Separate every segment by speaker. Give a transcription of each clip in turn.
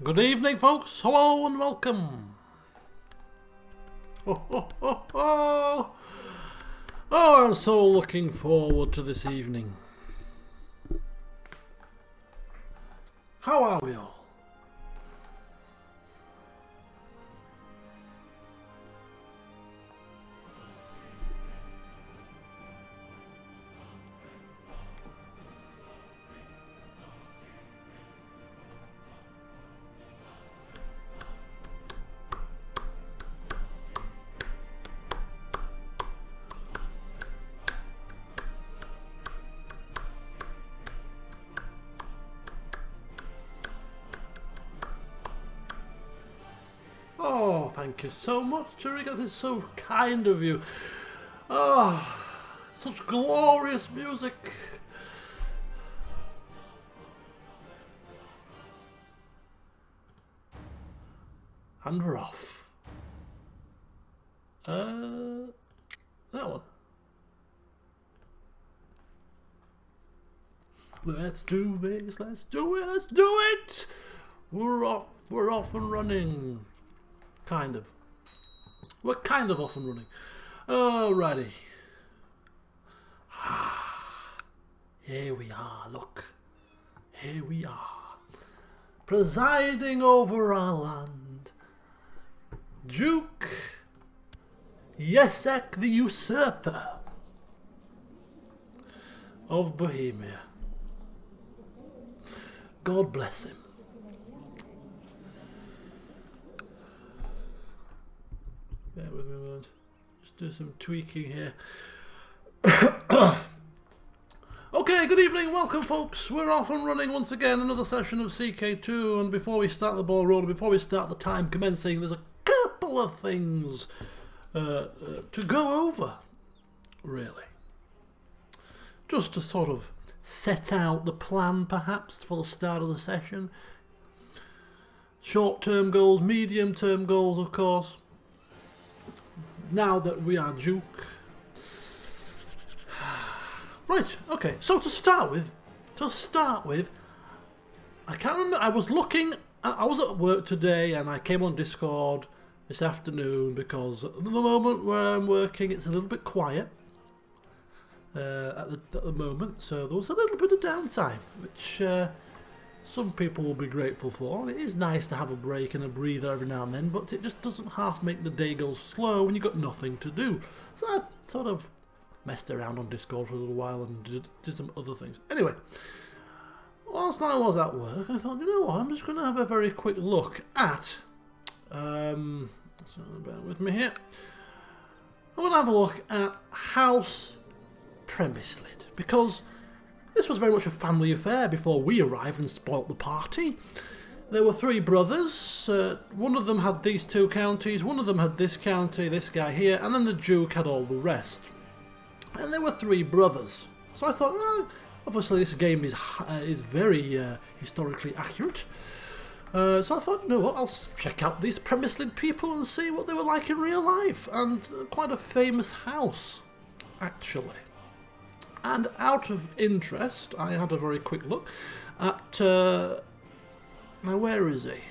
Speaker 1: Good evening, folks. Hello and welcome. Oh, I'm so looking forward to this evening. How are we all? Oh, thank you so much, Turriga. This is so kind of you. Oh, such glorious music. And we're off. That one. Let's do this. Let's do it. Let's do it. We're off. We're off and running. Kind of. We're kind of off and running. Alrighty. Here we are, look. Here we are. Presiding over our land. Duke Jesek the Usurper of Bohemia. God bless him. Bear with me a moment. Just do some tweaking here. Okay, good evening, welcome folks. We're off and running once again, another session of CK2, and before we start the ball rolling, before we start the time commencing, there's a couple of things to go over, really. Just to sort of set out the plan, perhaps, for the start of the session. Short-term goals, medium-term goals, of course. Now that we are Duke. Right, okay, so to start with, I can't remember, I was at work today and I came on Discord this afternoon because at the moment where I'm working it's a little bit quiet at the moment, so there was a little bit of downtime, which some people will be grateful for. It is nice to have a break and a breather every now and then, but it just doesn't half make the day go slow when you've got nothing to do. So I sort of messed around on Discord for a little while and did some other things. Anyway, whilst I was at work, I thought, you know what, I'm just going to have a very quick look at, so bear with me here, I'm going to have a look at House Premisslid, because this was very much a family affair before we arrived and spoilt the party. There were three brothers, one of them had these two counties, one of them had this county, this guy here, and then the Duke had all the rest. And there were three brothers. So I thought, well, obviously this game is very historically accurate. So I thought, you know what, I'll check out these Premisslid people and see what they were like in real life. And quite a famous house, actually. And out of interest, I had a very quick look at, now where is he?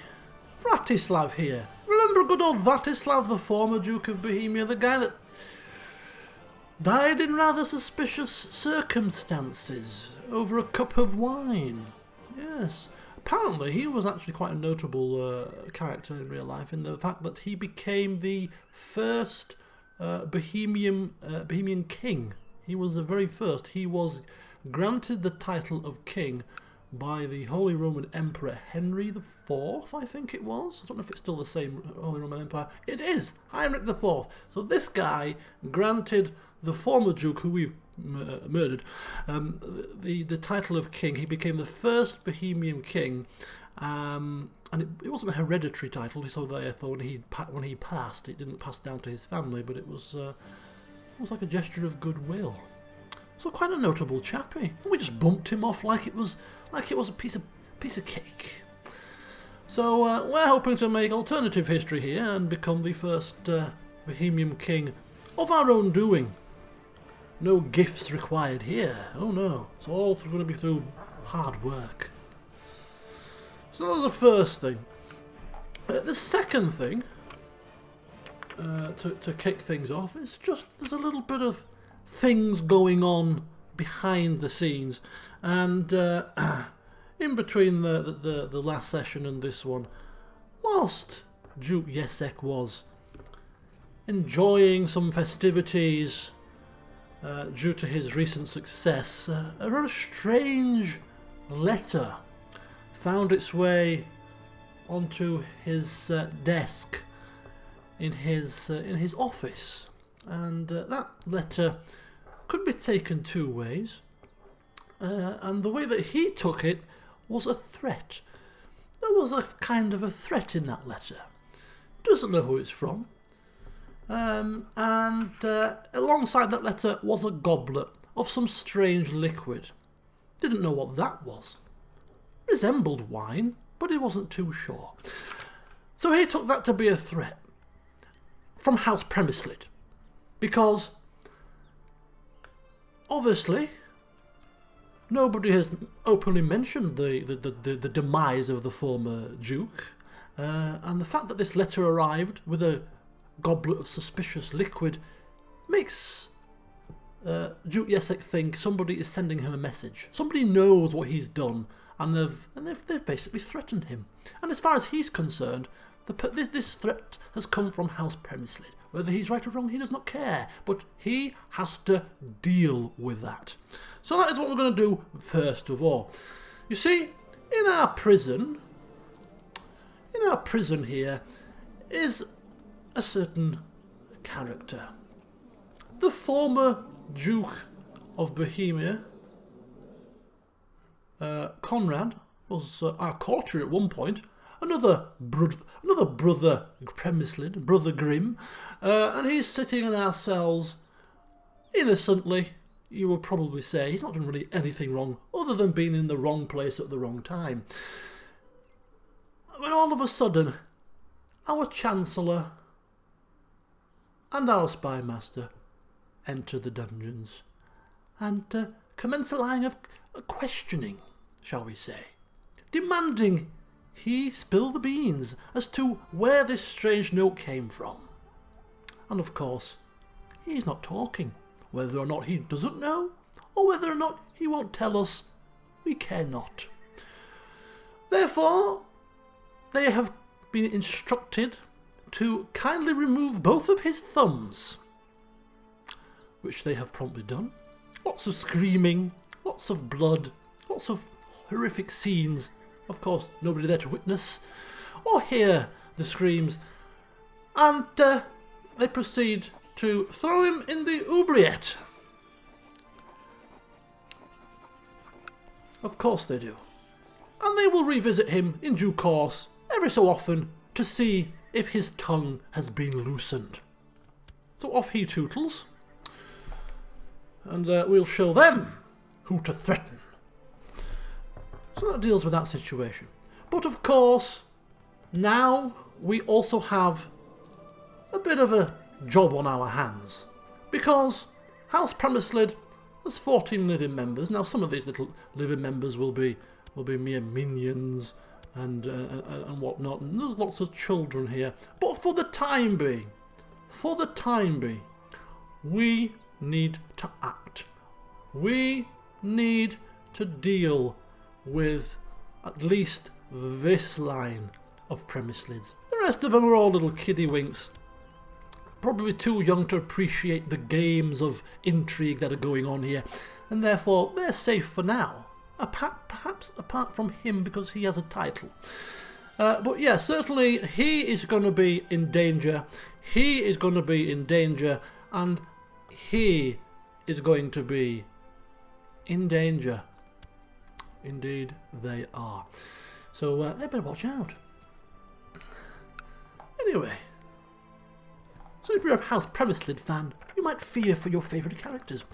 Speaker 1: Vratislav here. Remember good old Vratislav, the former Duke of Bohemia, the guy that died in rather suspicious circumstances over a cup of wine. Yes. Apparently he was actually quite a notable character in real life in the fact that he became the first Bohemian king. He was the very first. He was granted the title of king by the Holy Roman Emperor Henry IV, I think it was. I don't know if it's still the same Holy Roman Empire. It is! Heinrich IV. So this guy granted the former Duke, who we murdered, the title of king. He became the first Bohemian king, and it wasn't a hereditary title, so therefore when he passed, it didn't pass down to his family, but it was like a gesture of goodwill. So quite a notable chappie. And we just bumped him off like it was a piece of cake. So we're hoping to make alternative history here and become the first Bohemian king of our own doing. No gifts required here. Oh no, it's all going to be through hard work. So that was the first thing. The second thing to kick things off is just there's a little bit of things going on behind the scenes, and in between the last session and this one, whilst Duke Jesek was enjoying some festivities due to his recent success, a rather strange letter found its way onto his desk in his office, and that letter could be taken two ways, and the way that he took it was a threat. There was a kind of a threat in that letter. Doesn't know who it's from, and alongside that letter was a goblet of some strange liquid. Didn't know what that was. Resembled wine, but he wasn't too sure. So he took that to be a threat from House Premislid, because obviously nobody has openly mentioned the demise of the former Duke, and the fact that this letter arrived with a goblet of suspicious liquid makes Duke Jesek think somebody is sending him a message. Somebody knows what he's done, and they've basically threatened him. And as far as he's concerned, this threat has come from House Premislid. Whether he's right or wrong, he does not care, but he has to deal with that. So that is what we're going to do first of all. You see, in our prison here is a certain character. The former Duke of Bohemia, Conrad, was our courtier at one point. Another brother Premislid, Brother Grimm, and he's sitting in our cells innocently. You would probably say he's not done really anything wrong other than being in the wrong place at the wrong time. When all of a sudden, our Chancellor and our Spy Master enter the dungeons and commence a line of questioning, shall we say, demanding he spill the beans as to where this strange note came from. And of course, he's not talking. Whether or not he doesn't know, or whether or not he won't tell us, we care not. Therefore, they have been instructed to kindly remove both of his thumbs, which they have promptly done. Lots of screaming, lots of blood, lots of horrific scenes. Of course, nobody there to witness or hear the screams. And they proceed to throw him in the oubliette. Of course they do. And they will revisit him in due course, every so often, to see if his tongue has been loosened. So off he tootles, and we'll show them who to threaten. So that deals with that situation. But of course, now we also have a bit of a job on our hands, because House Premislid has 14 living members. Now some of these little living members will be mere minions and whatnot, and there's lots of children here. But for the time being, we need to act. We need to deal with at least this line of Premislids. The rest of them are all little kiddywinks, probably too young to appreciate the games of intrigue that are going on here, and therefore they're safe for now. Perhaps apart from him, because he has a title. But yeah, certainly he is going to be in danger. He is going to be in danger, and he is going to be in danger. Indeed, they are. So they better watch out. Anyway, so if you're a House Premislid fan, you might fear for your favourite characters.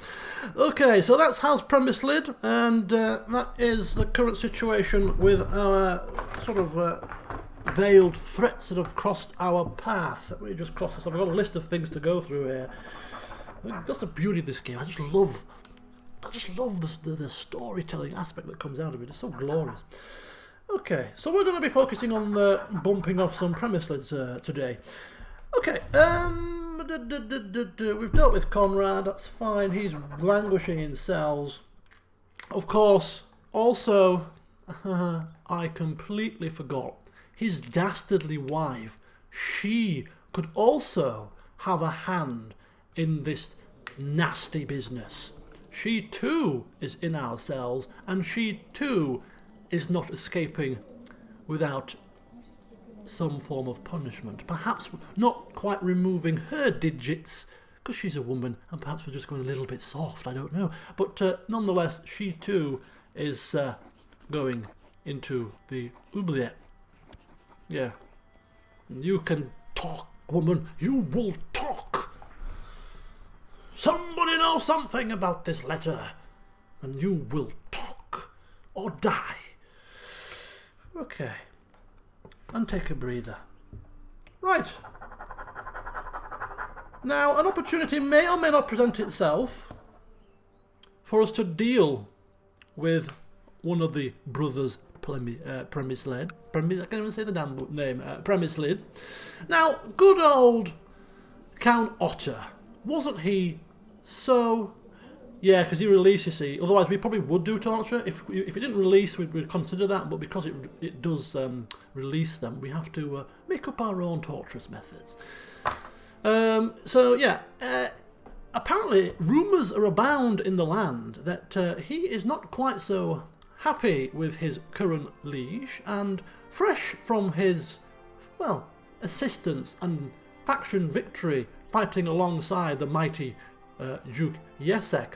Speaker 1: Okay, so that's House Premislid, and that is the current situation with our sort of veiled threats that have crossed our path. Let me just cross this. I've got a list of things to go through here. That's the beauty of this game. I just love the storytelling aspect that comes out of it. It's so glorious. Okay, so we're going to be focusing on bumping off some premise lids today. Okay, we've dealt with Conrad, that's fine, he's languishing in cells. Of course, also, I completely forgot, his dastardly wife, she could also have a hand in this nasty business. She too is in our cells, and she too is not escaping without some form of punishment. Perhaps not quite removing her digits, because she's a woman, and perhaps we're just going a little bit soft, I don't know. But nonetheless, she too is going into the oubliette. Yeah. You can talk, woman, you will talk. Somebody knows something about this letter, and you will talk or die. Okay, and take a breather. Right. Now, an opportunity may or may not present itself for us to deal with one of the brothers' premise lid. I can't even say the damn name. Premise lid. Now, good old Count Otter, wasn't he so... Yeah, because he released, you see. Otherwise, we probably would do torture. If it didn't release, we'd consider that. But because it does release them, we have to make up our own torturous methods. So, yeah. Apparently, rumours are abound in the land that he is not quite so happy with his current liege. And fresh from his, well, assistance and faction victory fighting alongside the mighty Duke Jesek,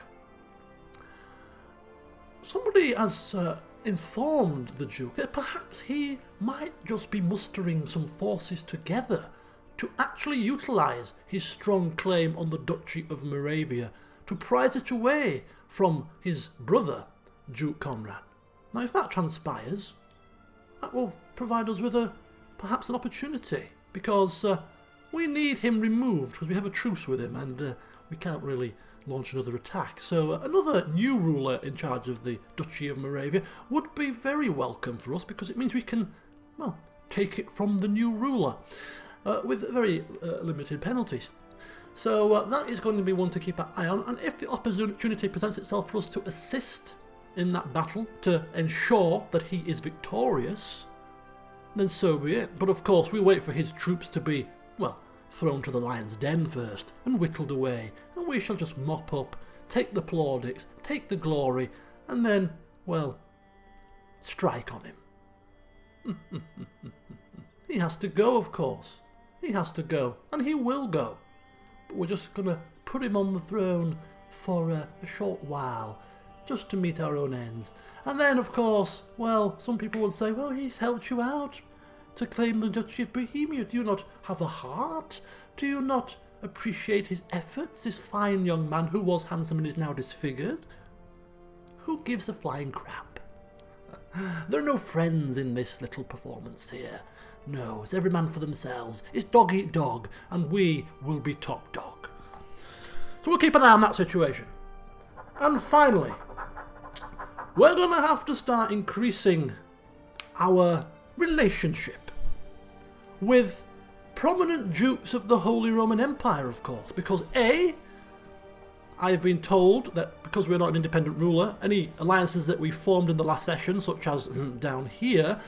Speaker 1: somebody has informed the Duke that perhaps he might just be mustering some forces together to actually utilise his strong claim on the Duchy of Moravia to prize it away from his brother, Duke Conrad. Now, if that transpires, that will provide us with perhaps an opportunity, because we need him removed, because we have a truce with him, and we can't really launch another attack. So another new ruler in charge of the Duchy of Moravia would be very welcome for us, because it means we can, well, take it from the new ruler with very limited penalties. So that is going to be one to keep an eye on, and if the opportunity presents itself for us to assist in that battle to ensure that he is victorious, then so be it. But of course we'll wait for his troops to be, well, thrown to the lion's den first and whittled away, and we shall just mop up, take the plaudits, take the glory, and then, well, strike on him. He has to go, of course. He has to go, and he will go. But we're just going to put him on the throne for a short while, just to meet our own ends. And then, of course, well, some people would say, well, he's helped you out to claim the Duchy of Bohemia. Do you not have a heart? Do you not appreciate his efforts, this fine young man who was handsome and is now disfigured? Who gives a flying crap? There are no friends in this little performance here. No, it's every man for themselves. It's dog eat dog, and we will be top dog. So we'll keep an eye on that situation. And finally, we're going to have to start increasing our relationship with prominent dukes of the Holy Roman Empire, of course, because I've been told that because we're not an independent ruler, any alliances that we formed in the last session, such as down here,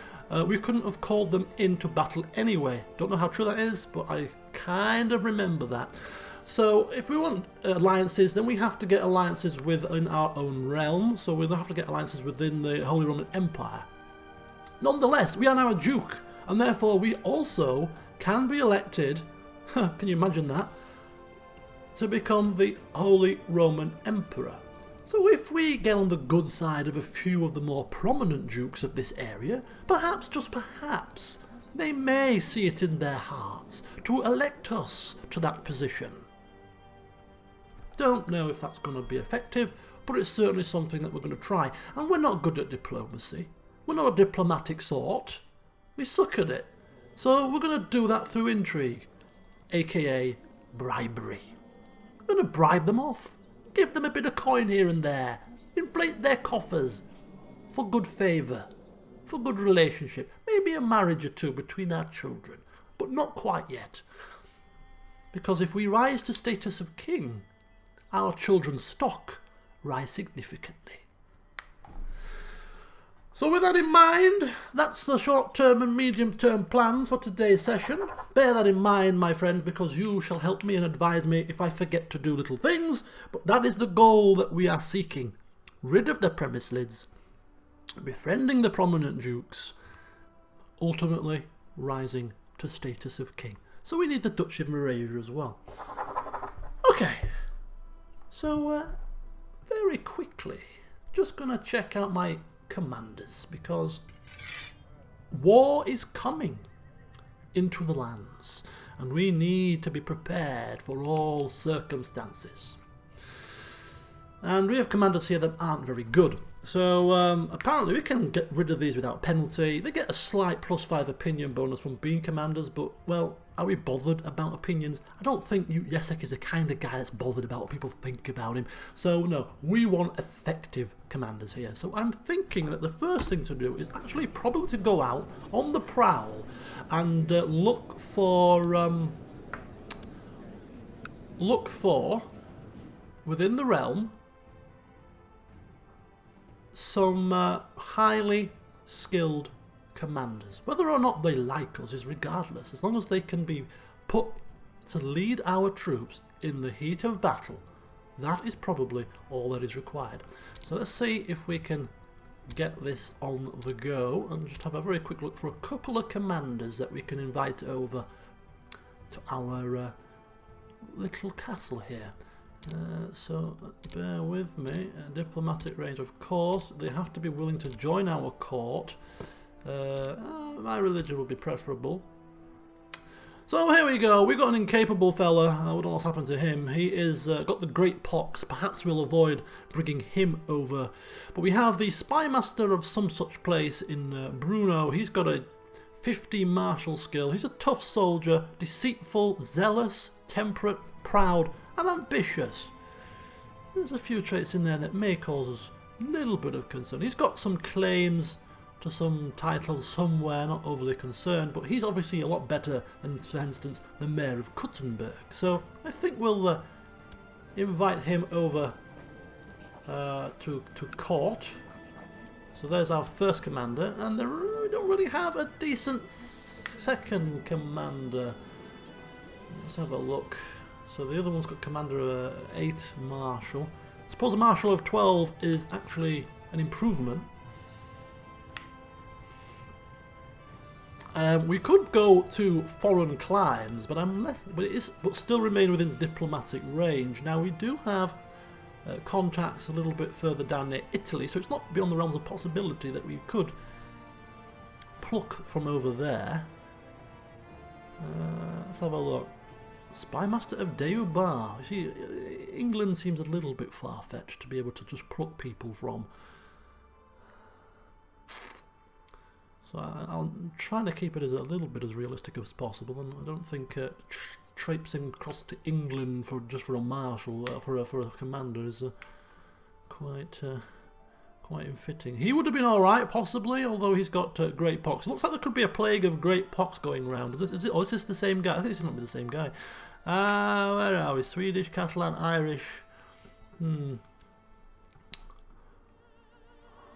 Speaker 1: we couldn't have called them into battle anyway. Don't know how true that is, but I kind of remember that. So if we want alliances, then we have to get alliances within our own realm, so we'll have to get alliances within the Holy Roman Empire. Nonetheless, we are now a duke, and therefore we also can be elected, can you imagine that, to become the Holy Roman Emperor. So if we get on the good side of a few of the more prominent dukes of this area, perhaps, just perhaps, they may see it in their hearts to elect us to that position. Don't know if that's going to be effective, but it's certainly something that we're going to try. And we're not good at diplomacy. We're not a diplomatic sort. We suck at it. So we're going to do that through intrigue, aka bribery. We're going to bribe them off. Give them a bit of coin here and there. Inflate their coffers. For good favour. for good relationship, maybe a marriage or two between our children, but not quite yet. Because if we rise to status of king, our children's stock rise significantly. So with that in mind, that's the short-term and medium-term plans for today's session. Bear that in mind, my friends, because you shall help me and advise me if I forget to do little things. But that is the goal that we are seeking. Rid of the premise lids, befriending the prominent dukes, ultimately rising to status of king. So we need the Duchy of Moravia as well. Okay, so very quickly, just going to check out my commanders, because war is coming into the lands and we need to be prepared for all circumstances. And we have commanders here that aren't very good. So apparently we can get rid of these without penalty. They get a slight +5 opinion bonus from being commanders, but, well, are we bothered about opinions? I don't think Jesek is the kind of guy that's bothered about what people think about him. So, no, we want effective commanders here. So I'm thinking that the first thing to do is actually probably to go out on the prowl and look for, within the realm, some highly skilled commanders. Whether or not they like us is regardless, as long as they can be put to lead our troops in the heat of battle. That is probably all that is required. So let's see if we can get this on the go and just have a very quick look for a couple of commanders that we can invite over to our little castle here. So bear with me. Diplomatic range, of course. They have to be willing to join our court. My religion would be preferable. So here we go. We've got an incapable fella. I don't know what's happened to him. He is got the great pox. Perhaps we'll avoid bringing him over. But we have the spymaster of some such place in Bruno. He's got a 50 martial skill. He's a tough soldier, deceitful, zealous, temperate, proud, and ambitious. There's a few traits in there that may cause us a little bit of concern. He's got some claims to some titles somewhere, not overly concerned, but he's obviously a lot better than, for instance, the Mayor of Kuttenberg. So I think we'll invite him over to court. So there's our first commander, and we don't really have a decent second commander. Let's have a look. So the other one's got commander 8 marshal. Suppose a marshal of 12 is actually an improvement. We could go to foreign climes, but but still remain within diplomatic range. Now we do have contacts a little bit further down near Italy, so it's not beyond the realms of possibility that we could pluck from over there. Let's have a look. Spymaster of Deubar. You see, England seems a little bit far-fetched to be able to just pluck people from. So I'm trying to keep it as a little bit as realistic as possible, and I don't think traipsing across to England for a marshal for a commander is quite unfitting. He would have been all right, possibly, although he's got great pox. It looks like there could be a plague of great pox going round. Or is this the same guy? I think this might be the same guy. Where are we? Swedish, Catalan, Irish.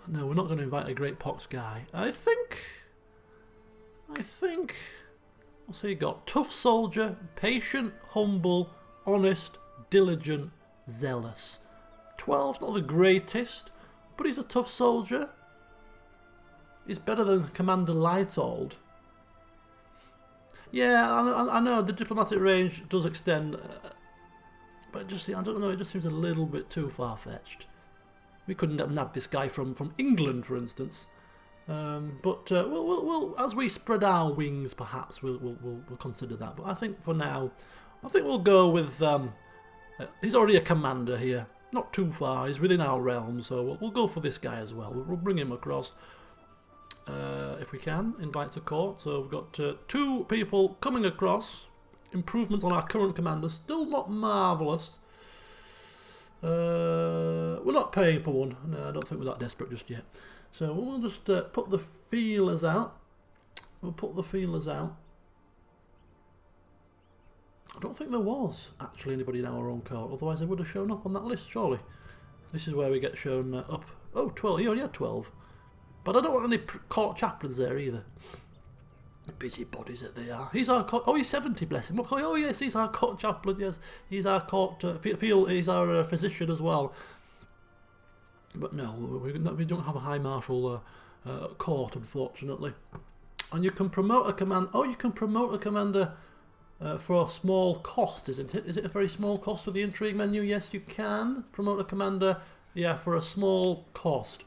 Speaker 1: No, we're not going to invite a great pox guy. I think. What's he got? Tough soldier, patient, humble, honest, diligent, zealous. 12's not the greatest, but he's a tough soldier. He's better than Commander Leitold. Yeah, I know the diplomatic range does extend, but I don't know, it just seems a little bit too far-fetched. We couldn't have nabbed this guy from England, for instance. But we'll as we spread our wings, perhaps we'll consider that. But I think for now, we'll go with. He's already a commander here, not too far. He's within our realm, so we'll go for this guy as well. We'll bring him across if we can. Invite to court. So we've got 2 people coming across. Improvements on our current commander, still not marvellous. We're not paying for one. No, I don't think we're that desperate just yet. So we'll just put the feelers out. We'll put the feelers out. I don't think there was actually anybody in our own court, otherwise they would have shown up on that list, surely. This is where we get shown up. Oh, 12, he only had 12. But I don't want any court chaplains there either. Busy bodies that they are. He's our court, oh, he's 70, bless him. Oh yes, he's our court chaplain, yes. He's our court, he's our physician as well. But no, we don't have a high marshal court, unfortunately. And you can promote a command. Oh, you can promote a commander for a small cost, isn't it? Is it a very small cost with the intrigue menu? Yes, you can promote a commander. Yeah, for a small cost.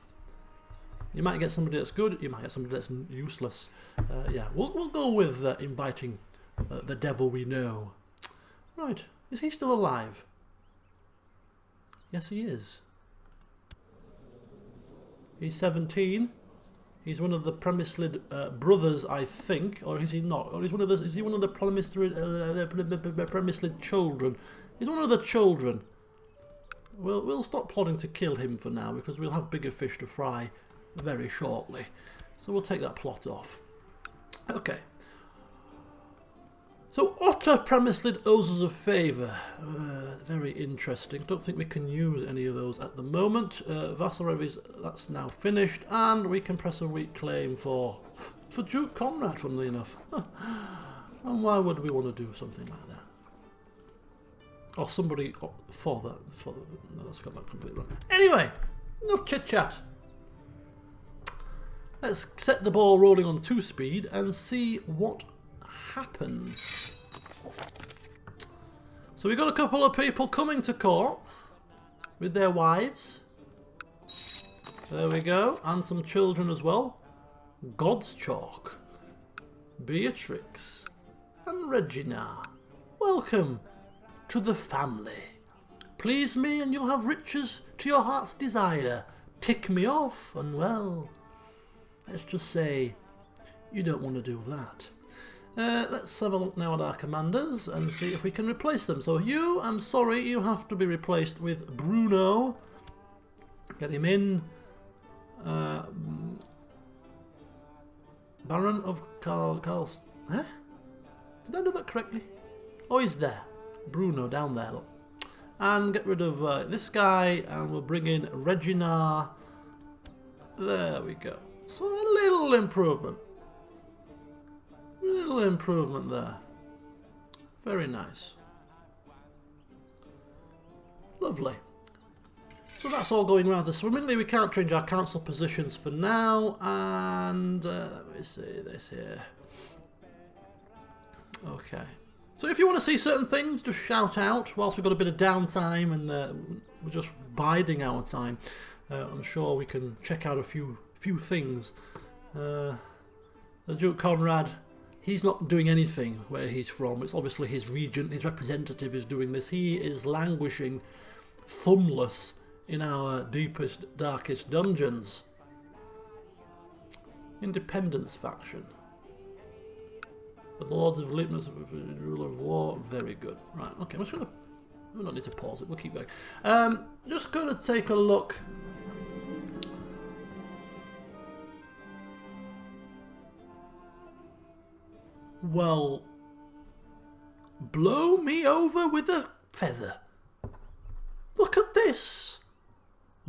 Speaker 1: You might get somebody that's good. You might get somebody that's useless. Yeah, we'll go with inviting the devil we know. Right, is he still alive? Yes, he is. He's 17. He's one of the Premislid brothers, I think, or is he not? Or is he one of the Premislid children? He's one of the children. We'll stop plotting to kill him for now because we'll have bigger fish to fry very shortly. So we'll take that plot off. Okay. So Otter Premislid owes us a favour. Very interesting. Don't think we can use any of those at the moment. Vassarev is, that's now finished, and we can press a weak claim for Duke Conrad, funnily enough. And why would we want to do something like that? Or somebody for that. No, that's got that completely wrong. Anyway, enough chit chat. Let's set the ball rolling on 2-speed and see what happens. So we've got a couple of people coming to court with their wives. There we go, and some children as well. God's Chalk, Beatrix, and Regina. Welcome to the family. Please me and you'll have riches to your heart's desire. Tick me off and well, let's just say you don't want to do that. Let's have a look now at our commanders and see if we can replace them. So you, I'm sorry, you have to be replaced with Bruno. Get him in. Baron of Karl. Huh? Did I do that correctly? Oh, he's there. Bruno down there, look. And get rid of this guy, and we'll bring in Regina. There we go. So a little improvement. Little improvement there. Very nice. Lovely. So that's all going rather swimmingly. We can't change our council positions for now. And let me see this here. Okay. So if you want to see certain things, just shout out whilst we've got a bit of downtime and we're just biding our time. I'm sure we can check out a few things. The Duke Conrad, he's not doing anything where he's from. It's obviously his regent, his representative is doing this. He is languishing, thumbless, in our deepest, darkest dungeons. Independence faction. The Lords of Litmus, Rule of War, very good. Right, okay, I'm just gonna, we don't need to pause it, we'll keep going. Just gonna take a look. Well, blow me over with a feather. Look at this.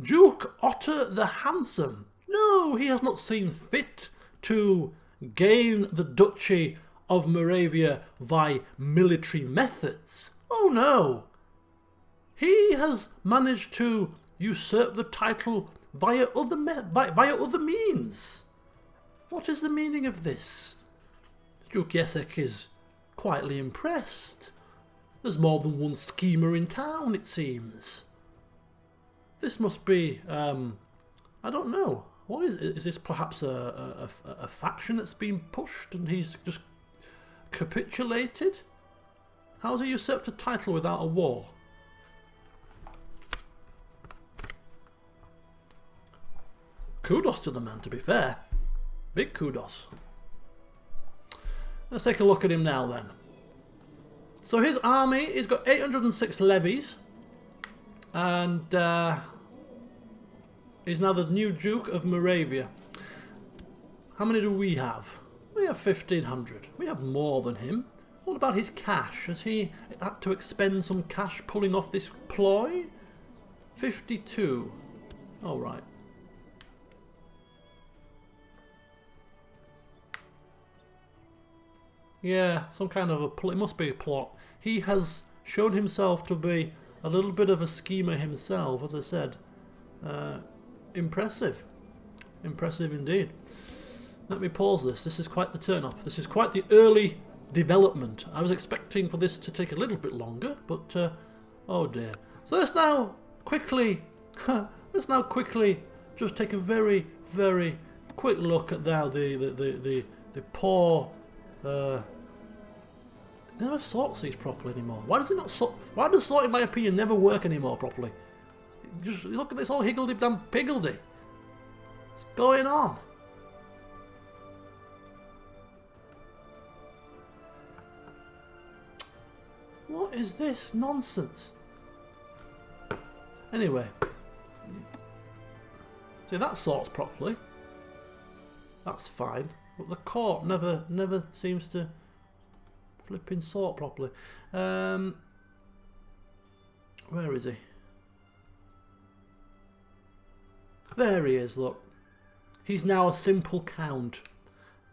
Speaker 1: Duke Otter the Handsome. No, he has not seen fit to gain the Duchy of Moravia by military methods. Oh no. He has managed to usurp the title via other means. What is the meaning of this? Duke Jesek is quietly impressed. There's more than one schemer in town, it seems. This must be, I don't know. What is this perhaps a faction that's been pushed and he's just capitulated? How's he usurped a title without a war? Kudos to the man, to be fair. Big kudos. Let's take a look at him now then. So his army, he's got 806 levies. And He's now the new Duke of Moravia. How many do we have? We have 1,500. We have more than him. What about his cash? Has he had to expend some cash pulling off this ploy? 52. All right. Yeah, some kind of a plot. It must be a plot. He has shown himself to be a little bit of a schemer himself, as I said. Impressive. Impressive indeed. Let me pause this. This is quite the turn-up. This is quite the early development. I was expecting for this to take a little bit longer, but oh dear. So let's now quickly just take a very, very quick look at now the poor. It never sorts these properly anymore. Why does it not sort? Why does sort, in my opinion, never work anymore properly? Just look at this all higgledy-damn-piggledy. What's going on? What is this nonsense? Anyway, see, that sorts properly. That's fine, but the court never seems to flipping sort properly. Where is he? There he is. Look, he's now a simple count,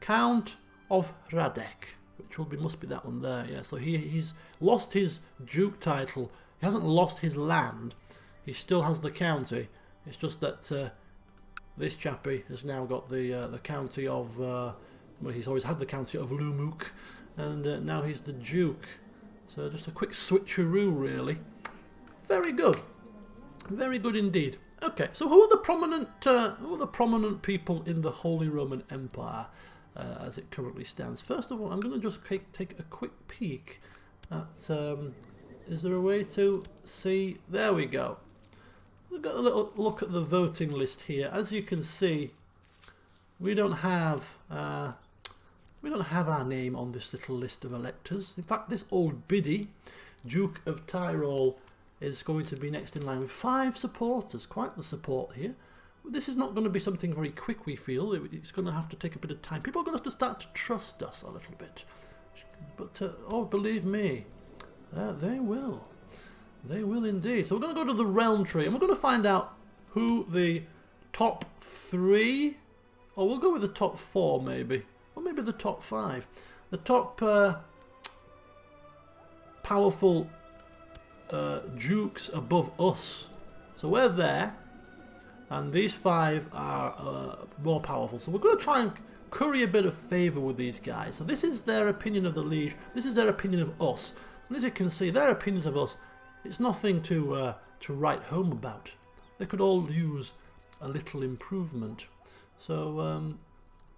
Speaker 1: Count of Hradec. Which must be that one there, yeah. So he's lost his duke title. He hasn't lost his land. He still has the county. It's just that this chappie has now got the county of. Well, he's always had the county of Lumuk, and now he's the duke. So just a quick switcheroo, really. Very good, very good indeed. Okay, so who are the prominent people in the Holy Roman Empire? As it currently stands. First of all, I'm going to just take a quick peek at, is there a way to see, there we go. We've got a little look at the voting list here. As you can see, we don't have our name on this little list of electors. In fact, this old biddy, Duke of Tyrol, is going to be next in line with 5 supporters. Quite the support here. This is not going to be something very quick, we feel. It's going to have to take a bit of time. People are going to have to start to trust us a little bit. But, oh, believe me, they will. They will indeed. So we're going to go to the realm tree, and we're going to find out who the top 3, or we'll go with the top 4 maybe, or maybe the top 5. The top powerful dukes above us. So we're there. And these 5 are more powerful. So we're going to try and curry a bit of favour with these guys. So this is their opinion of the liege. This is their opinion of us. And as you can see, their opinions of us, it's nothing to write home about. They could all use a little improvement. So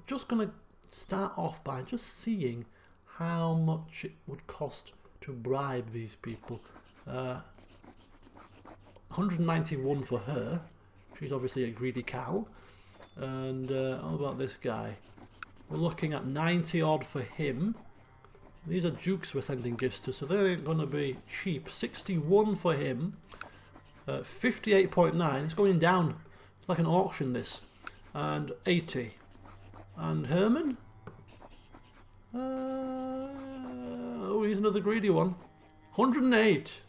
Speaker 1: just going to start off by just seeing how much it would cost to bribe these people. 191 for her. She's obviously a greedy cow. And how about this guy? We're looking at 90 odd for him. These are dukes we're sending gifts to, so they ain't going to be cheap. 61 for him. 58.9. It's going down. It's like an auction, this. And 80. And Herman? Oh, he's another greedy one. 108.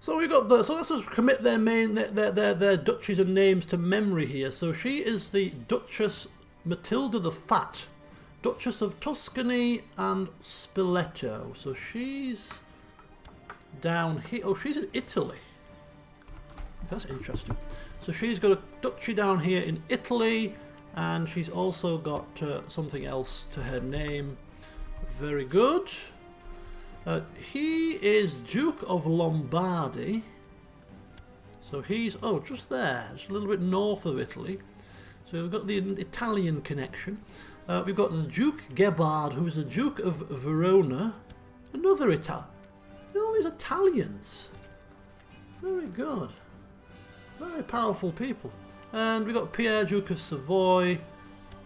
Speaker 1: So we got so let's just commit their duchies and names to memory here. So she is the Duchess Matilda the Fat, Duchess of Tuscany and Spoleto. So she's down here. Oh, she's in Italy. That's interesting. So she's got a duchy down here in Italy, and she's also got something else to her name. Very good. He is Duke of Lombardy, so he's, oh, just there, just a little bit north of Italy. So we've got the Italian connection. We've got the Duke Gebhard, who's the Duke of Verona, another Italian. All these Italians. Very good. Very powerful people. And we've got Pierre, Duke of Savoy,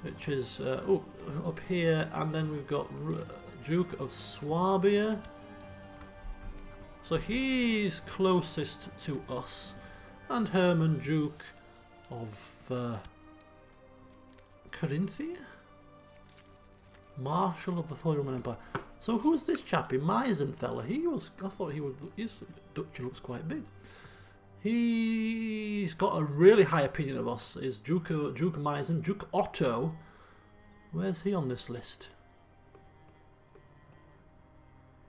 Speaker 1: which is up here, and then we've got Duke of Swabia. So he's closest to us. and Herman, Duke of Carinthia? Marshal of the Holy Roman Empire. So who's this chappie? Meissen fella. I thought he would, his duchy looks quite big. He's got a really high opinion of us. Is Duke Meissen, Duke Otto. Where's he on this list?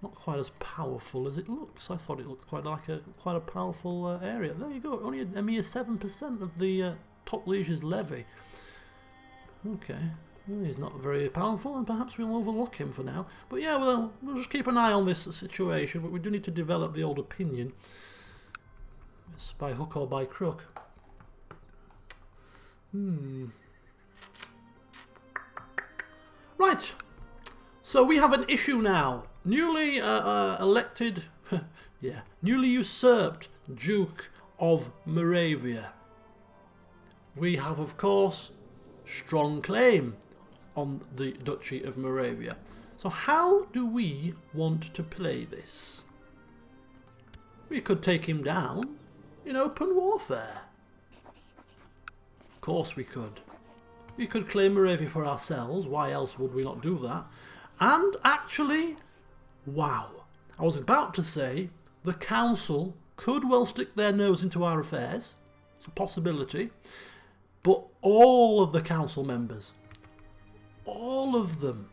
Speaker 1: Not quite as powerful as it looks. I thought it looked quite a powerful area. There you go. Only a mere 7% of the top liege's levy. Okay. Well, he's not very powerful, and perhaps we'll overlook him for now. But yeah, we'll just keep an eye on this situation. But we do need to develop the old opinion. It's by hook or by crook. Right. So we have an issue now. Newly elected, yeah, newly usurped Duke of Moravia. We have, of course, strong claim on the Duchy of Moravia. So how do we want to play this? We could take him down in open warfare. Of course we could. We could claim Moravia for ourselves. Why else would we not do that? And actually, wow, I was about to say the council could well stick their nose into our affairs. It's a possibility. But all of the council members, all of them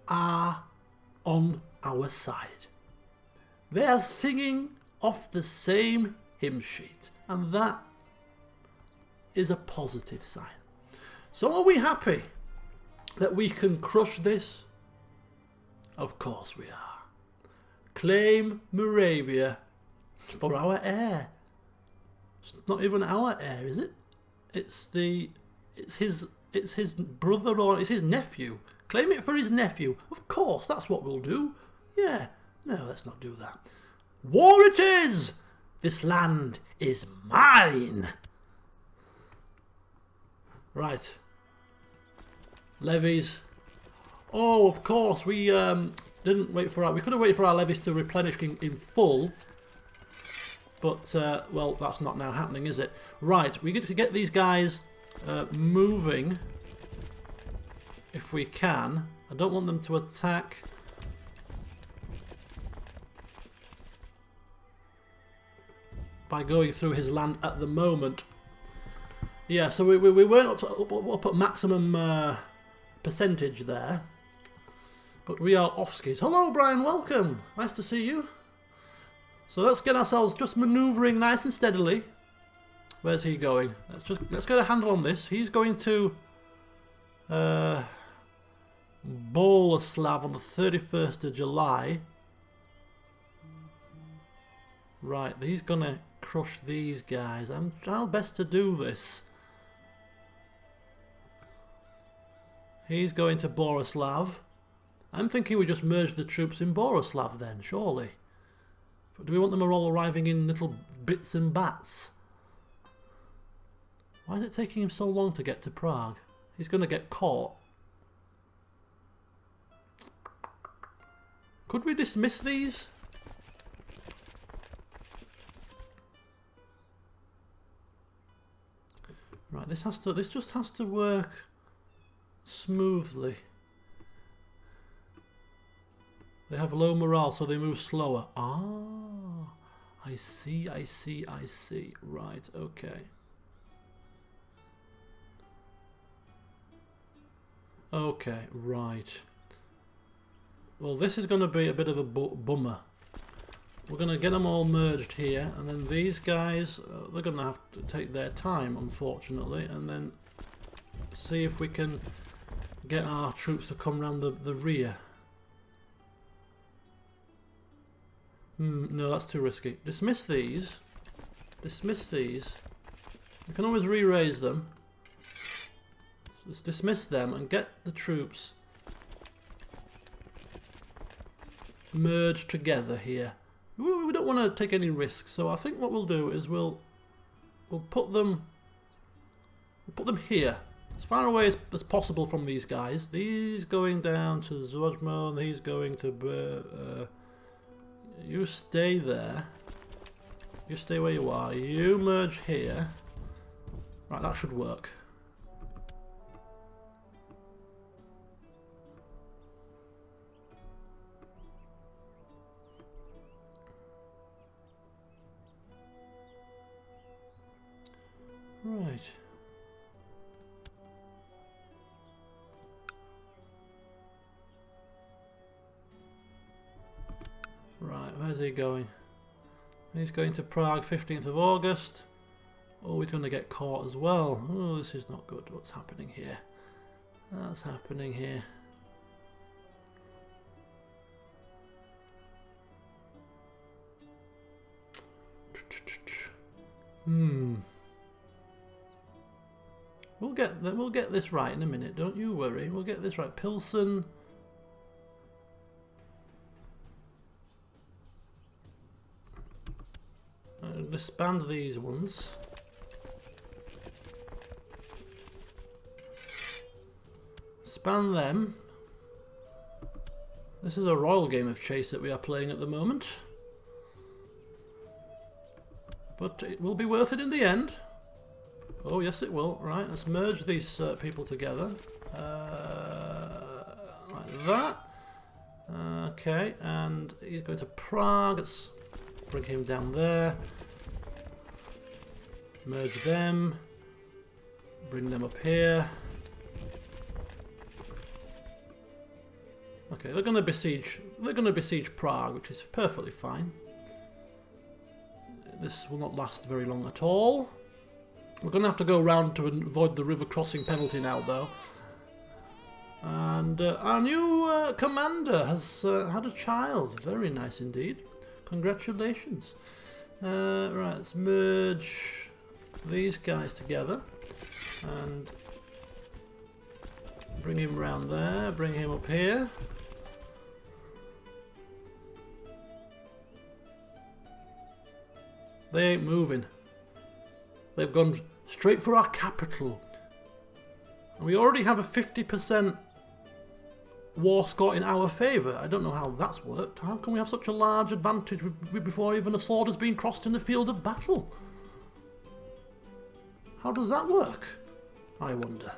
Speaker 1: are on our side. They are singing off the same hymn sheet, and that is a positive sign. So are we happy that we can crush this? Of course we are. Claim Moravia for our heir. It's not even our heir, is it? It's his brother, or it's his nephew. Claim it for his nephew. Of course, that's what we'll do. Yeah. No, let's not do that. War it is! This land is mine! Right. Levies. Oh, of course, we didn't wait for we could have waited for our levies to replenish in full. But, well, that's not now happening, is it? Right, we get to get these guys moving, if we can. I don't want them to attack by going through his land at the moment. Yeah, so we weren't up at maximum percentage there. But we are off skis. Hello, Brian, welcome. Nice to see you. So let's get ourselves just manoeuvring nice and steadily. Where's he going? Let's get a handle on this. He's going to Boleslav on the 31st of July. Right, he's gonna crush these guys. I'm trying best to do this. He's going to Boleslav. I'm thinking we just merge the troops in Boleslav then, surely. But do we want them all arriving in little bits and bats? Why is it taking him so long to get to Prague? He's going to get caught. Could we dismiss these? Right, this just has to work smoothly. They have low morale, so they move slower. Ah, I see. Right, okay. Okay, right. Well, this is going to be a bit of a bummer. We're going to get them all merged here, and then these guys, they're going to have to take their time, unfortunately, and then see if we can get our troops to come round the rear. No, that's too risky. Dismiss these. Dismiss these. We can always re-raise them. Just dismiss them and get the troops merged together here. We don't want to take any risks, so I think what we'll do is we'll put them here, as far away as possible from these guys. These going down to Zojmo, and these going to you stay there. You stay where you are. You merge here. Right, that should work. Right. Right, where's he going? He's going to Prague 15th of August. Oh, he's going to get caught as well. Oh, this is not good. What's happening here? That's happening here. We'll get this right in a minute. Don't you worry. We'll get this right. Pilsen. Disband these ones. Span them. This is a royal game of chase that we are playing at the moment. But it will be worth it in the end. Oh yes it will. Right, let's merge these people together. Like that. Okay, and he's going to Prague. Let's bring him down there. Merge them. Bring them up here. Okay, they're going to besiege Prague, which is perfectly fine. This will not last very long at all. We're going to have to go round to avoid the river crossing penalty now, though. And our new commander has had a child. Very nice indeed. Congratulations. Right, let's merge these guys together and bring him round there. Bring him up here. They ain't moving. They've gone straight for our capital. And we already have a 50% war score in our favour. I don't know how that's worked. How can we have such a large advantage before even a sword has been crossed in the field of battle? How does that work? I wonder.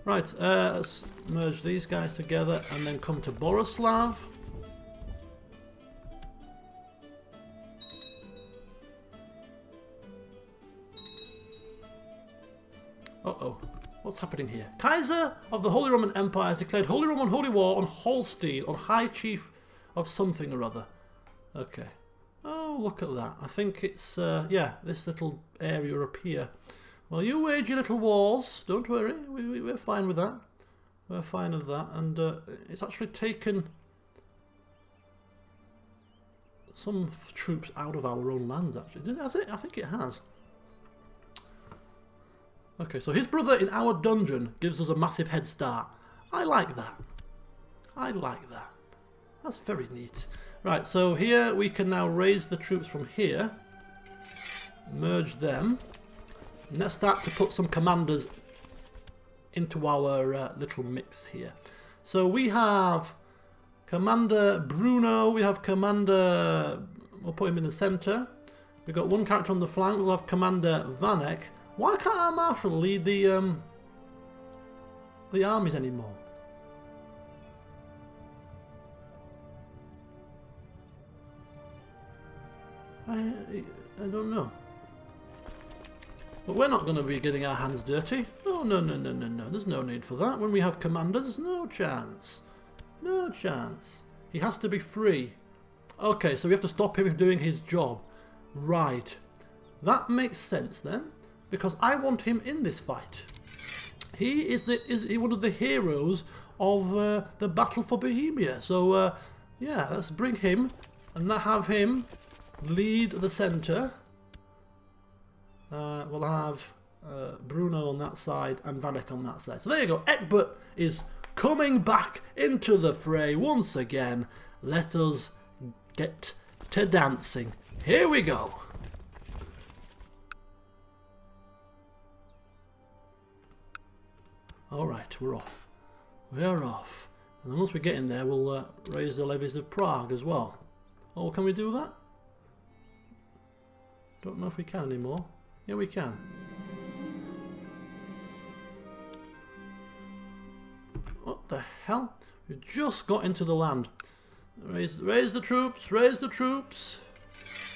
Speaker 1: Right, let's merge these guys together and then come to Borislav. Uh-oh. What's happening here? Kaiser of the Holy Roman Empire has declared Holy Roman Holy War on Holstein, on High Chief of something or other. Okay. Oh, look at that. I think it's, yeah, this little area up here. Well, you wage your little wars. Don't worry. We're fine with that. We're fine with that. And it's actually taken some troops out of our own lands, actually. Has it? I think it has. Okay, so his brother in our dungeon gives us a massive head start. I like that. I like that. That's very neat. Right, so here we can now raise the troops from here. Merge them. And let's start to put some commanders into our little mix here. So we have Commander Bruno. We have Commander... We'll put him in the centre. We've got one character on the flank. We'll have Commander Vanek. Why can't our marshal lead the armies anymore? I don't know. But we're not going to be getting our hands dirty. Oh, no. There's no need for that. When we have commanders, no chance. No chance. He has to be free. Okay, so we have to stop him doing his job. Right. That makes sense then. Because I want him in this fight. He is one of the heroes of the battle for Bohemia. So yeah, let's bring him and have him lead the centre. We'll have Bruno on that side and Vanek on that side. So there you go. Egbert is coming back into the fray once again. Let us get to dancing. Here we go. Alright, we're off. We're off. And then once we get in there, we'll raise the levies of Prague as well. Oh, can we do that? Don't know if we can anymore. Yeah, we can. What the hell? We just got into the land. Raise the troops, raise the troops.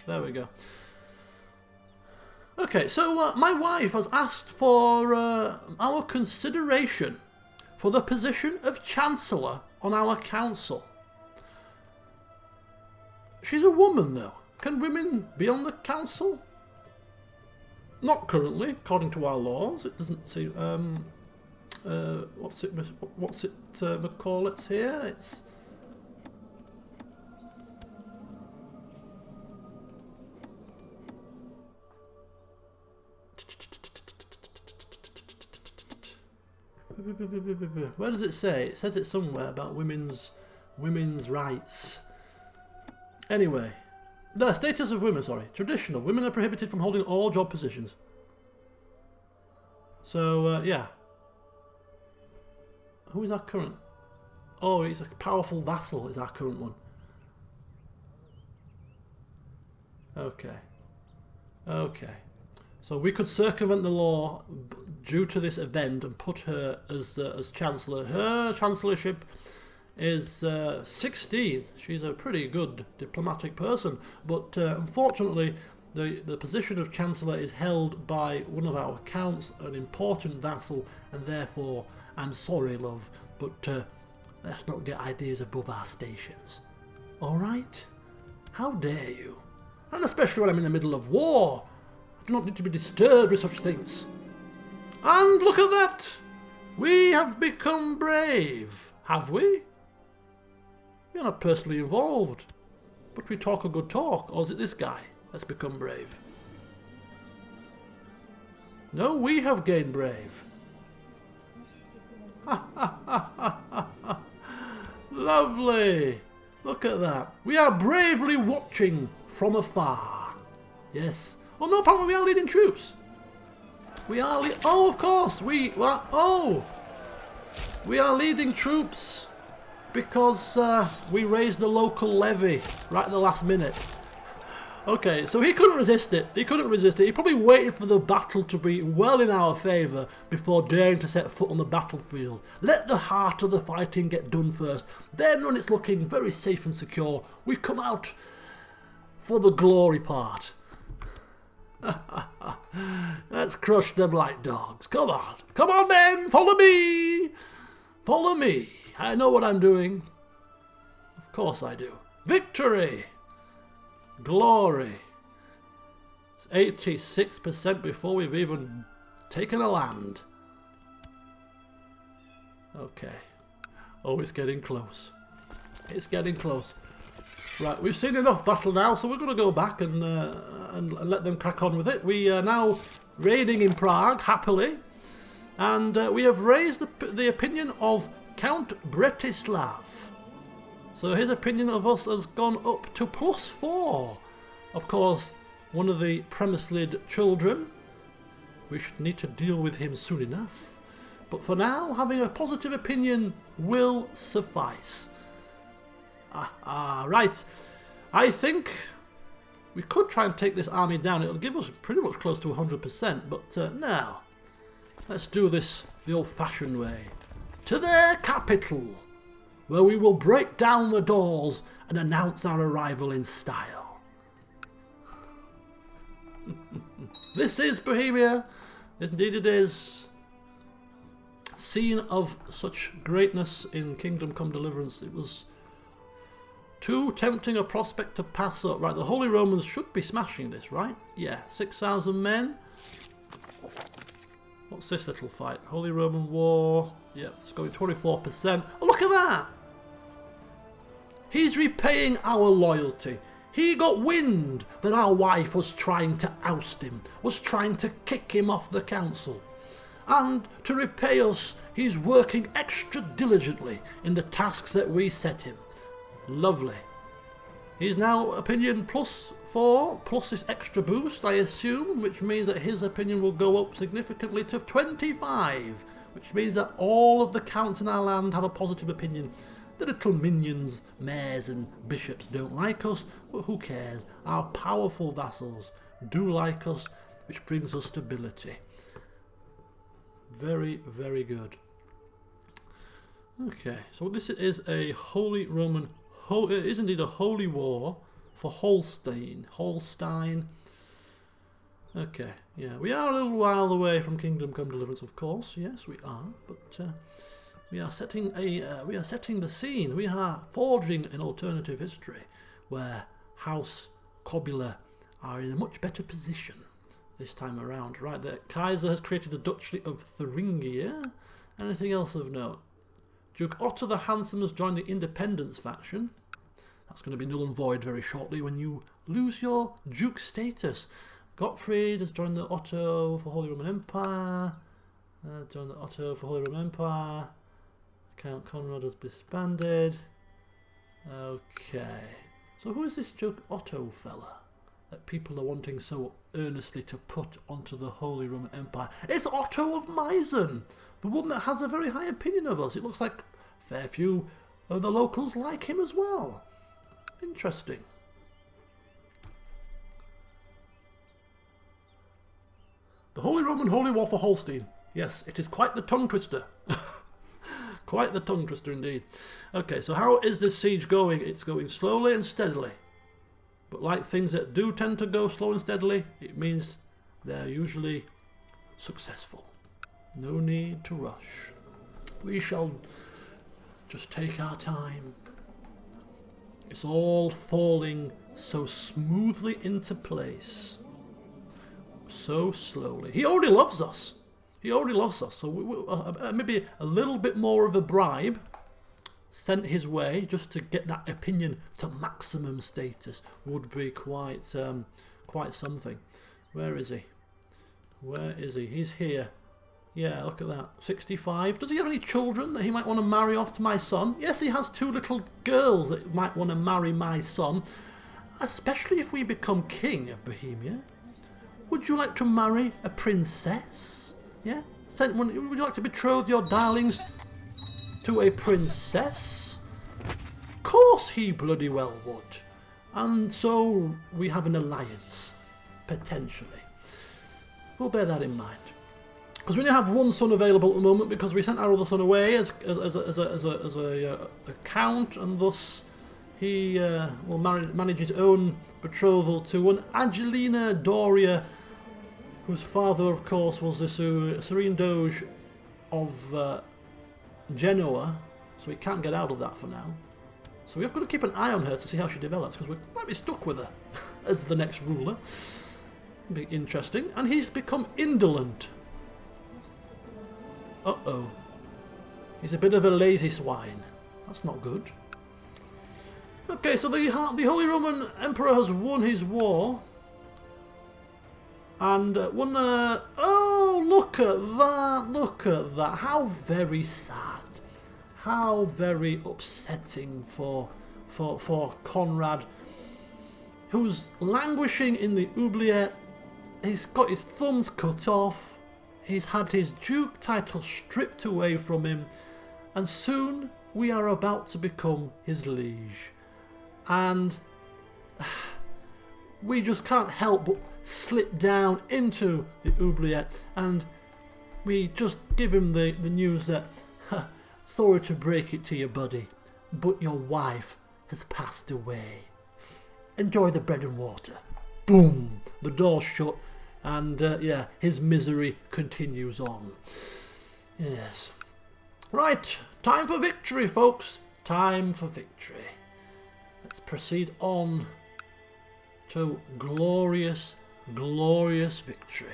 Speaker 1: There we go. Okay, so my wife has asked for our consideration for the position of Chancellor on our council. She's a woman, though. Can women be on the council? Not currently, according to our laws. It doesn't seem. What's it call it here? It's. Where does it say? It says it somewhere about women's rights. Anyway, the status of women, sorry. Traditional. Women are prohibited from holding all job positions. So, yeah. Who is our current? Oh, he's a powerful vassal is our current one. Okay. Okay. So we could circumvent the law due to this event and put her as Chancellor. Her Chancellorship is 16. She's a pretty good diplomatic person, but unfortunately the position of Chancellor is held by one of our counts, an important vassal, and therefore I'm sorry, love, but let's not get ideas above our stations. Alright? How dare you? And especially when I'm in the middle of war. I do not need to be disturbed with such things. And look at that! We have become brave, have we? We're not personally involved, but we talk a good talk, or is it this guy that's become brave? No, we have gained brave. Ha ha ha ha ha! Lovely! Look at that. We are bravely watching from afar. Yes. Oh no, apparently we are leading troops. We are oh, of course, we are leading troops because we raised the local levy right at the last minute. Okay, so he couldn't resist it. He couldn't resist it. He probably waited for the battle to be well in our favour before daring to set foot on the battlefield. Let the heart of the fighting get done first. Then, when it's looking very safe and secure, we come out for the glory part. Let's crush them like dogs. Come on. Come on, men. Follow me. Follow me. I know what I'm doing. Of course I do. Victory. Glory. It's 86% before we've even taken a land. Okay. Oh, it's getting close. It's getting close. Right, we've seen enough battle now, so we're going to go back and let them crack on with it. We are now raiding in Prague, happily. And we have raised the opinion of Count Bretislav. So his opinion of us has gone up to +4. Of course, one of the Premeslid children. We should need to deal with him soon enough. But for now, having a positive opinion will suffice. Right. I think we could try and take this army down. It'll give us pretty much close to 100%. But now, let's do this the old-fashioned way. To their capital, where we will break down the doors and announce our arrival in style. This is Bohemia. Indeed it is. Scene of such greatness in Kingdom Come Deliverance. It was too tempting a prospect to pass up. Right, the Holy Romans should be smashing this, right? Yeah, 6,000 men. What's this little fight? Holy Roman War. Yep, it's going 24%. Oh, look at that! He's repaying our loyalty. He got wind that our wife was trying to oust him, was trying to kick him off the council. And to repay us, he's working extra diligently in the tasks that we set him. Lovely. He's now opinion +4, plus this extra boost, I assume, which means that his opinion will go up significantly to 25, which means that all of the counts in our land have a positive opinion. The little minions, mayors and bishops don't like us, but who cares? Our powerful vassals do like us, which brings us stability. Very, very good. Okay, so this is a Holy Roman... it is indeed a holy war for Holstein. Okay, yeah, we are a little while away from Kingdom Come Deliverance, of course. Yes, we are, but we are setting the scene. We are forging an alternative history where House Kobyla are in a much better position this time around. Right, the Kaiser has created the Duchy of Thuringia. Anything else of note? Duke Otto the Handsome has joined the Independence faction. That's going to be null and void very shortly when you lose your Duke status. Gottfried has joined the Otto for Holy Roman Empire. Count Conrad has disbanded. Okay. So who is this Duke Otto fella that people are wanting so earnestly to put onto the Holy Roman Empire? It's Otto of Meissen, the one that has a very high opinion of us. It looks like a fair few of the locals like him as well. Interesting. The Holy Roman Holy War for Holstein. Yes, it is quite the tongue twister. Quite the tongue twister indeed. Okay, so how is this siege going? It's going slowly and steadily. But like things that do tend to go slow and steadily, it means they're usually successful. No need to rush. We shall just take our time. It's all falling so smoothly into place. So slowly. He already loves us. He already loves us. So maybe a little bit more of a bribe sent his way just to get that opinion to maximum status would be quite something. Where is he? Where is he? He's here. Yeah, look at that. 65. Does he have any children that he might want to marry off to my son? Yes, he has 2 little girls that might want to marry my son. Especially if we become king of Bohemia. Would you like to marry a princess? Yeah? Would you like to betroth your darlings to a princess? Of course he bloody well would. And so we have an alliance. Potentially. We'll bear that in mind. Because we only have 1 son available at the moment because we sent our other son away as a count, and thus he will manage his own betrothal to one Angelina Doria, whose father, of course, was the Serene Doge of Genoa, so we can't get out of that for now. So we've got to keep an eye on her to see how she develops, because we might be stuck with her as the next ruler. Be interesting. And he's become indolent. Uh-oh. He's a bit of a lazy swine. That's not good. Okay, so the Holy Roman Emperor has won his war. And won a... Oh, look at that. Look at that. How very sad. How very upsetting for Conrad, who's languishing in the oubliette. He's got his thumbs cut off. He's had his duke title stripped away from him. And soon we are about to become his liege. And we just can't help but slip down into the oubliette, and we just give him the news that, sorry to break it to you, buddy, but your wife has passed away. Enjoy the bread and water. Boom! The door's shut, and yeah, his misery continues on. Yes. Right, time for victory, folks. Time for victory. Let's proceed on to glorious, glorious victory.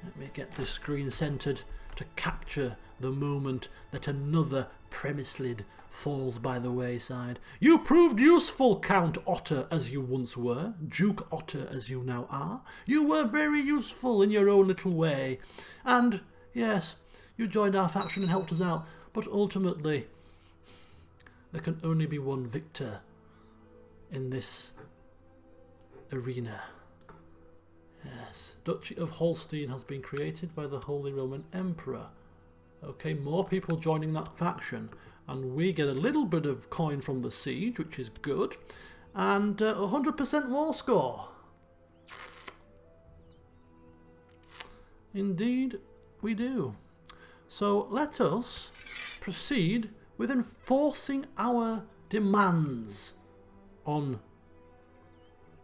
Speaker 1: Let me get this screen centered to capture the moment that another Premislid falls by the wayside. You proved useful, Count Otter as you once were, Duke Otter as you now are. You were very useful in your own little way. And, yes, you joined our faction and helped us out, but ultimately there can only be one victor in this arena. Yes, Duchy of Holstein has been created by the Holy Roman Emperor. Okay, more people joining that faction. And we get a little bit of coin from the siege, which is good. And 100% war score. Indeed, we do. So let us proceed with enforcing our demands on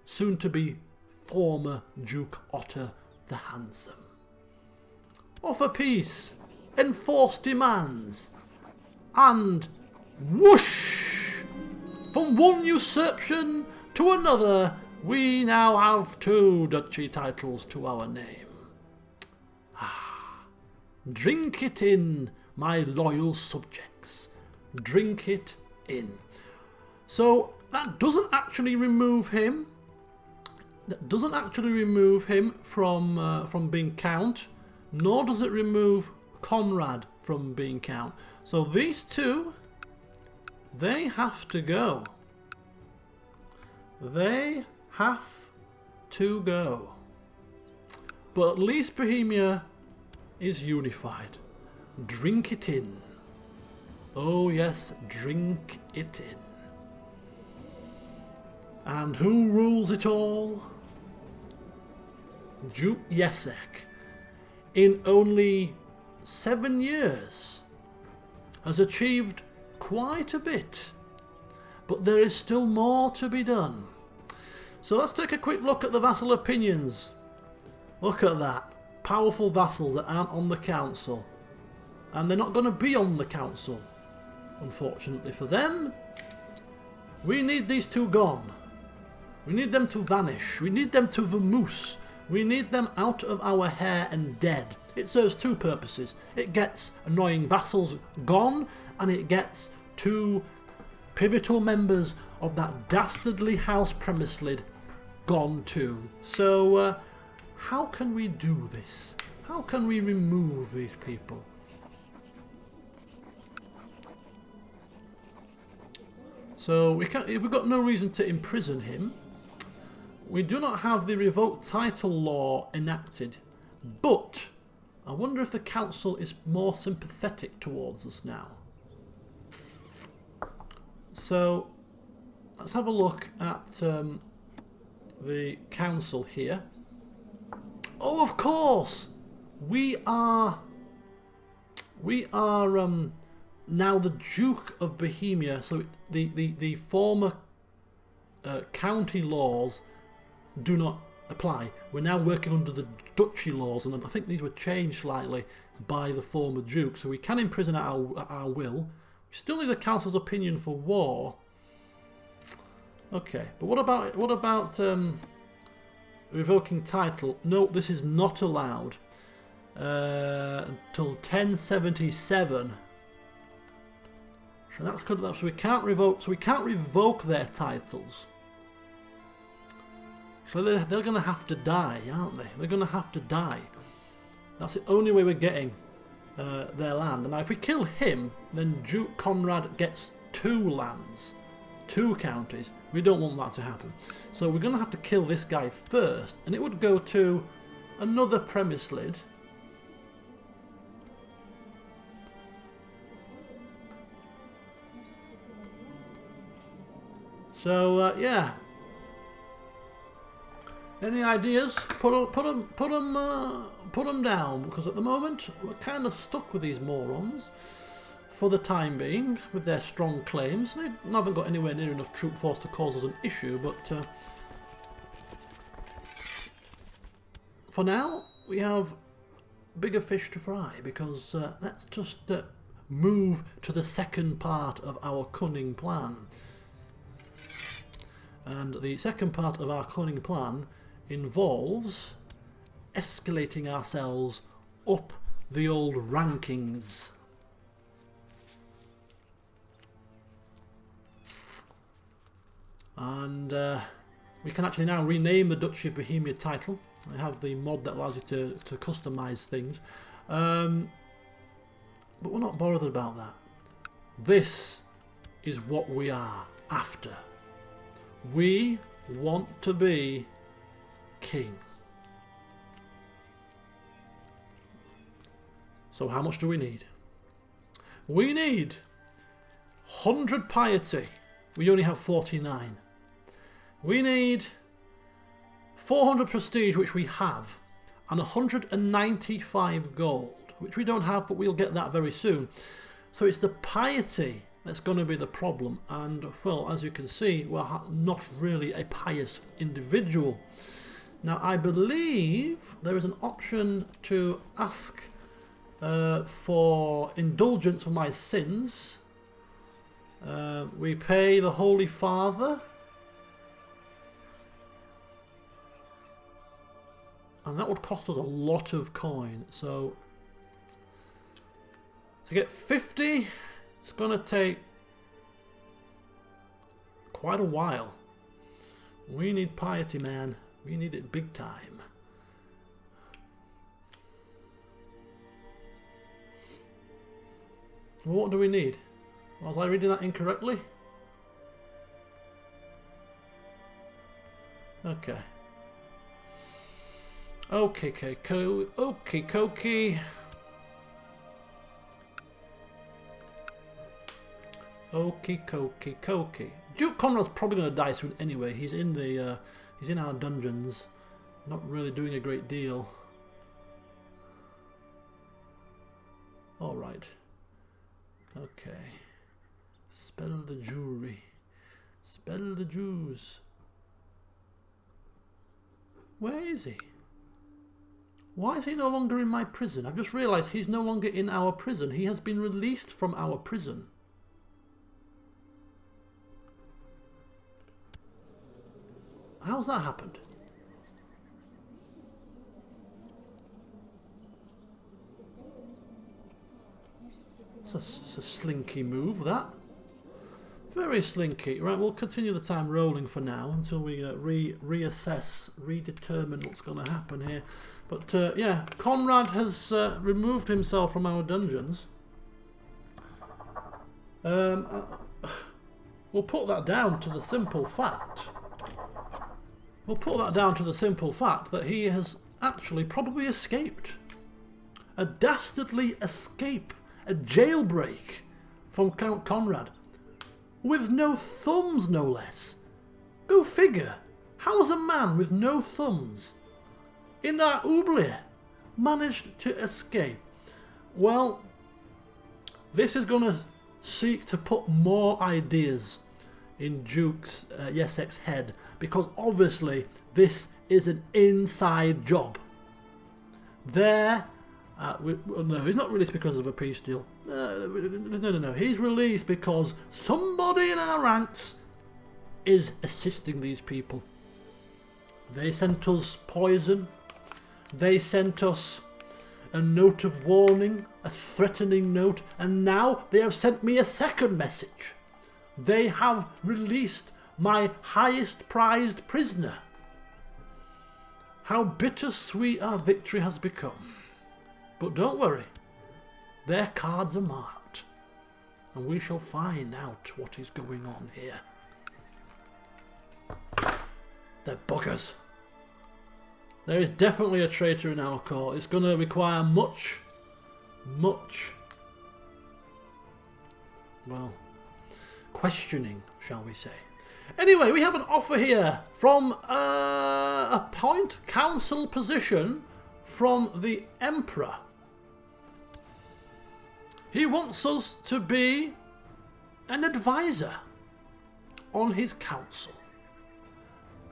Speaker 1: soon-to-be former Duke Otter the Handsome. Offer peace, enforce demands, and whoosh! From one usurpation to another, we now have 2 duchy titles to our name. Drink it in, my loyal subjects. Drink it in. So that doesn't actually remove him. That doesn't actually remove him from being count, nor does it remove Conrad from being count. So these two, they have to go. They have to go. But at least Bohemia is unified. Drink it in. Oh yes, drink it in. And who rules it all? Duke Jesek, in only 7 years, has achieved quite a bit. But there is still more to be done. So let's take a quick look at the vassal opinions. Look at that. Powerful vassals that aren't on the council. And they're not going to be on the council. Unfortunately for them. We need these two gone. We need them to vanish. We need them to vamoose. We need them out of our hair and dead. It serves 2 purposes. It gets annoying vassals gone, and it gets 2 pivotal members of that dastardly house Premisslid gone too. So, how can we do this? How can we remove these people? So we've got no reason to imprison him. We do not have the revoked title law enacted, but I wonder if the council is more sympathetic towards us now. So let's have a look at the council here. Oh, of course, we are now the Duke of Bohemia. So the former county laws do not apply. We're now working under the duchy laws, and I think these were changed slightly by the former Duke, so we can imprison at our will. We still need the council's opinion for war. Okay, but what about revoking title? No, this is not allowed until 1077. So that's good. So we can't revoke. So we can't revoke their titles. So they're going to have to die, aren't they? They're going to have to die. That's the only way we're getting their land. And now if we kill him, then Duke Conrad gets 2 lands, 2 counties. We don't want that to happen. So we're going to have to kill this guy first, and it would go to another Premisslid. So yeah. Any ideas? Put them down, because at the moment we're kind of stuck with these morons for the time being with their strong claims. They haven't got anywhere near enough troop force to cause us an issue, but for now we have bigger fish to fry, because let's just move to the second part of our cunning plan. And the second part of our cunning plan involves escalating ourselves up the old rankings. And we can actually now rename the Duchy of Bohemia title. I have the mod that allows you to customise things. But we're not bothered about that. This is what we are after. We want to be king. So how much do we need? We need 100 piety. We only have 49. We need 400 prestige, which we have, and 195 gold, which we don't have, but we'll get that very soon. So it's the piety that's going to be the problem, and well, as you can see, we're not really a pious individual. Now I believe there is an option to ask for indulgence for my sins. We pay the Holy Father, and that would cost us a lot of coin. So to get 50, it's going to take quite a while. We need piety, man. We need it big time. Well, what do we need? Was I reading that incorrectly? Okay. Okay, okie dokie. Okie dokie. Duke Conrad's probably going to die soon anyway. He's in the he's in our dungeons, not really doing a great deal. All right. Okay. Spell the Jewry. Spell the Jews. Where is he? Why is he no longer in my prison? I've just realised he's no longer in our prison. He has been released from our prison. How's that happened? It's a slinky move, that. Very slinky. Right, we'll continue the time rolling for now until we reassess, redetermine what's going to happen here. But yeah, Conrad has removed himself from our dungeons. We'll put that down to the simple fact. We'll put that down to the simple fact that he has actually probably escaped. A dastardly escape. A jailbreak from Count Conrad. With no thumbs, no less. Go figure. How has a man with no thumbs in our oubliette managed to escape? Well, this is going to seek to put more ideas in Duke's Jesek's head, because obviously this is an inside job. No, he's not released because of a peace deal. No. He's released because somebody in our ranks is assisting these people. They sent us poison. They sent us a note of warning, a threatening note, and now they have sent me a second message. They have released my highest prized prisoner. How bittersweet our victory has become. But don't worry, their cards are marked, and we shall find out what is going on here. They're buggers. There is definitely a traitor in our court. It's going to require much, well, questioning, shall we say. Anyway, we have an offer here from a point council position from the Emperor. He wants us to be an advisor on his council.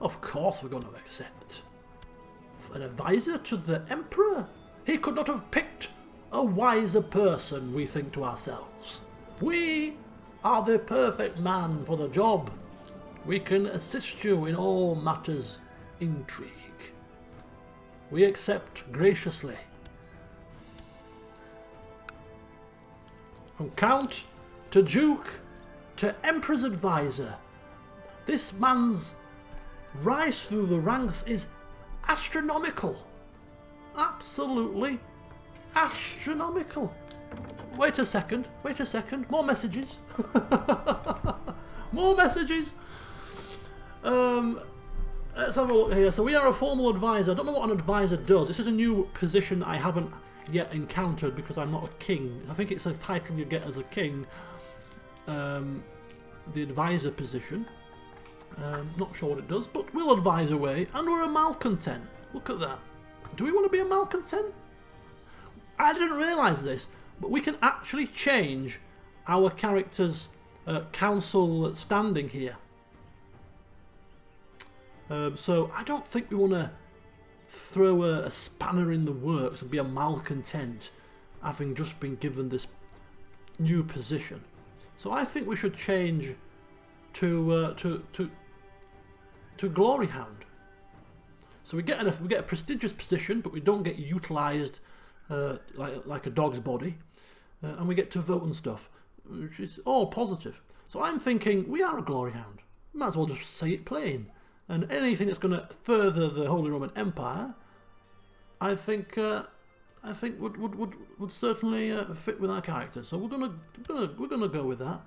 Speaker 1: Of course we're going to accept. An advisor to the Emperor? He could not have picked a wiser person, we think to ourselves. We are the perfect man for the job. We can assist you in all matters intrigue. We accept graciously. From Count to Duke to Emperor's advisor, this man's rise through the ranks is astronomical. Absolutely astronomical. Wait a second. More messages. More messages. Let's have a look here. So we are a formal advisor. I don't know what an advisor does. This is a new position I haven't yet encountered because I'm not a king. I think it's a title you get as a king. the advisor position. Not sure what it does, but we'll advise away, and we're a malcontent. Look at that. Do we want to be a malcontent? I didn't realise this, but we can actually change our character's council standing here. So I don't think we want to throw a spanner in the works and be a malcontent, having just been given this new position. So I think we should change to Glory Hound. So we get a prestigious position, but we don't get utilised like a dog's body, and we get to vote and stuff, which is all positive. So I'm thinking we are a Glory Hound. Might as well just say it plain. And anything that's going to further the Holy Roman Empire, I think would certainly fit with our character. So we're gonna go with that,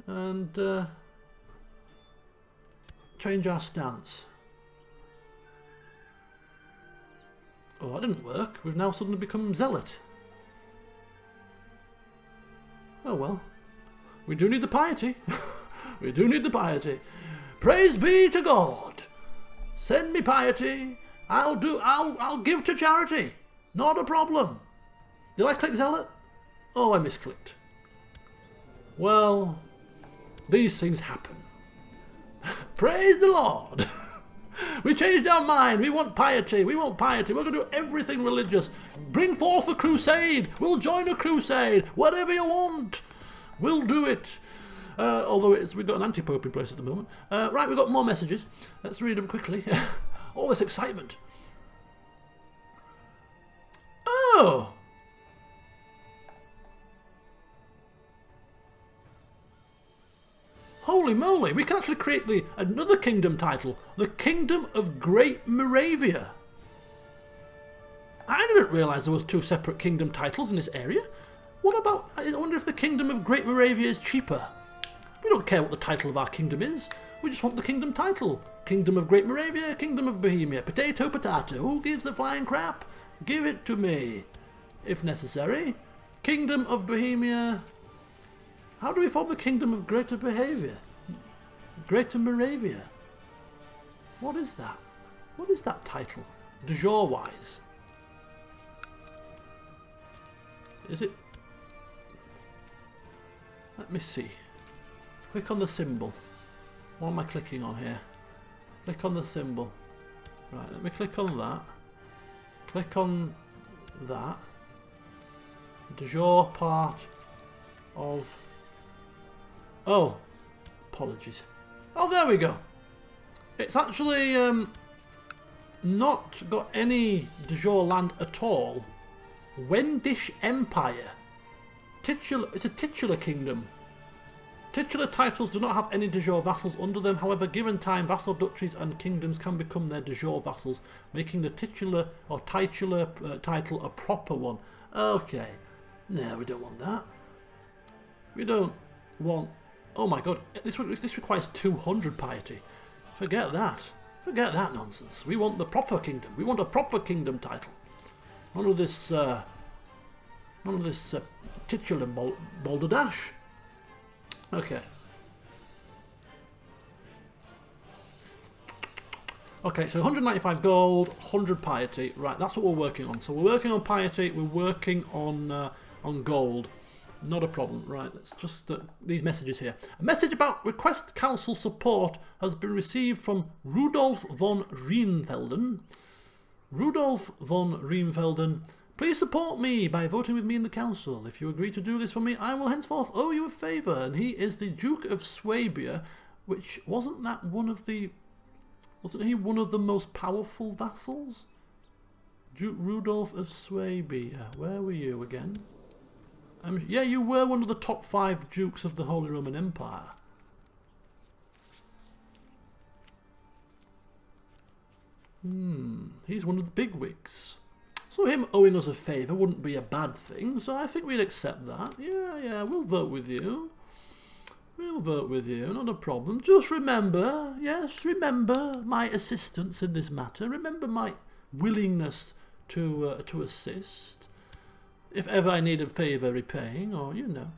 Speaker 1: and change our stance. Oh, that didn't work. We've now suddenly become zealot. Oh well, we do need the piety. We do need the piety. Praise be to God. Send me piety. I'll give to charity. Not a problem. Did I click zealot? Oh, I misclicked. Well, these things happen. Praise the Lord. We changed our mind. We want piety. We want piety. We're going to do everything religious. Bring forth a crusade. We'll join a crusade. Whatever you want, we'll do it. Although we've got an anti-pope in place at the moment. Right, we've got more messages. Let's read them quickly. All this excitement. Oh! Holy moly, we can actually create another kingdom title. The Kingdom of Great Moravia. I didn't realise there was 2 separate kingdom titles in this area. What about, I wonder if the Kingdom of Great Moravia is cheaper. We don't care what the title of our kingdom is. We just want the kingdom title. Kingdom of Great Moravia, Kingdom of Bohemia. Potato, potato. Who gives a flying crap? Give it to me, if necessary. Kingdom of Bohemia. How do we form the Kingdom of Greater Bohemia? Greater Moravia. What is that? What is that title? De jure wise. Is it? Let me see. Click on the symbol. What am I clicking on here? Click on the symbol. Right, let me click on that. Click on that. De jure part of... Oh, apologies. Oh, there we go. It's actually not got any de jure land at all. Wendish Empire. It's a titular kingdom. Titular titles do not have any de jure vassals under them. However, given time, vassal duchies and kingdoms can become their de jure vassals, making the titular or titular title a proper one. Okay. No, we don't want that. We don't want... Oh my god, this requires 200 piety. Forget that. Forget that nonsense. We want the proper kingdom. We want a proper kingdom title. None of this titular balderdash. Okay. Okay, so 195 gold, 100 piety. Right, that's what we're working on. So we're working on piety. We're working on gold. Not a problem. Right, let's just these messages here. A message about request council support has been received from Rudolf von Rheinfelden. Rudolf von Rheinfelden, please support me by voting with me in the council. If you agree to do this for me, I will henceforth owe you a favour. And he is the Duke of Swabia, which wasn't he one of the most powerful vassals? Duke Rudolf of Swabia. Where were you again? Yeah, you were one of the top 5 dukes of the Holy Roman Empire. He's one of the bigwigs. So him owing us a favour wouldn't be a bad thing, so I think we'd accept that. Yeah, we'll vote with you. We'll vote with you, not a problem. Just remember, yes, remember my assistance in this matter. Remember my willingness to assist. If ever I need a favour repaying, or, you know.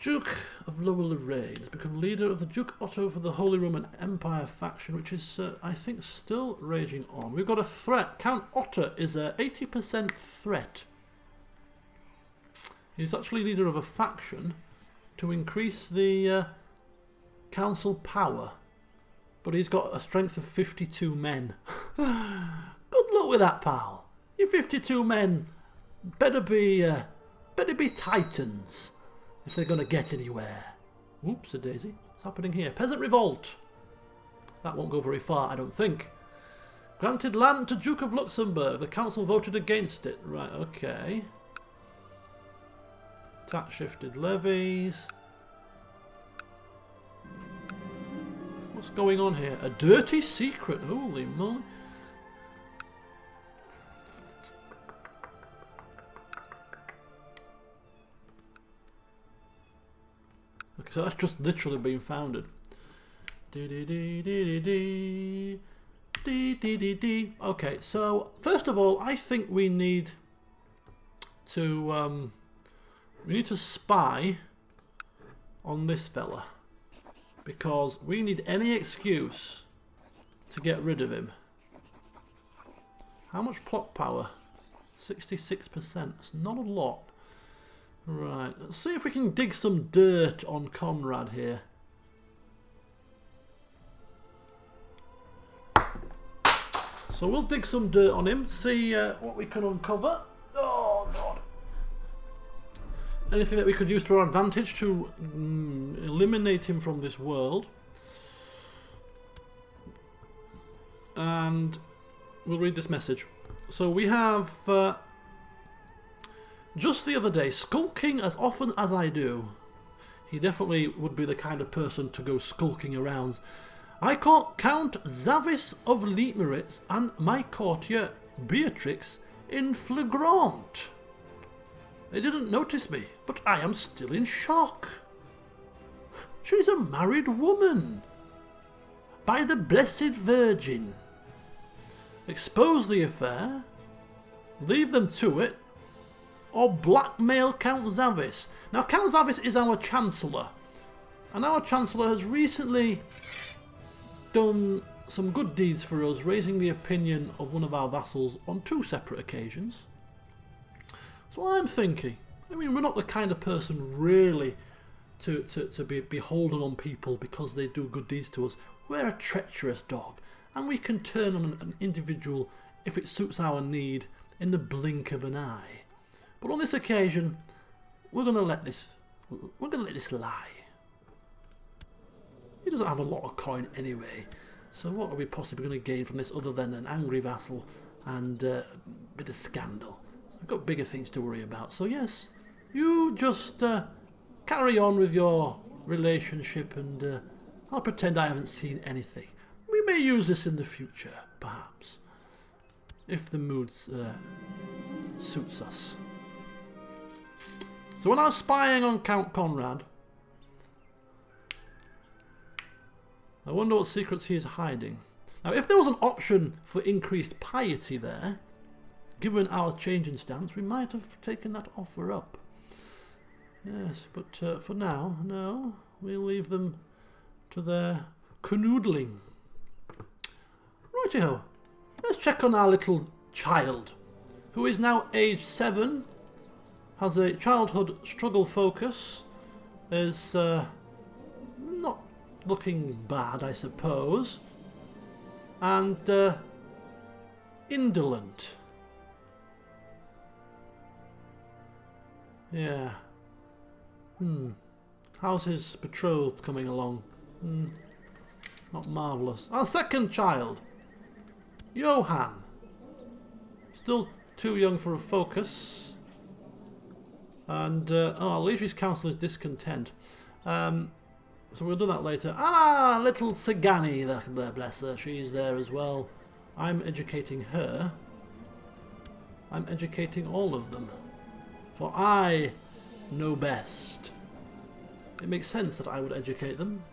Speaker 1: Duke of Lower Lorraine has become leader of the Duke Otto for the Holy Roman Empire faction, which is, I think, still raging on. We've got a threat. Count Otto is a 80% threat. He's actually leader of a faction to increase the council power. But he's got a strength of 52 men. Good luck with that, pal. Your 52 men better be titans if they're going to get anywhere. Oops, a daisy. What's happening here? Peasant revolt. That won't go very far, I don't think. Granted land to Duke of Luxembourg. The council voted against it. Right, okay. Tax shifted levies. What's going on here? A dirty secret. Holy moly. Okay, so that's just literally been founded. Okay, so first of all, I think we need to spy on this fella, because we need any excuse to get rid of him. How much plot power? 66%. That's not a lot. Right, let's see if we can dig some dirt on Conrad here. So we'll dig some dirt on him, see what we can uncover. Oh god. Anything that we could use to our advantage to eliminate him from this world. And we'll read this message. So we have... just the other day, skulking as often as I do. He definitely would be the kind of person to go skulking around. I caught Count Zavis of Leitmeritz and my courtier Beatrix in flagrant. They didn't notice me, but I am still in shock. She's a married woman. By the Blessed Virgin. Expose the affair, leave them to it, or blackmail Count Zavis. Now, Count Zavis is our Chancellor, and our Chancellor has recently done some good deeds for us, raising the opinion of one of our vassals on 2 separate occasions. So I'm thinking, I mean, we're not the kind of person really to be beholden on people because they do good deeds to us. We're a treacherous dog, and we can turn on an individual if it suits our need in the blink of an eye. But on this occasion, we're going to let this lie. He doesn't have a lot of coin anyway, so what are we possibly going to gain from this other than an angry vassal and a bit of scandal? So we've got bigger things to worry about. So yes, you just carry on with your relationship, and I'll pretend I haven't seen anything. We may use this in the future, perhaps, if the mood suits us. So when I was spying on Count Conrad, I wonder what secrets he is hiding. Now, if there was an option for increased piety there, given our change in stance, we might have taken that offer up. Yes, but for now, no, we'll leave them to their canoodling. Righty-ho, let's check on our little child, who is now age 7, has a childhood struggle focus, is not looking bad, I suppose, and indolent. Yeah. How's his betrothed coming along? Not marvellous. Our second child, Johann. Still too young for a focus. And, Liege's council is discontent. So we'll do that later. Ah, little Sagani, there, bless her. She's there as well. I'm educating her. I'm educating all of them. For I know best. It makes sense that I would educate them.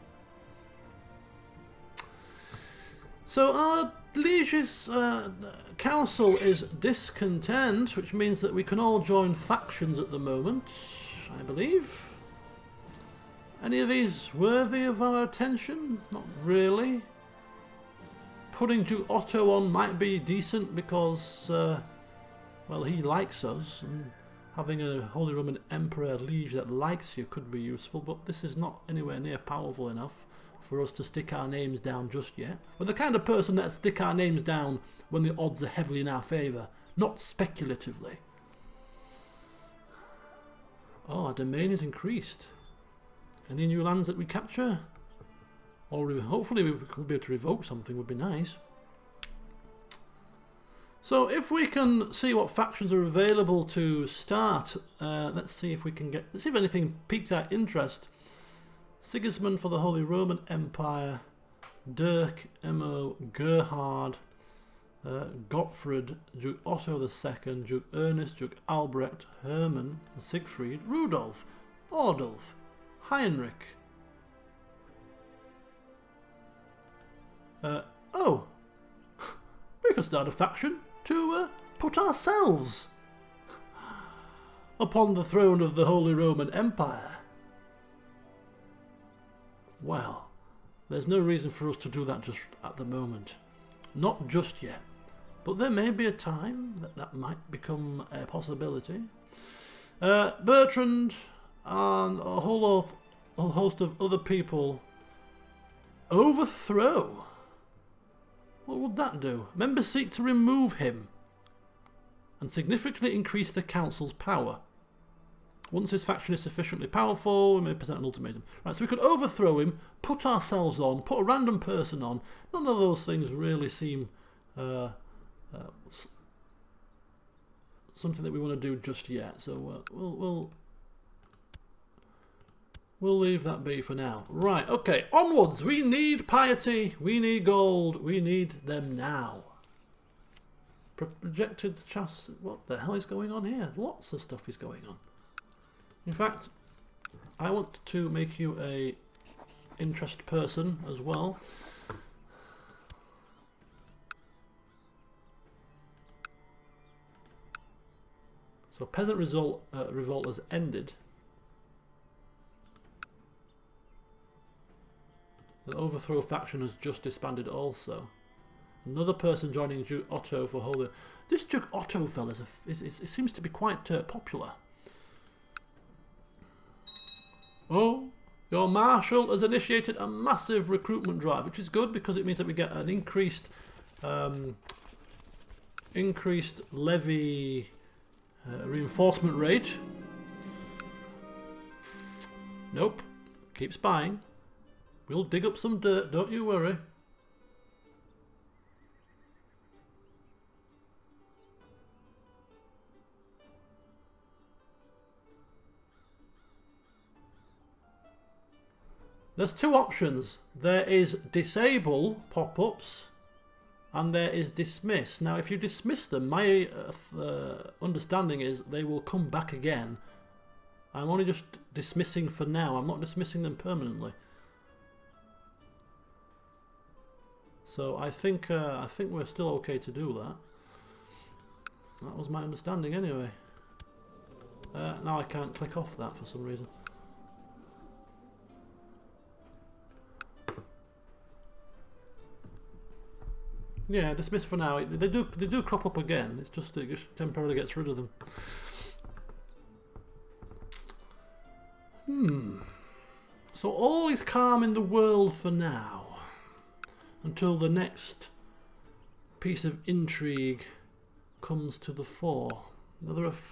Speaker 1: So our Liege's council is discontent, which means that we can all join factions at the moment, I believe. Any of these worthy of our attention? Not really. Putting Duke Otto on might be decent because, well, he likes us, and having a Holy Roman Emperor liege that likes you could be useful, but this is not anywhere near powerful enough for us to stick our names down just yet. We're the kind of person that stick our names down when the odds are heavily in our favour, not speculatively. Oh, our domain is increased. Any new lands that we capture? Or hopefully we could be able to revoke something would be nice. So if we can see what factions are available to start, let's see if we can get, let's see if anything piques our interest. Sigismund for the Holy Roman Empire, Dirk, Emo, Gerhard, Gottfried, Duke Otto II, Duke Ernest, Duke Albrecht, Hermann, Siegfried, Rudolf, Ordulf, Heinrich. Oh, we could start a faction to put ourselves upon the throne of the Holy Roman Empire. Well, there's no reason for us to do that just at the moment. Not just yet. But there may be a time that might become a possibility. Bertrand and a whole host of other people overthrow. What would that do? Members seek to remove him and significantly increase the council's power. Once his faction is sufficiently powerful, we may present an ultimatum. Right, so we could overthrow him, put ourselves on, put a random person on. None of those things really seem something that we want to do just yet. So we'll leave that be for now. Right, okay, onwards. We need piety, we need gold, we need them now. Projected chast. What the hell is going on here? Lots of stuff is going on. In fact, I want to make you a interest person as well. So peasant revolt has ended. The overthrow faction has just disbanded also. Another person joining Duke Otto for Holy. This Duke Otto fella it seems to be quite popular. Oh, your marshal has initiated a massive recruitment drive, which is good because it means that we get an increased levy reinforcement rate. Nope, keep spying. We'll dig up some dirt, don't you worry. There's two options. There is disable pop-ups and there is dismiss. Now if you dismiss them, my understanding is they will come back again. I'm only just dismissing for now. I'm not dismissing them permanently. So I think we're still okay to do that. That was my understanding anyway. Now I can't click off that for some reason. Yeah, dismiss for now. They do crop up again. It just temporarily gets rid of them. So all is calm in the world for now, until the next piece of intrigue comes to the fore.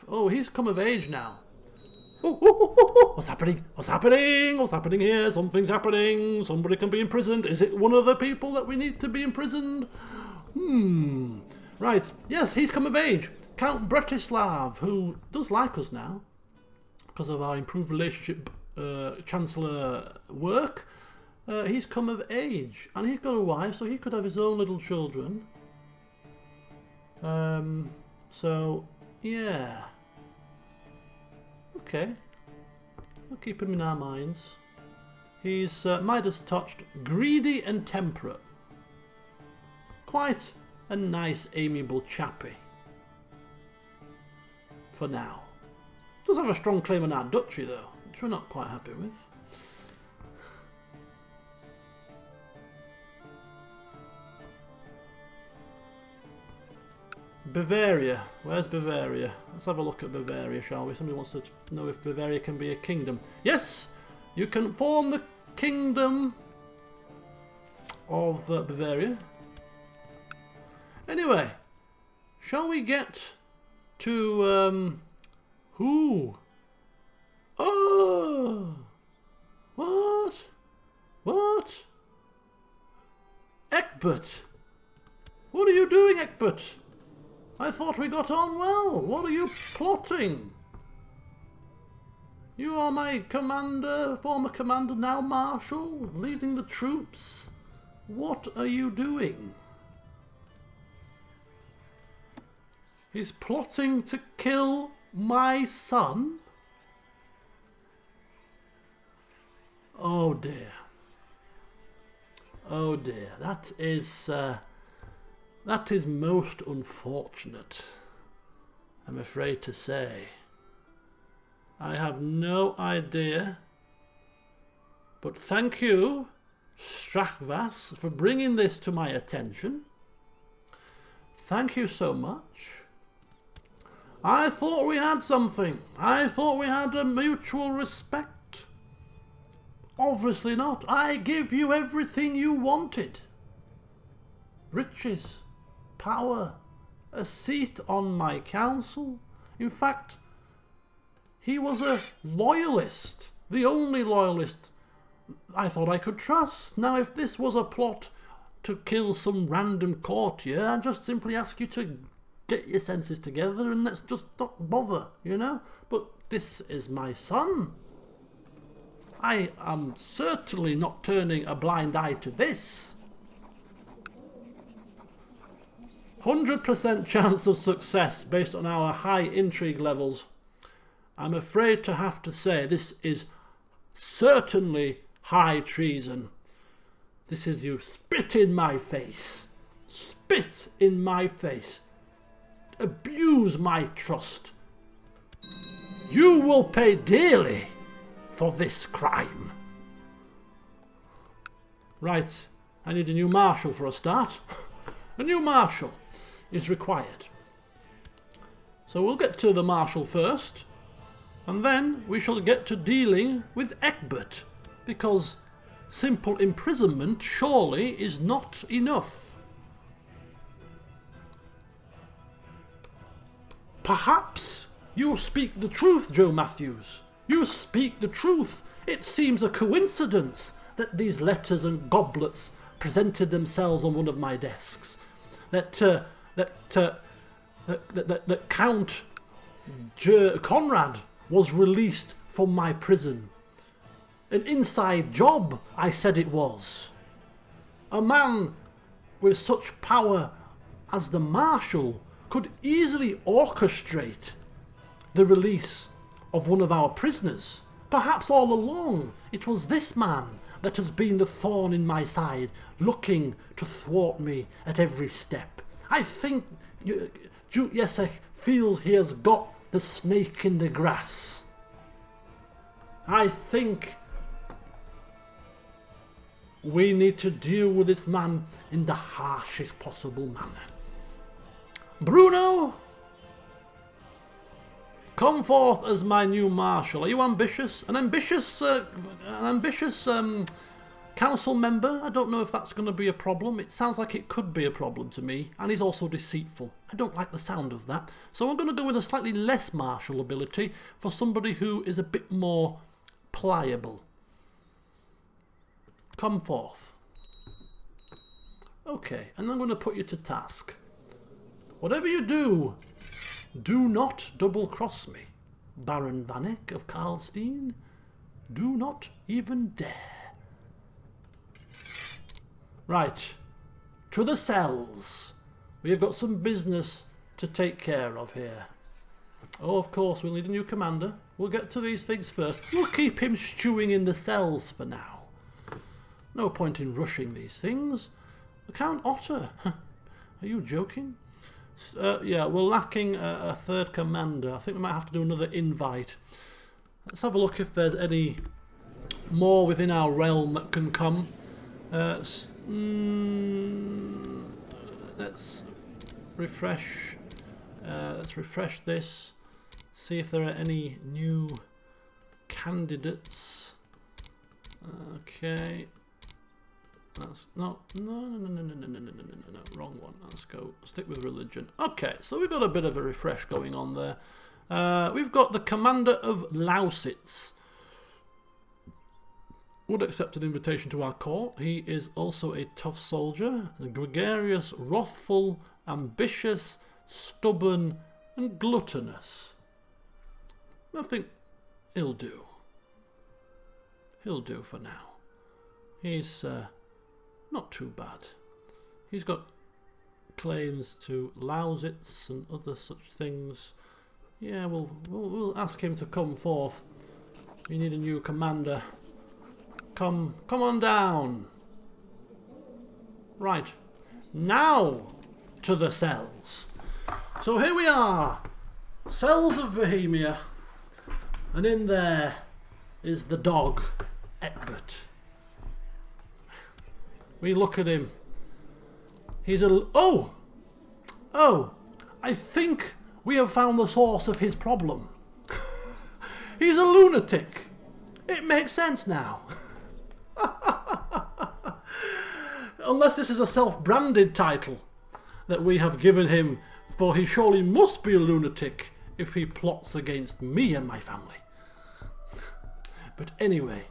Speaker 1: Oh, he's come of age now. What's happening? What's happening? What's happening here? Something's happening. Somebody can be imprisoned. Is it one of the people that we need to be imprisoned? Right. Yes, he's come of age. Count Bretislav, who does like us now because of our improved relationship, Chancellor work. He's come of age, and he's got a wife, so he could have his own little children. So yeah. Okay. We'll keep him in our minds. He's Midas touched, greedy and temperate. Quite a nice, amiable chappie. For now. Does have a strong claim on our duchy though, which we're not quite happy with. Bavaria. Where's Bavaria? Let's have a look at Bavaria, shall we? Somebody wants to know if Bavaria can be a kingdom. Yes! You can form the kingdom of Bavaria. Anyway, shall we get to, who? Oh! What? What? Egbert! What are you doing, Egbert? I thought we got on well. What are you plotting? You are my commander, former commander, now marshal, leading the troops. What are you doing? He's plotting to kill my son? Oh dear. Oh dear. That is most unfortunate, I'm afraid to say. I have no idea, but thank you, Strakvas, for bringing this to my attention. Thank you so much. I thought we had something. I thought we had a mutual respect. Obviously not. I give you everything you wanted. Riches, power, a seat on my council. In fact, he was a loyalist, the only loyalist I thought I could trust. Now, if this was a plot to kill some random courtier, I'd just simply ask you to get your senses together and let's just not bother, you know? But this is my son. I am certainly not turning a blind eye to this. 100% chance of success based on our high intrigue levels. I'm afraid to have to say this is certainly high treason. This is you spit in my face. Spit in my face. Abuse my trust. You will pay dearly for this crime. Right, I need a new marshal for a start. A new marshal is required. So we'll get to the marshal first, and then we shall get to dealing with Egbert, because simple imprisonment surely is not enough. Perhaps you speak the truth, Joe Matthews. You speak the truth. It seems a coincidence that these letters and goblets presented themselves on one of my desks. That Count Conrad was released from my prison. An inside job, I said it was. A man with such power as the Marshal could easily orchestrate the release of one of our prisoners. Perhaps all along it was this man that has been the thorn in my side, looking to thwart me at every step. I think Duke Jesek feels he has got the snake in the grass. I think we need to deal with this man in the harshest possible manner. Bruno, come forth as my new marshal. Are you ambitious? An ambitious council member? I don't know if that's going to be a problem. It sounds like it could be a problem to me, and he's also deceitful. I don't like the sound of that. So I'm going to go with a slightly less martial ability for somebody who is a bit more pliable. Come forth. Okay, and I'm going to put you to task. Whatever you do, do not double-cross me. Baron Vanek of Karlstein, do not even dare. Right, to the cells. We have got some business to take care of here. Oh, of course, we'll need a new commander. We'll get to these things first. We'll keep him stewing in the cells for now. No point in rushing these things. Count Otter, are you joking? Yeah, we're lacking a third commander. I think we might have to do another invite. Let's have a look if there's any more within our realm that can come. Let's refresh Let's refresh this. See if there are any new candidates. Okay. That's no, wrong one. Let's go stick with religion. Okay, so we've got a bit of a refresh going on there. We've got the commander of Lausitz. Would accept an invitation to our court. He is also a tough soldier, gregarious, wrathful, ambitious, stubborn, and gluttonous. I think he'll do. He'll do for now. He's not too bad. He's got claims to Lausitz and other such things. Yeah, we'll ask him to come forth. We need a new commander. Come on down. Right, now to the cells. So here we are, cells of Bohemia, and in there is the dog, Egbert. We look at him. He's a... Oh! I think we have found the source of his problem. He's a lunatic. It makes sense now. Unless this is a self-branded title that we have given him, for he surely must be a lunatic if he plots against me and my family. But anyway,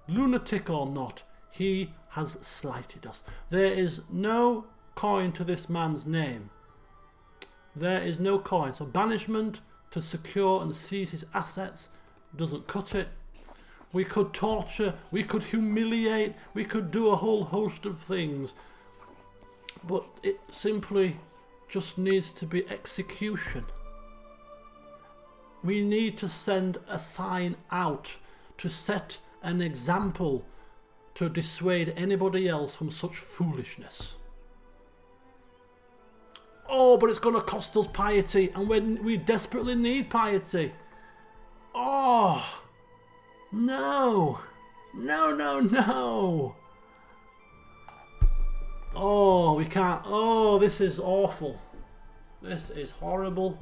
Speaker 1: lunatic or not, he has slighted us. There is no coin to this man's name. There is no coin. So banishment to secure and seize his assets doesn't cut it. We could torture, we could humiliate, we could do a whole host of things. But it simply just needs to be execution. We need to send a sign out to set an example to dissuade anybody else from such foolishness. Oh, but it's going to cost us piety, and we desperately need piety. Oh, no. Oh, we can't. Oh, this is awful. This is horrible.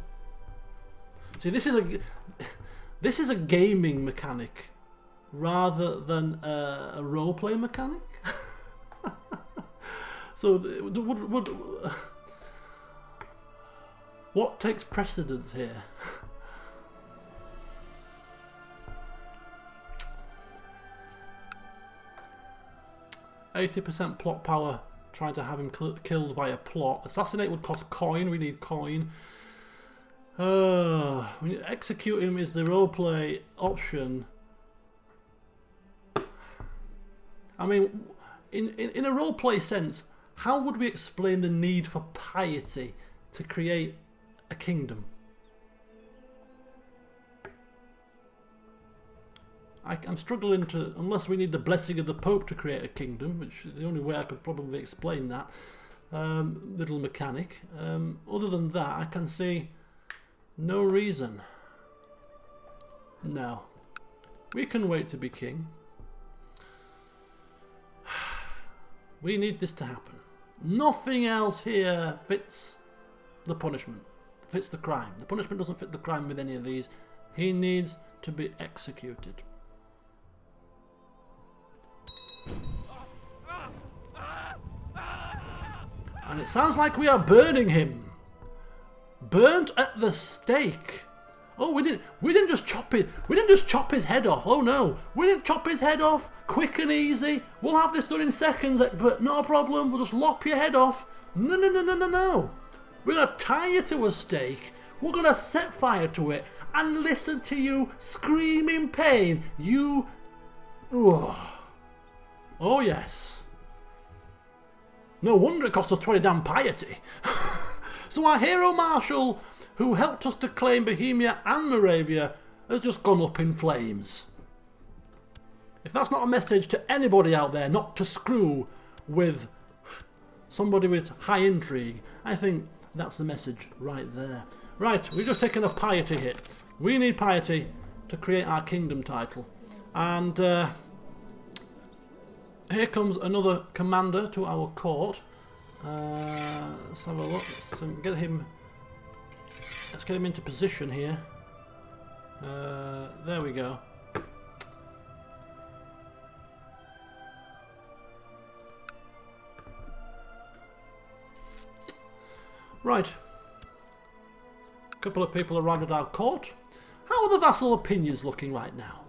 Speaker 1: See, this is a gaming mechanic rather than a roleplay mechanic. So, what takes precedence here? 80% plot power, trying to have him killed by a plot. Assassinate would cost coin, we need coin. Execute him is the roleplay option. I mean, in a roleplay sense, how would we explain the need for piety to create a kingdom? I'm struggling to, unless we need the blessing of the Pope to create a kingdom, which is the only way I could probably explain that little mechanic. Other than that, I can see no reason. No. We can wait to be king. We need this to happen. Nothing else here fits the punishment, fits the crime. The punishment doesn't fit the crime with any of these. He needs to be executed. And it sounds like we are burning him. Burnt at the stake. Oh, we didn't just chop it. We didn't just chop his head off. Oh no, we didn't chop his head off. Quick and easy. We'll have this done in seconds, but no problem. We'll just lop your head off. No. We're gonna tie you to a stake. We're gonna set fire to it and listen to you scream in pain. You. Oh yes. No wonder it cost us 20 damn piety. So our hero marshal, who helped us to claim Bohemia and Moravia, has just gone up in flames. If that's not a message to anybody out there not to screw with somebody with high intrigue, I think that's the message right there. Right, we've just taken a piety hit. We need piety to create our kingdom title. And here comes another commander to our court. Let's have a look. Let's get him Let's get him into position here. There we go. Right. A couple of people arrived at our court. How are the vassal opinions looking right now?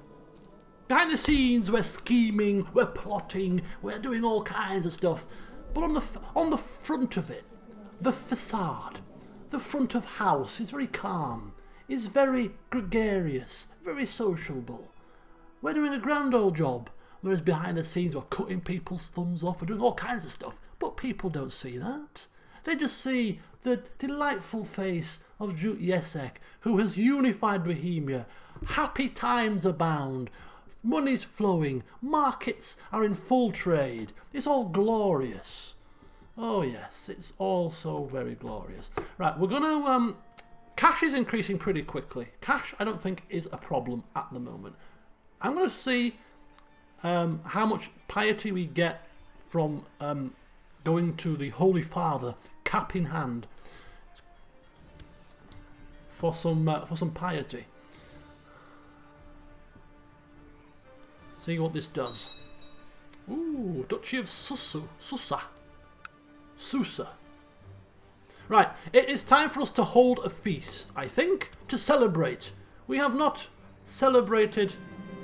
Speaker 1: Behind the scenes, we're scheming, we're plotting, we're doing all kinds of stuff. But on the front of it, the facade, the front of house is very calm, is very gregarious, very sociable. We're doing a grand old job, whereas behind the scenes we're cutting people's thumbs off, we're doing all kinds of stuff. But people don't see that. They just see the delightful face of Duke Jesek, who has unified Bohemia. Happy times abound. Money's flowing. Markets are in full trade. It's all glorious. Oh yes, it's all so very glorious. Right, we're going to... cash is increasing pretty quickly. Cash, I don't think, is a problem at the moment. I'm going to see how much piety we get from going to the Holy Father, cap in hand, for some piety. See what this does. Ooh, Duchy of Susa. Right, it is time for us to hold a feast, I think, to celebrate. We have not celebrated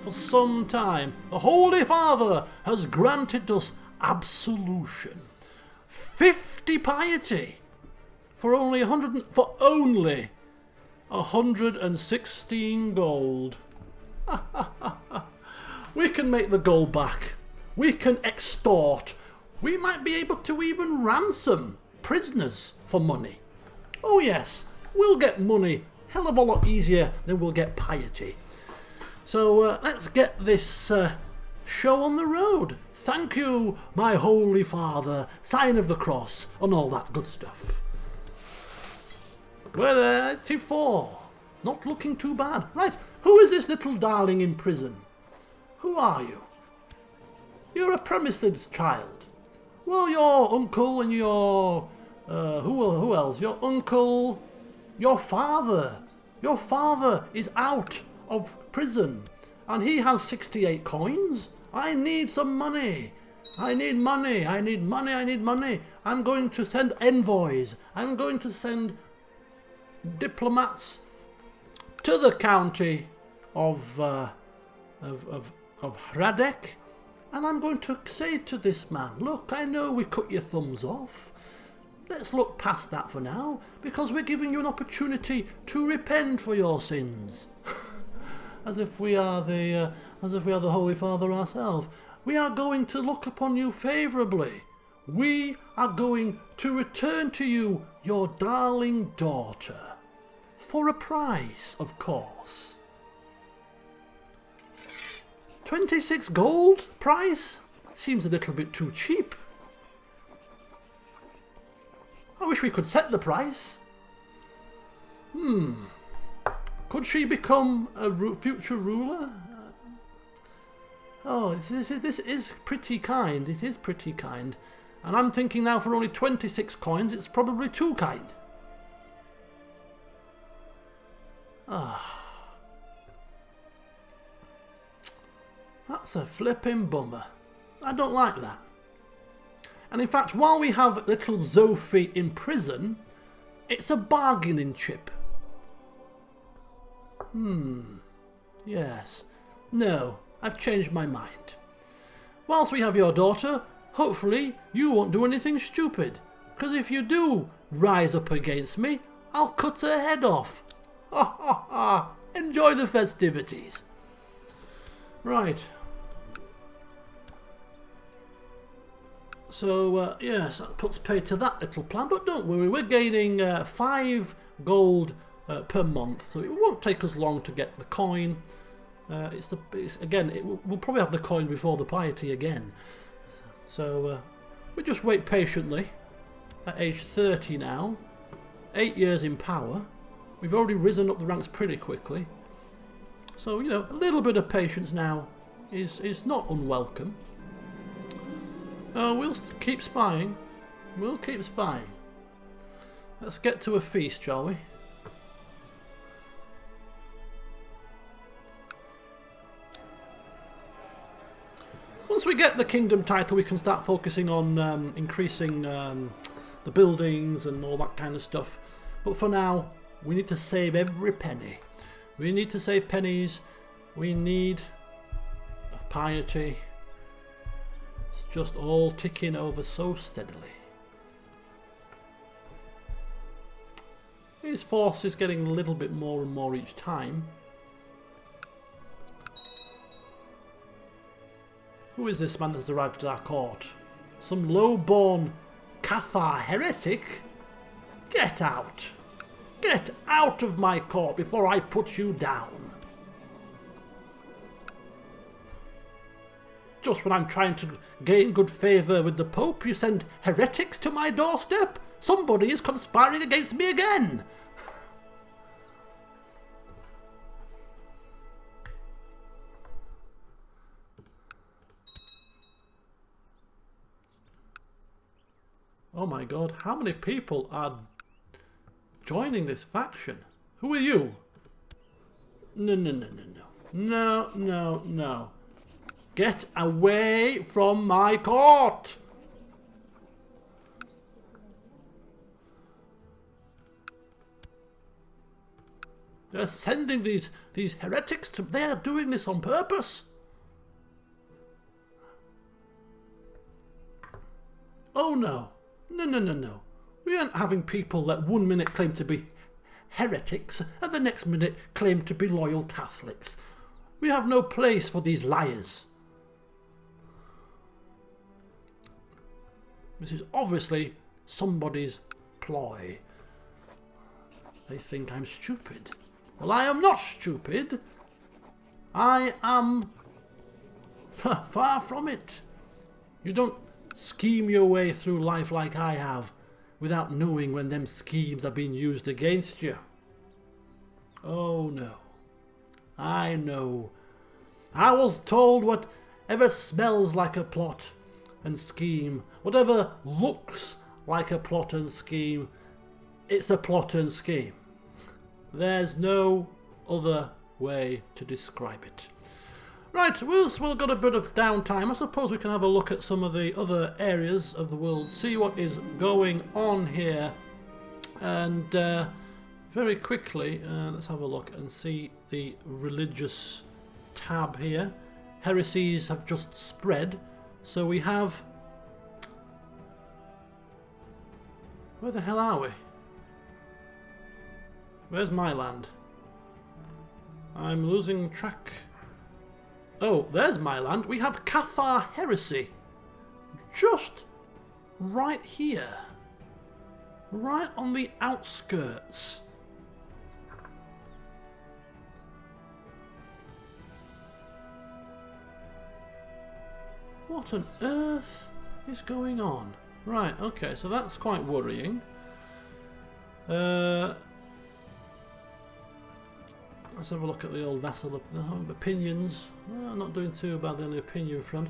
Speaker 1: for some time. The Holy Father has granted us absolution. 50 piety for only 116 gold. We can make the gold back. We can extort. We might be able to even ransom prisoners for money. Oh yes, we'll get money hell of a lot easier than we'll get piety. So let's get this show on the road. Thank you, my Holy Father, sign of the cross, and all that good stuff. We're 84. Not looking too bad. Right, who is this little darling in prison? Who are you? You're a premises child. Well, your uncle and your... who else? Your uncle... Your father. Your father is out of prison. And he has 68 coins. I need some money. I need money. I need money. I need money. I'm going to send envoys. I'm going to send diplomats to the county of Hradec, and I'm going to say to this man, look, I know we cut your thumbs off. Let's look past that for now, because we're giving you an opportunity to repent for your sins. As if we are the Holy Father ourselves. We are going to look upon you favourably. We are going to return to you your darling daughter. For a price, of course. 26 gold price? Seems a little bit too cheap. I wish we could set the price. Could she become a future ruler? Oh, this is pretty kind. It is pretty kind. And I'm thinking now for only 26 coins, it's probably too kind. That's a flipping bummer. I don't like that. And in fact, while we have little Sophie in prison, it's a bargaining chip. Yes. No, I've changed my mind. Whilst we have your daughter, hopefully you won't do anything stupid. Because if you do rise up against me, I'll cut her head off. Ha ha ha! Enjoy the festivities. Right. So, yes, that puts paid to that little plan. But don't worry, we're gaining 5 gold per month. So it won't take us long to get the coin. We'll probably have the coin before the piety again. So, we just wait patiently. At age 30 now. 8 years in power. We've already risen up the ranks pretty quickly. So, you know, a little bit of patience now is not unwelcome. We'll keep spying. We'll keep spying. Let's get to a feast, shall we? Once we get the kingdom title, we can start focusing on increasing the buildings and all that kind of stuff. But for now, we need to save every penny. We need to save pennies. We need piety. It's just all ticking over so steadily. His force is getting a little bit more and more each time. Who is this man that's arrived at our court? Some low-born Cathar heretic? Get out! Get out of my court before I put you down! Just when I'm trying to gain good favour with the Pope, you send heretics to my doorstep? Somebody is conspiring against me again! Oh my god, how many people are joining this faction? Who are you? No, no, no, no, no. No, no, no. Get away from my court! They're sending these heretics to... They're doing this on purpose. Oh no. No, no, no, no. We aren't having people that one minute claim to be heretics and the next minute claim to be loyal Catholics. We have no place for these liars. This is obviously somebody's ploy. They think I'm stupid. Well, I am not stupid. I am far from it. You don't scheme your way through life like I have without knowing when them schemes are being used against you. Oh no. I know. I was told whatever smells like a plot and scheme, whatever looks like a plot and scheme, it's a plot and scheme. There's no other way to describe it. Right, we've got a bit of downtime. I suppose we can have a look at some of the other areas of the world, see what is going on here. And very quickly, let's have a look and see the religious tab here. Heresies have just spread. So we have... Where the hell are we? Where's my land? I'm losing track. Oh, there's my land. We have Cathar heresy. Just right here. Right on the outskirts. What on earth is going on? Right, okay, so that's quite worrying. Let's have a look at the old vassal opinions. Well, not doing too bad on the opinion front.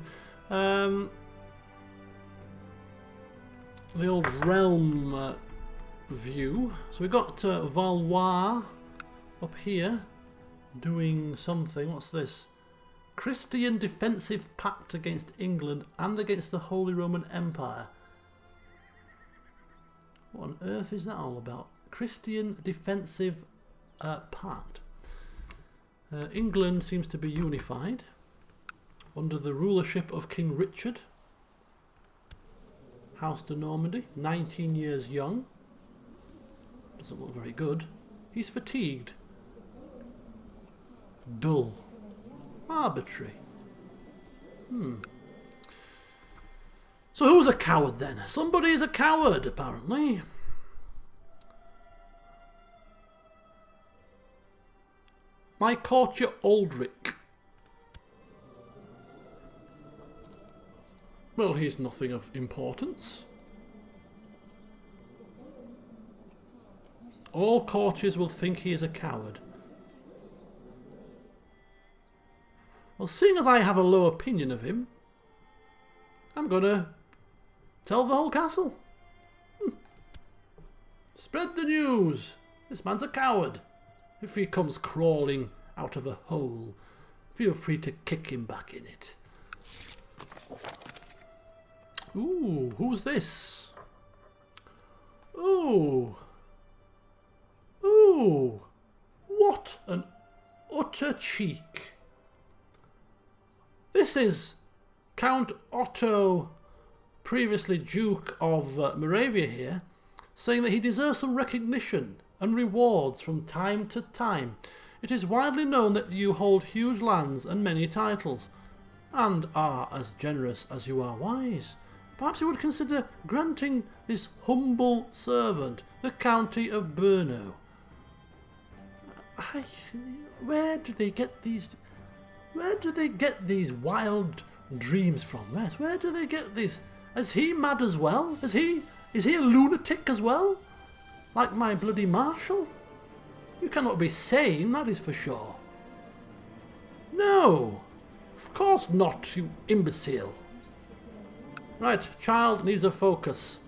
Speaker 1: The old realm view. So we've got Valois up here doing something. What's this? Christian defensive pact against England and against the Holy Roman Empire. What on earth is that all about? Christian defensive pact. England seems to be unified under the rulership of King Richard. House de Normandy, 19 years young. Doesn't look very good. He's fatigued. Dull. Arbitrary. So who's a coward then? Somebody's a coward, apparently. My courtier Aldrich. Well, he's nothing of importance. All courtiers will think he is a coward. Well, seeing as I have a low opinion of him, I'm going to tell the whole castle. Spread the news. This man's a coward. If he comes crawling out of a hole, feel free to kick him back in it. Ooh, who's this? Ooh. Ooh. What an utter cheek. This is Count Otto, previously Duke of Moravia here, saying that he deserves some recognition and rewards from time to time. It is widely known that you hold huge lands and many titles, and are as generous as you are wise. Perhaps you would consider granting this humble servant the county of Brno. Where do they get these? Where do they get these wild dreams from? Where do they get these? Is he mad as well? Is he a lunatic as well? Like my bloody marshal? You cannot be sane, that is for sure. No, of course not, you imbecile. Right, child needs a focus.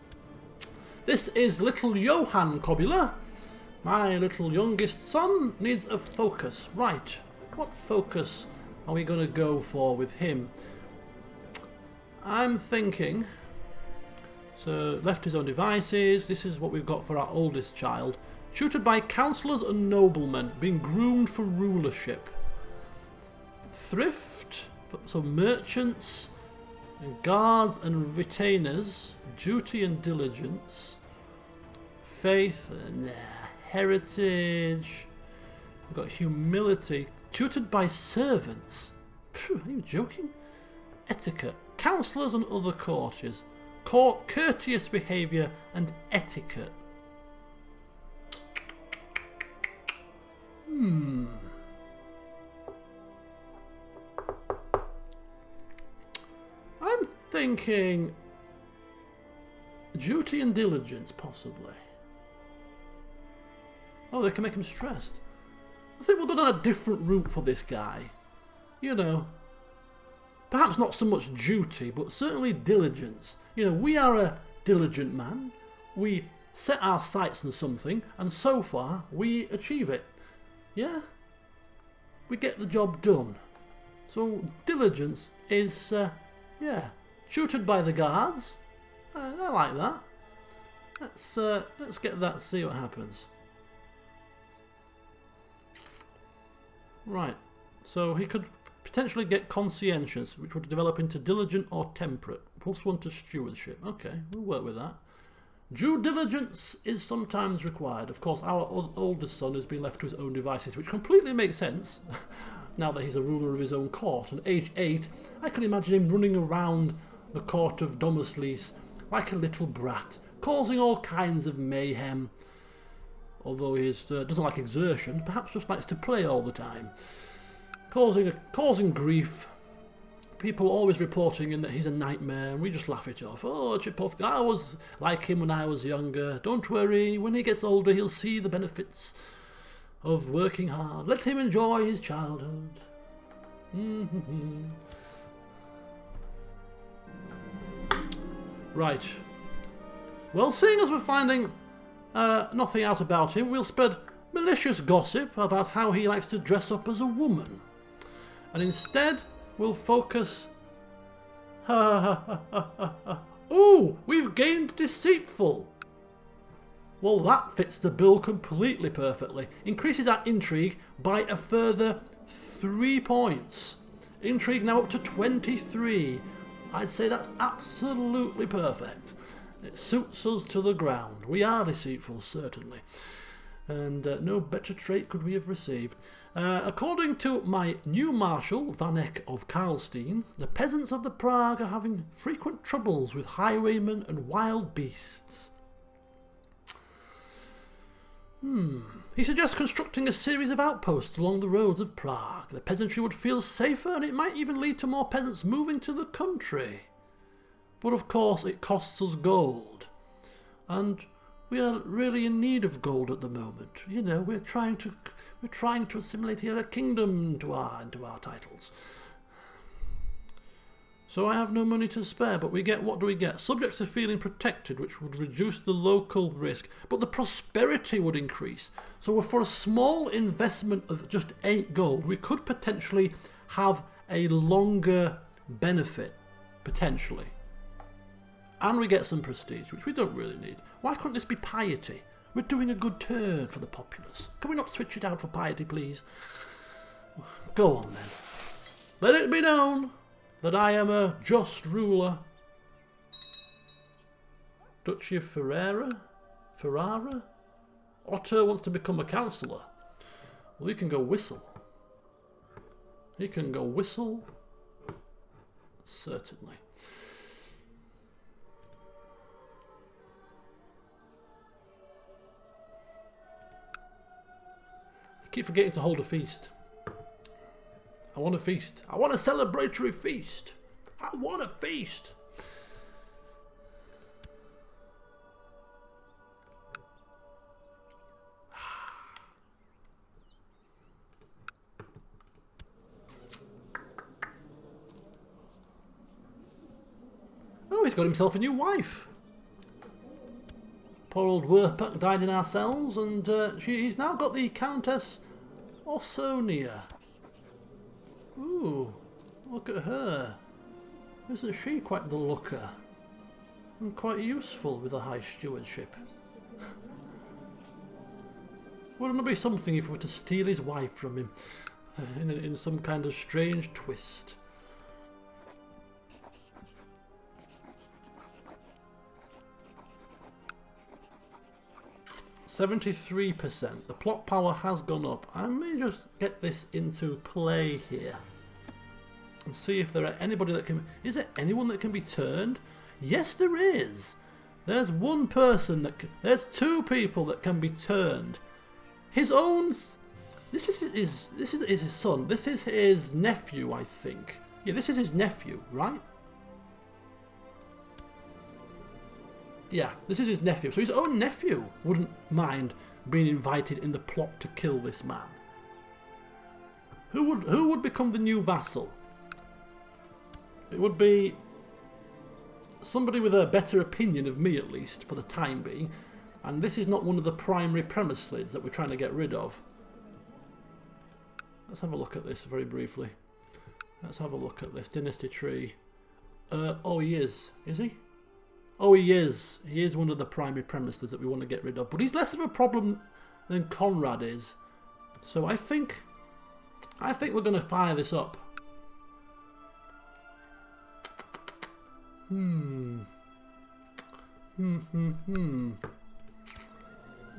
Speaker 1: This is little Johann Kobyla. My little youngest son needs a focus. Right, what focus are we going to go for with him? I'm thinking... So, left his own devices. This is what we've got for our oldest child. Tutored by councillors and noblemen, being groomed for rulership. Thrift, so merchants, and guards and retainers. Duty and diligence. Faith and heritage. We've got humility. Tutored by servants. Phew, are you joking? Etiquette. Councillors and other courtiers. Courteous behaviour and etiquette. I'm thinking duty and diligence, possibly. Oh, they can make him stressed. I think we'll go down a different route for this guy. You know, perhaps not so much duty, but certainly diligence. You know, we are a diligent man. We set our sights on something, and so far we achieve it. Yeah? We get the job done. So diligence is, yeah, tutored by the guards. I like that. Let's get that, see what happens. Right, so he could potentially get conscientious, which would develop into diligent or temperate. +1 to stewardship. Okay, we'll work with that. Due diligence is sometimes required. Of course, our oldest son has been left to his own devices, which completely makes sense now that he's a ruler of his own court. And age 8, I can imagine him running around the court of Domeslis like a little brat, causing all kinds of mayhem. Although he doesn't like exertion, perhaps just likes to play all the time. Causing grief. People always reporting in that he's a nightmare, and we just laugh it off. Oh, Chipoff, I was like him when I was younger. Don't worry, when he gets older he'll see the benefits of working hard. Let him enjoy his childhood. Right. Well, seeing as we're finding nothing out about him, we'll spread malicious gossip about how he likes to dress up as a woman. And instead, we'll focus... Ooh, we've gained deceitful. Well, that fits the bill completely perfectly. Increases our intrigue by a further 3 points. Intrigue now up to 23. I'd say that's absolutely perfect. It suits us to the ground. We are deceitful, certainly. And no better trait could we have received. According to my new marshal, Vanek of Karlstein, the peasants of the Prague are having frequent troubles with highwaymen and wild beasts. He suggests constructing a series of outposts along the roads of Prague. The peasantry would feel safer, and it might even lead to more peasants moving to the country. But of course it costs us gold. And we are really in need of gold at the moment. You know, we're trying to assimilate here a kingdom into our titles. So I have no money to spare, but we get, what do we get? Subjects are feeling protected, which would reduce the local risk, but the prosperity would increase. So for a small investment of just 8 gold, we could potentially have a longer benefit. potentially. And we get some prestige, which we don't really need. Why couldn't this be piety? We're doing a good turn for the populace. Can we not switch it out for piety, please? Go on then. Let it be known that I am a just ruler. Duchy of Ferrara? Otto wants to become a councillor. Well, he can go whistle. He can go whistle. Certainly. I keep forgetting to hold a feast. I want a feast. I want a celebratory feast. I want a feast. Oh, he's got himself a new wife. Poor old Werpak died in our cells, and he's now got the Countess Ausonia. Ooh, look at her. Isn't she quite the looker? And quite useful with a high stewardship. Wouldn't it be something if we were to steal his wife from him? In some kind of strange twist. %73%. The plot power has gone up. I may just get this into play here and see if there are anybody that can... Is there anyone that can be turned? Yes, there is. There's one person that can... There's two people that can be turned. His own... This is his son. This is his nephew, I think. Yeah, this is his nephew, right? Yeah, this is his nephew. So his own nephew wouldn't mind being invited in the plot to kill this man. Who would become the new vassal? It would be somebody with a better opinion of me, at least, for the time being. And this is not one of the primary premises that we're trying to get rid of. Let's have a look at this very briefly. Let's have a look at this dynasty tree. Oh, he is. Is he? Oh, he is. He is one of the primary premises that we want to get rid of. But he's less of a problem than Conrad is. So I think we're going to fire this up. It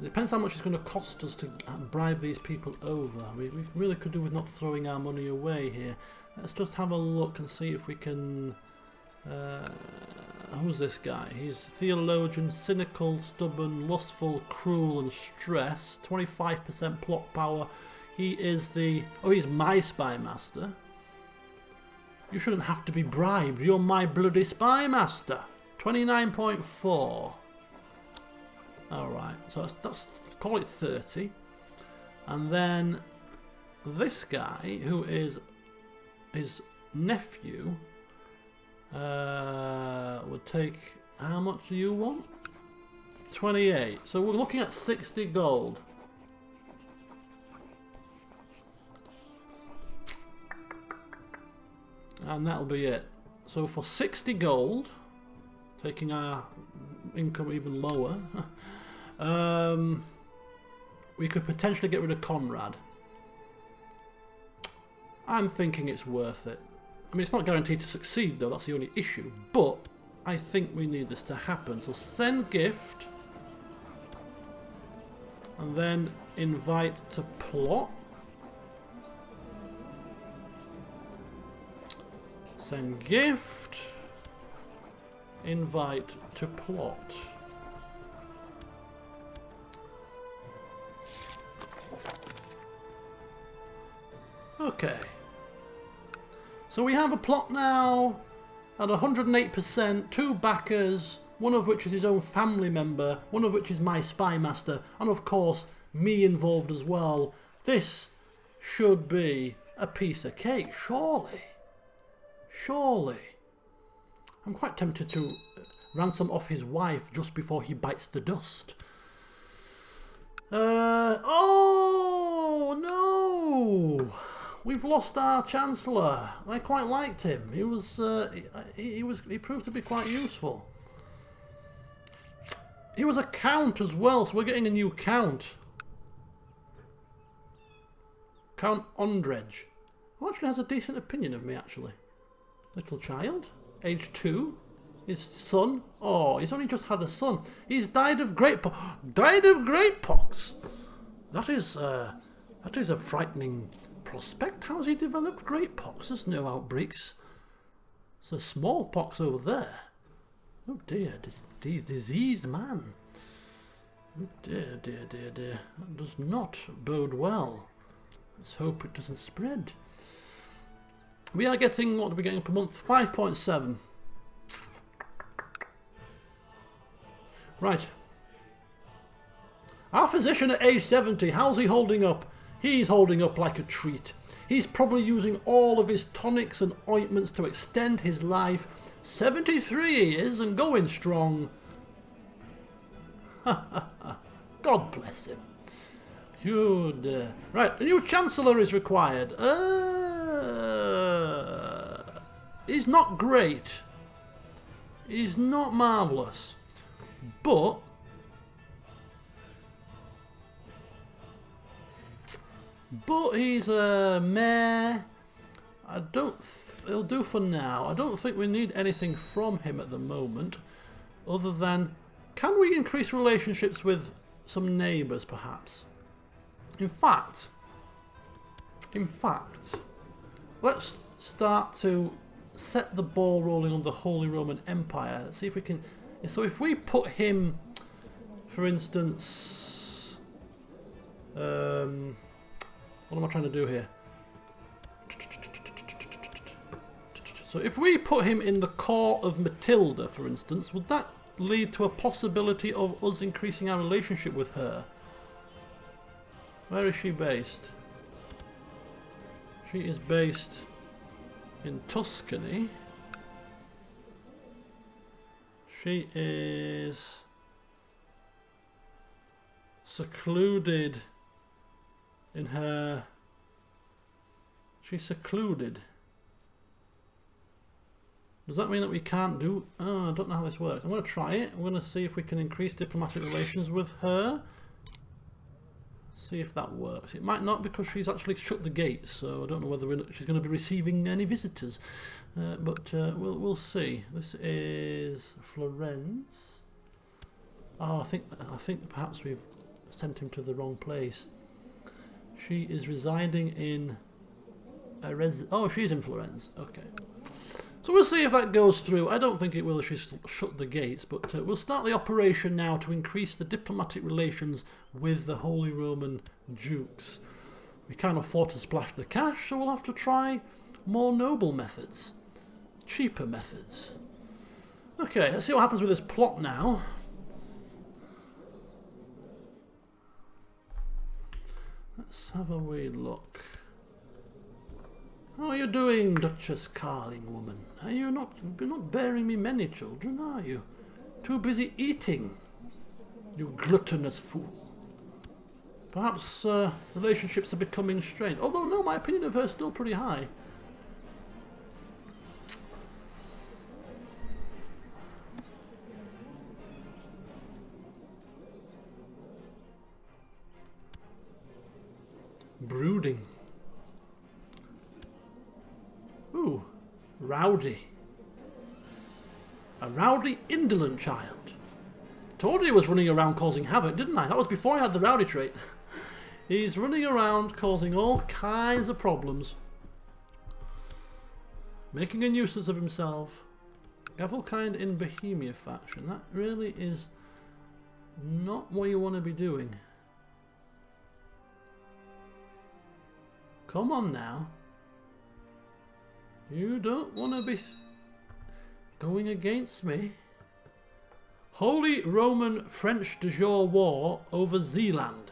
Speaker 1: depends how much it's going to cost us to bribe these people over. We really could do with not throwing our money away here. Let's just have a look and see if we can... who's this guy? He's theologian, cynical, stubborn, lustful, cruel and stressed. 25% plot power. He is the... Oh, he's my spy master. You shouldn't have to be bribed. You're my bloody spy master. 29.4. Alright, so that's call it 30. And then this guy, who is his nephew... would take... How much do you want? 28. So we're looking at 60 gold. And that'll be it. So for 60 gold, taking our income even lower, we could potentially get rid of Conrad. I'm thinking it's worth it. I mean, it's not guaranteed to succeed, though. That's the only issue. But I think we need this to happen. So send gift. And then invite to plot. Send gift. Invite to plot. Okay. So we have a plot now at 108%, 2 backers, one of which is his own family member, one of which is my spy master, and of course me involved as well. This should be a piece of cake, surely. Surely. I'm quite tempted to ransom off his wife just before he bites the dust. Oh no! we've lost our Chancellor. I quite liked him. He proved to be quite useful. He was a count as well, so we're getting a new count. Count Ondrej, who actually has a decent opinion of me, actually. Little child, age 2. His son, oh, he's only just had a son. He's died of greatpox. Died of greatpox. That is a frightening prospect. How has he developed greatpox? There's no outbreaks. There's a smallpox over there. Oh dear, diseased man. Oh dear, dear, dear, dear. That does not bode well. Let's hope it doesn't spread. We are getting, what are we getting per month? 5.7. Right. Our physician at age 70, how's he holding up? He's holding up like a treat. He's probably using all of his tonics and ointments to extend his life. 73 he is and going strong. God bless him. Good. Right, a new Chancellor is required. He's not great. He's not marvellous. But he's a mayor. He'll do for now. I don't think we need anything from him at the moment, other than, can we increase relationships with some neighbours perhaps? In fact, let's start to set the ball rolling on the Holy Roman Empire. See if we can. So if we put him, for instance, what am I trying to do here? So if we put him in the court of Matilda, for instance, would that lead to a possibility of us increasing our relationship with her? Where is she based? She is based in Tuscany. She is secluded in her... She's secluded. Does that mean that we can't do... Oh, I don't know how this works. I'm going to try it. I'm going to see if we can increase diplomatic relations with her. See if that works. It might not, because she's actually shut the gates, so I don't know whether she's going to be receiving any visitors. But we'll see. This is Florence. Oh, I think perhaps we've sent him to the wrong place. She is residing in a oh, she's in Florence. Okay. So we'll see if that goes through. I don't think it will if she's shut the gates, but we'll start the operation now to increase the diplomatic relations with the Holy Roman Dukes. We can't afford to splash the cash, so we'll have to try more noble methods. Cheaper methods. Okay, let's see what happens with this plot now. Let's have a wee look. How are you doing, Duchess Carling woman? You're not bearing me many children, are you? Too busy eating, you gluttonous fool. Perhaps relationships are becoming strained. Although, no, my opinion of her is still pretty high. Brooding. Ooh, rowdy. A rowdy, indolent child. Told you he was running around causing havoc, didn't I? That was before I had the rowdy trait. He's running around causing all kinds of problems. Making a nuisance of himself. Gavelkind in Bohemia faction. That really is not what you want to be doing. Come on now. You don't want to be going against me. Holy Roman French de jure war over Zeeland.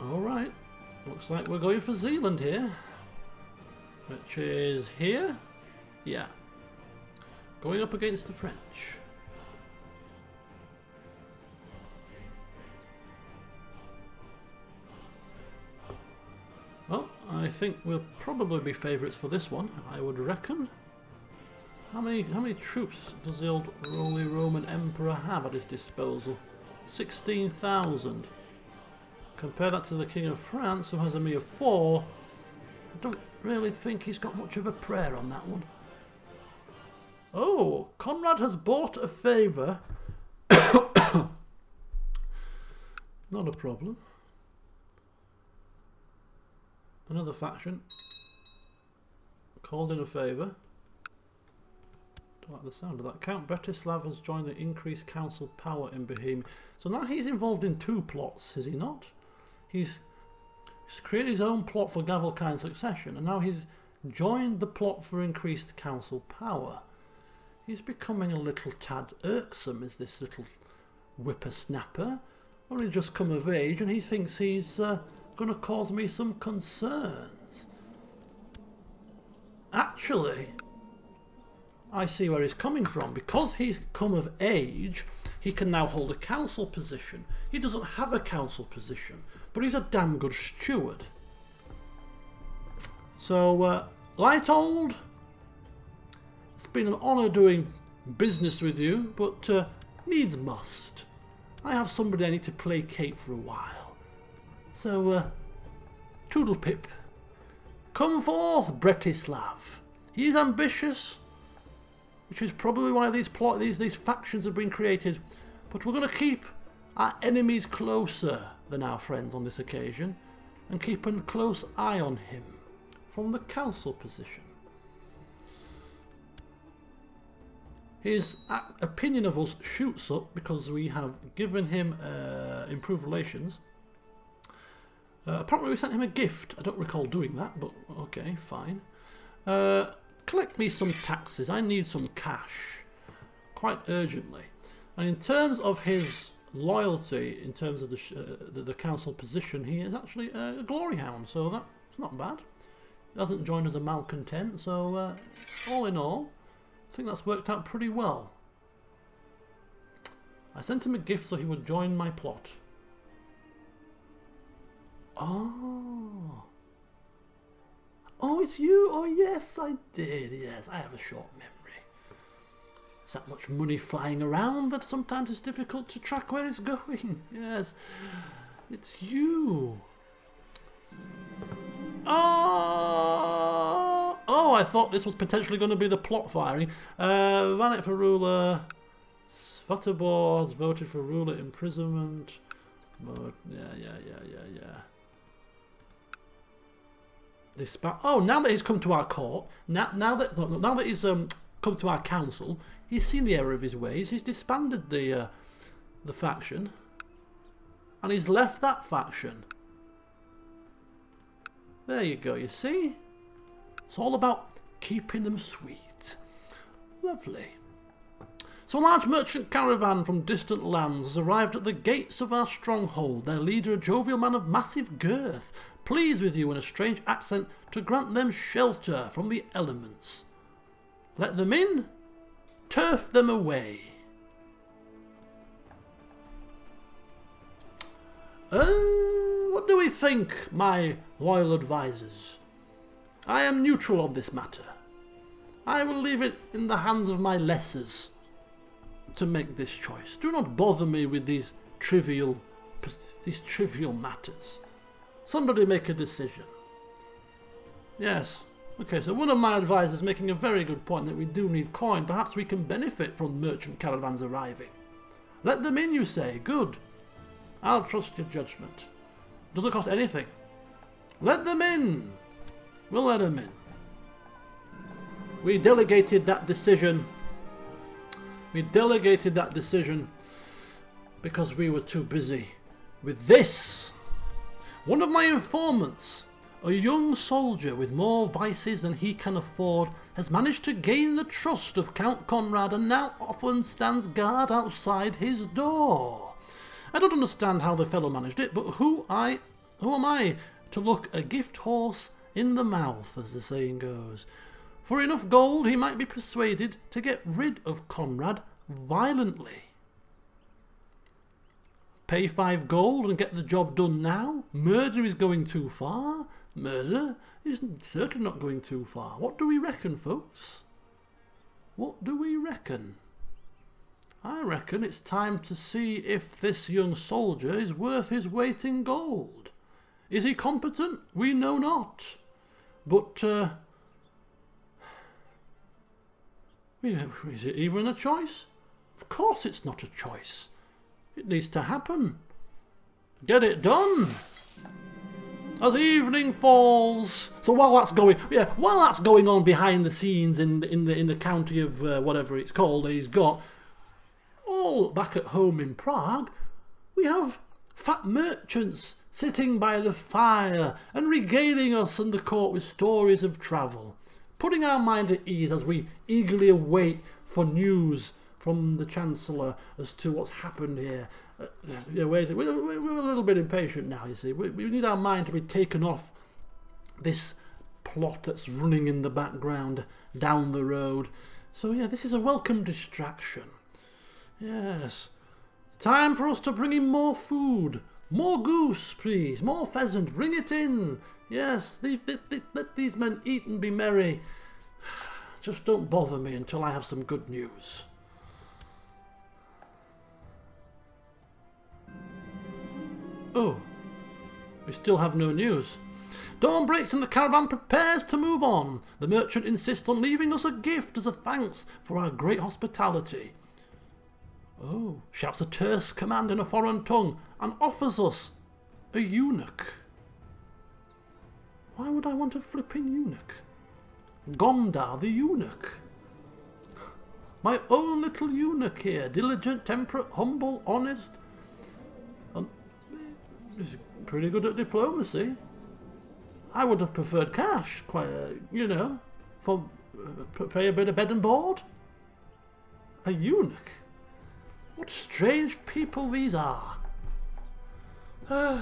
Speaker 1: Alright, looks like we're going for Zeeland here. Which is here? Yeah. Going up against the French. I think we'll probably be favourites for this one, I would reckon. How many troops does the old Holy Roman Emperor have at his disposal? 16,000. Compare that to the King of France, who has a mere 4. I don't really think he's got much of a prayer on that one. Oh, Conrad has bought a favour. Not a problem. Another faction. Called in a favour. Don't like the sound of that. Count Bretislav has joined the increased council power in Bohemia. So now he's involved in 2 plots, is he not? He's created his own plot for Gavelkind succession, and now he's joined the plot for increased council power. He's becoming a little tad irksome, is this little whippersnapper. Only just come of age, and he thinks he's going to cause me some concerns. Actually, I see where he's coming from. Because he's come of age, he can now hold a council position. He doesn't have a council position, but he's a damn good steward. So, Lightold, it's been an honour doing business with you, but needs must. I have somebody I need to placate for a while. So, Toodlepip. Come forth, Bretislav. He is ambitious, which is probably why these factions have been created. But we're going to keep our enemies closer than our friends on this occasion, and keep a close eye on him from the council position. His opinion of us shoots up because we have given him improved relations. Apparently we sent him a gift. I don't recall doing that, but okay, fine. Collect me some taxes. I need some cash quite urgently. And in terms of his loyalty, in terms of the council position, he is actually a glory hound, so that's not bad. He hasn't joined as a malcontent, so all in all, I think that's worked out pretty well. I sent him a gift so he would join my plot. Oh. Oh, it's you? Oh, yes, I did. Yes, I have a short memory. There's that much money flying around that sometimes it's difficult to track where it's going. Yes, it's you. Oh, I thought this was potentially going to be the plot firing. Vanek for ruler. Svatobor has voted for ruler imprisonment. But yeah. Oh, now that he's come to our court, now that he's come to our council, he's seen the error of his ways. He's disbanded the faction, and he's left that faction. There you go. You see, it's all about keeping them sweet. Lovely. So a large merchant caravan from distant lands has arrived at the gates of our stronghold. Their leader, a jovial man of massive girth, pleads with you in a strange accent to grant them shelter from the elements. Let them in, turf them away. What do we think, my loyal advisors? I am neutral on this matter. I will leave it in the hands of my lessers to make this choice. Do not bother me with these trivial matters. Somebody make a decision. Yes. Okay, so one of my advisors making a very good point that we do need coin. Perhaps we can benefit from merchant caravans arriving. Let them in, you say. Good. I'll trust your judgment. Doesn't cost anything. Let them in. We'll let them in. We delegated that decision. Because we were too busy with this. One of my informants, a young soldier with more vices than he can afford, has managed to gain the trust of Count Conrad and now often stands guard outside his door. I don't understand how the fellow managed it, but who am I to look a gift horse in the mouth, as the saying goes? For enough gold he might be persuaded to get rid of Conrad violently. Pay 5 gold and get the job done now? Murder is going too far? Murder is certainly not going too far. What do we reckon, folks? What do we reckon? I reckon it's time to see if this young soldier is worth his weight in gold. Is he competent? We know not. But, is it even a choice? Of course it's not a choice. It needs to happen. Get it done. As evening falls. So while that's going on behind the scenes in the county of whatever it's called, he's got all back at home in Prague. We have fat merchants sitting by the fire and regaling us and the court with stories of travel, putting our mind at ease as we eagerly await for news from the Chancellor as to what's happened here. We're a little bit impatient now, you see. We need our mind to be taken off this plot that's running in the background down the road. So yeah, this is a welcome distraction. Yes. It's time for us to bring in more food. More goose, please. More pheasant. Bring it in. Yes, let these men eat and be merry. Just don't bother me until I have some good news. Oh, we still have no news. Dawn breaks and the caravan prepares to move on. The merchant insists on leaving us a gift as a thanks for our great hospitality. Oh, shouts a terse command in a foreign tongue and offers us a eunuch. Why would I want a flipping eunuch? Gondar the eunuch. My own little eunuch here, diligent, temperate, humble, honest. He's pretty good at diplomacy. I would have preferred cash, quite, for pay a bit of bed and board. A eunuch. What strange people these are. I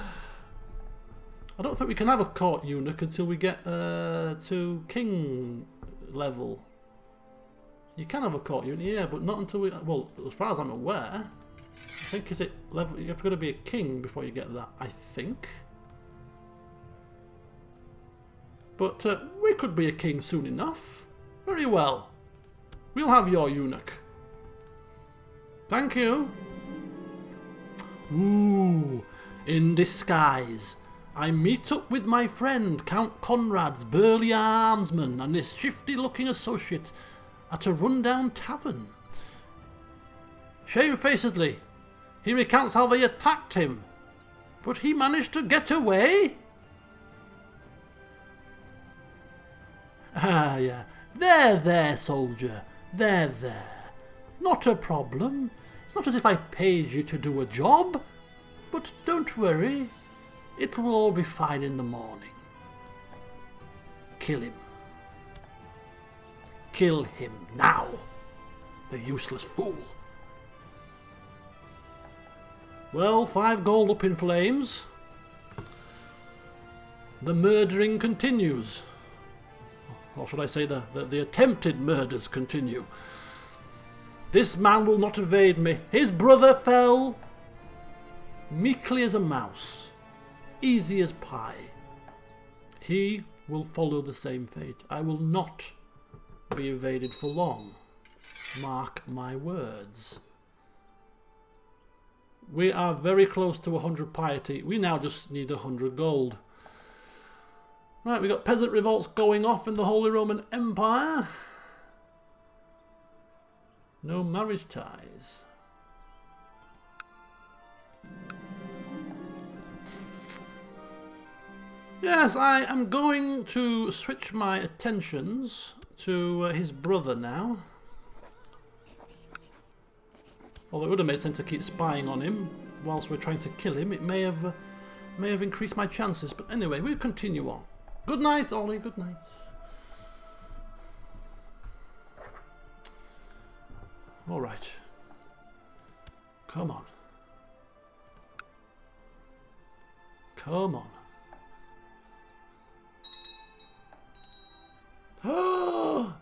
Speaker 1: don't think we can have a court eunuch until we get to king level. You can have a court eunuch, yeah, but not until we. Well, as far as I'm aware. I think, is it level? You have got to be a king before you get that, I think. But we could be a king soon enough. Very well. We'll have your eunuch. Thank you. Ooh, in disguise. I meet up with my friend Count Conrad's burly armsman and his shifty-looking associate at a rundown tavern. Shamefacedly, he recounts how they attacked him, but he managed to get away? Ah, yeah. There, soldier. There. Not a problem. It's not as if I paid you to do a job. But don't worry. It will all be fine in the morning. Kill him. Kill him now. The useless fool. Well, 5 gold up in flames. The murdering continues. Or should I say the attempted murders continue. This man will not evade me. His brother fell meekly as a mouse, easy as pie. He will follow the same fate. I will not be evaded for long. Mark my words. We are very close to 100 piety. We now just need 100 gold. Right, we got peasant revolts going off in the Holy Roman Empire. No marriage ties. Yes, I am going to switch my attentions to his brother now. Although it would have made sense to keep spying on him whilst we're trying to kill him. It may have increased my chances. But anyway, we'll continue on. Good night, Ollie. Good night. All right. Come on. Come on.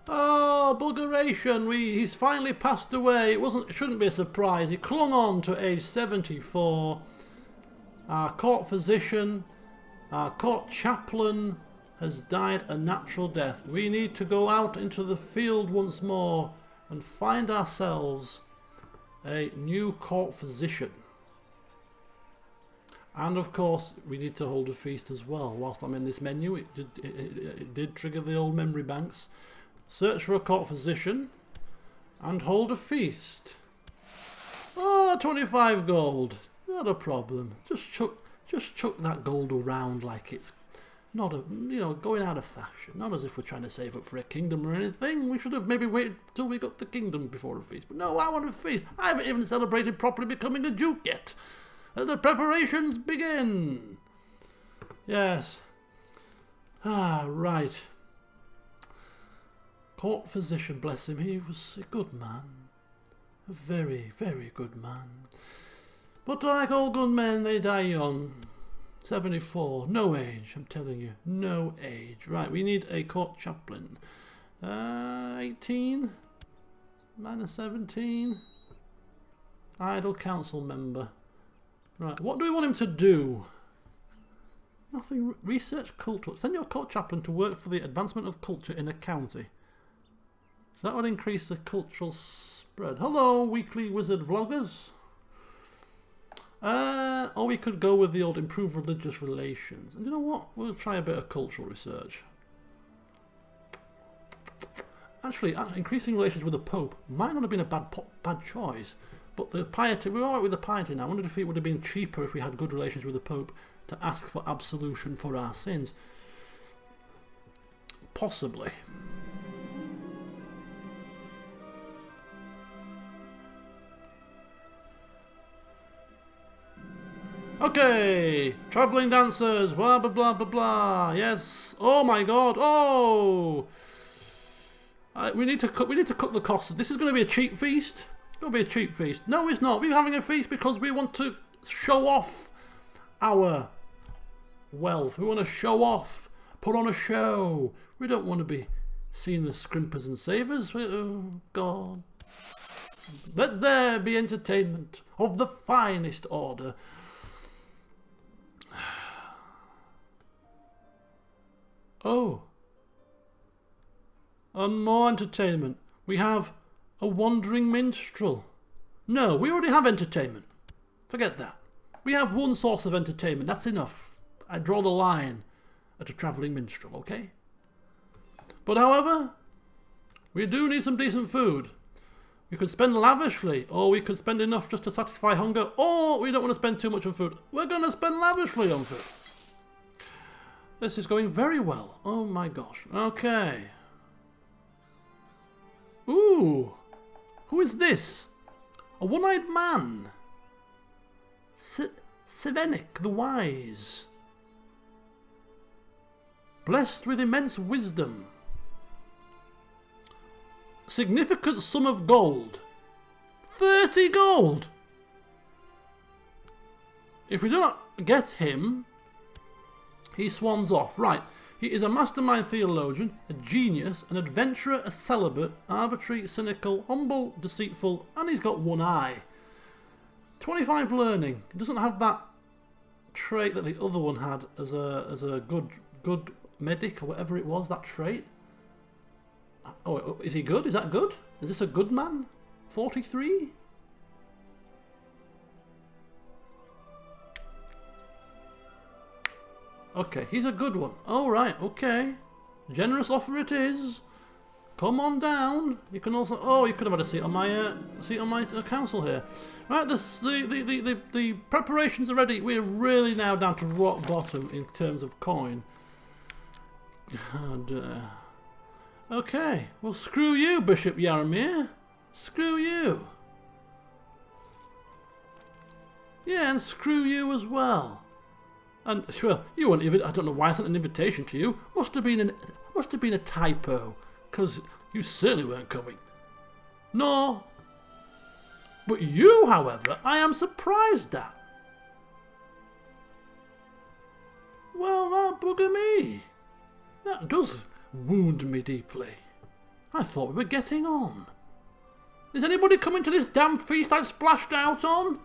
Speaker 1: Oh Oh, buggeration! He's finally passed away. It shouldn't be a surprise. He clung on to age 74. Our court physician, our court chaplain has died a natural death. We need to go out into the field once more and find ourselves a new court physician. And of course, we need to hold a feast as well. Whilst I'm in this menu, it did trigger the old memory banks. Search for a court physician and hold a feast. Oh, 25 gold. Not a problem. Just chuck that gold around like it's not going out of fashion. Not as if we're trying to save up for a kingdom or anything. We should have maybe waited till we got the kingdom before a feast. But no, I want a feast. I haven't even celebrated properly becoming a duke yet. And the preparations begin. Yes. Ah, right. Court physician, bless him. He was a good man. A very, very good man. But like all good men, they die young. 74. No age, I'm telling you. No age. Right, we need a court chaplain. 18. Minus 17. Idle council member. Right, what do we want him to do? Nothing. Research culture. Send your court chaplain to work for the advancement of culture in a county. So that would increase the cultural spread. Hello, weekly wizard vloggers. Or we could go with the old improve religious relations. And you know what? We'll try a bit of cultural research. Actually, increasing relations with the Pope might not have been a bad choice. But the piety, we're alright with the piety now. I wondered if it would have been cheaper if we had good relations with the Pope to ask for absolution for our sins. Possibly. Okay, travelling dancers, blah blah blah blah blah. Yes. Oh my God. Oh. We need to cut the costs. This is going to be a cheap feast. It's going to be a cheap feast. No, it's not. We're having a feast because we want to show off our wealth. We want to show off, put on a show. We don't want to be seen as scrimpers and savers. Oh God. Let there be entertainment of the finest order. Oh. And more entertainment. We have a wandering minstrel. No, we already have entertainment. Forget that. We have one source of entertainment. That's enough. I draw the line at a travelling minstrel, okay? But however, we do need some decent food. We could spend lavishly, or we could spend enough just to satisfy hunger, or we don't want to spend too much on food. We're going to spend lavishly on food. This is going very well. Oh my gosh. Okay. Ooh. Who is this? A one-eyed man. Sevenik the Wise. Blessed with immense wisdom. Significant sum of gold. 30 gold! If we do not get him, he swans off. Right. He is a mastermind theologian, a genius, an adventurer, a celibate, arbitrary, cynical, humble, deceitful, and he's got one eye. 25 learning. He doesn't have that trait that the other one had as a good medic or whatever it was, that trait. Oh, is he good? Is that good? Is this a good man? 43? Okay, he's a good one. All right, okay. Generous offer it is. Come on down. You can also. Oh, you could have had a seat on my council here. Right, the preparations are ready. We're really now down to rock bottom in terms of coin. And, okay, well, screw you, Bishop Yaromir. Screw you. Yeah, and screw you as well. And well, you weren't even. I don't know why I sent an invitation to you. Must have been a typo, because you certainly weren't coming. No. But you, however, I am surprised at. Well, that bugger me. That does wound me deeply. I thought we were getting on. Is anybody coming to this damn feast I've splashed out on?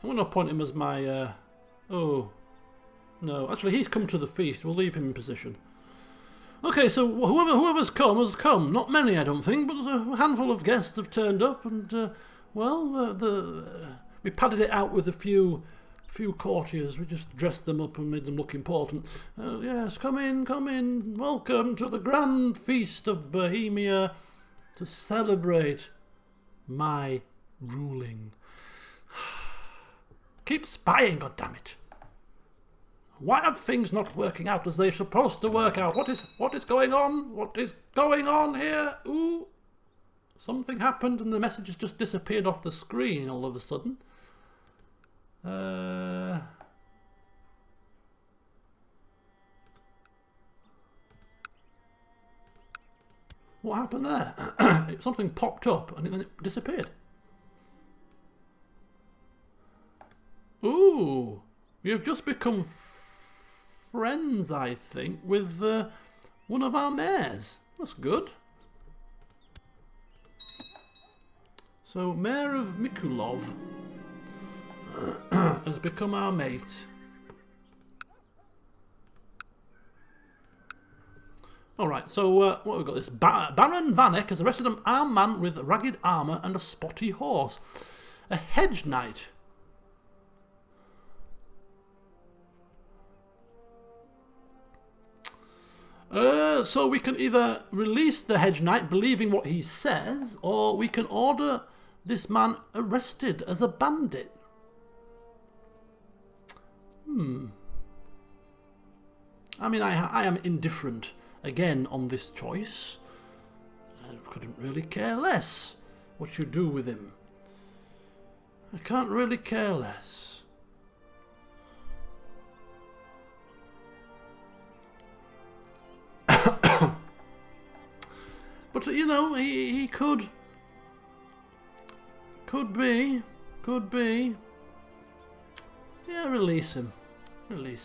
Speaker 1: I'm going to appoint him as my... oh, no. Actually, he's come to the feast. We'll leave him in position. Okay, so whoever's come has come. Not many, I don't think, but there's a handful of guests have turned up, and well, we padded it out with a few courtiers. We just dressed them up and made them look important. Yes, come in. Welcome to the grand feast of Bohemia to celebrate my ruling. Keep spying, goddammit. Why are things not working out as they're supposed to work out? What is going on? What is going on here? Ooh. Something happened and the message has just disappeared off the screen all of a sudden. What happened there? Something popped up and then it disappeared. Ooh. You've just become friends, I think, with one of our mayors. That's good. So, Mayor of Mikulov has become our mate. Alright, so what have we got this? Baron Vanek has arrested an armed man with ragged armour and a spotty horse. A hedge knight. So we can either release the hedge knight believing what he says, or we can order this man arrested as a bandit. I mean, I am indifferent again on this choice. I couldn't really care less what you do with him. I can't really care less. But, you know, he could be. Yeah, release him.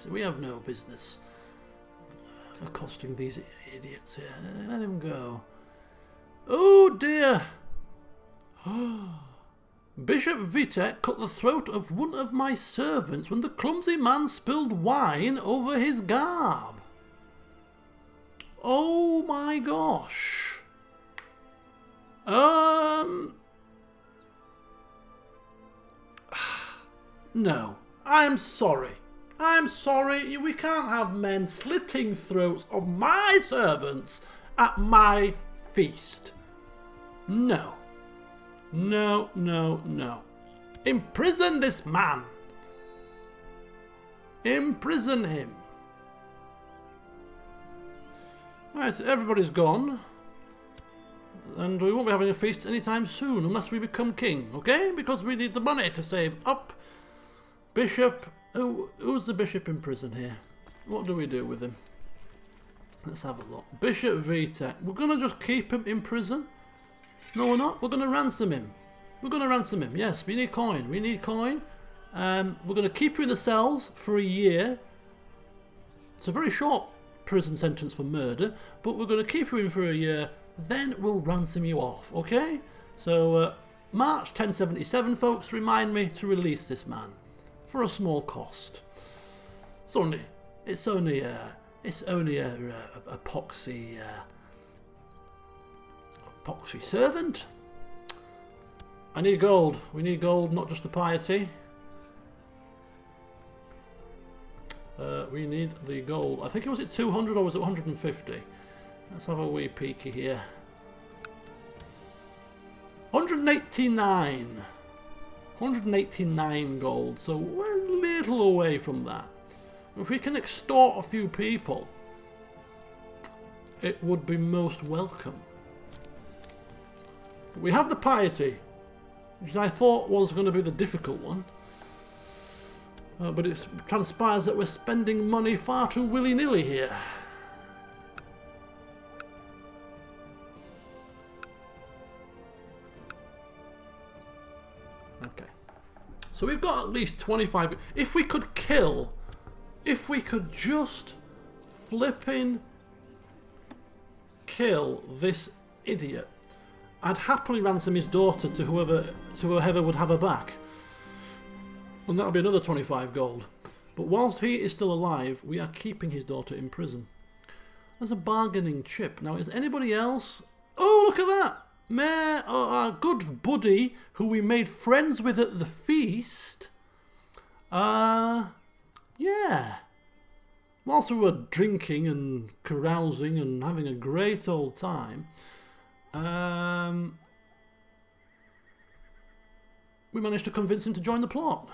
Speaker 1: We have no business accosting these idiots here. Let him go. Oh, dear. Bishop Vitek cut the throat of one of my servants when the clumsy man spilled wine over his garb. Oh, my gosh. No, I'm sorry. We can't have men slitting throats of my servants at my feast. No. Imprison this man. Imprison him. Right, everybody's gone. And we won't be having a feast anytime soon unless we become king, okay? Because we need the money to save up. Bishop. Who's the bishop in prison here? What do we do with him? Let's have a look. Bishop Vitek. We're going to just keep him in prison? No, we're not. We're going to ransom him. Yes, we need coin. We're going to keep you in the cells for a year. It's a very short prison sentence for murder, but we're going to keep you in for a year. Then we'll ransom you off, okay? So, March 1077, folks, remind me to release this man for a small cost. It's only a poxy servant. I need gold. We need gold, not just the piety. We need the gold. I think was it 200 or was it 150? Let's have a wee peeky here. 189. 189 gold, so we're a little away from that. If we can extort a few people, it would be most welcome. But we have the piety, which I thought was going to be the difficult one. But it transpires that we're spending money far too willy-nilly here. So we've got at least 25. If we could kill, if we could just flipping kill this idiot, I'd happily ransom his daughter to whoever would have her back. And that'll be another 25 gold. But whilst he is still alive, we are keeping his daughter in prison. There's a bargaining chip. Now, is anybody else... Oh, look at that! Mayor, our good buddy, who we made friends with at the feast. Yeah. Whilst we were drinking and carousing and having a great old time, we managed to convince him to join the plot.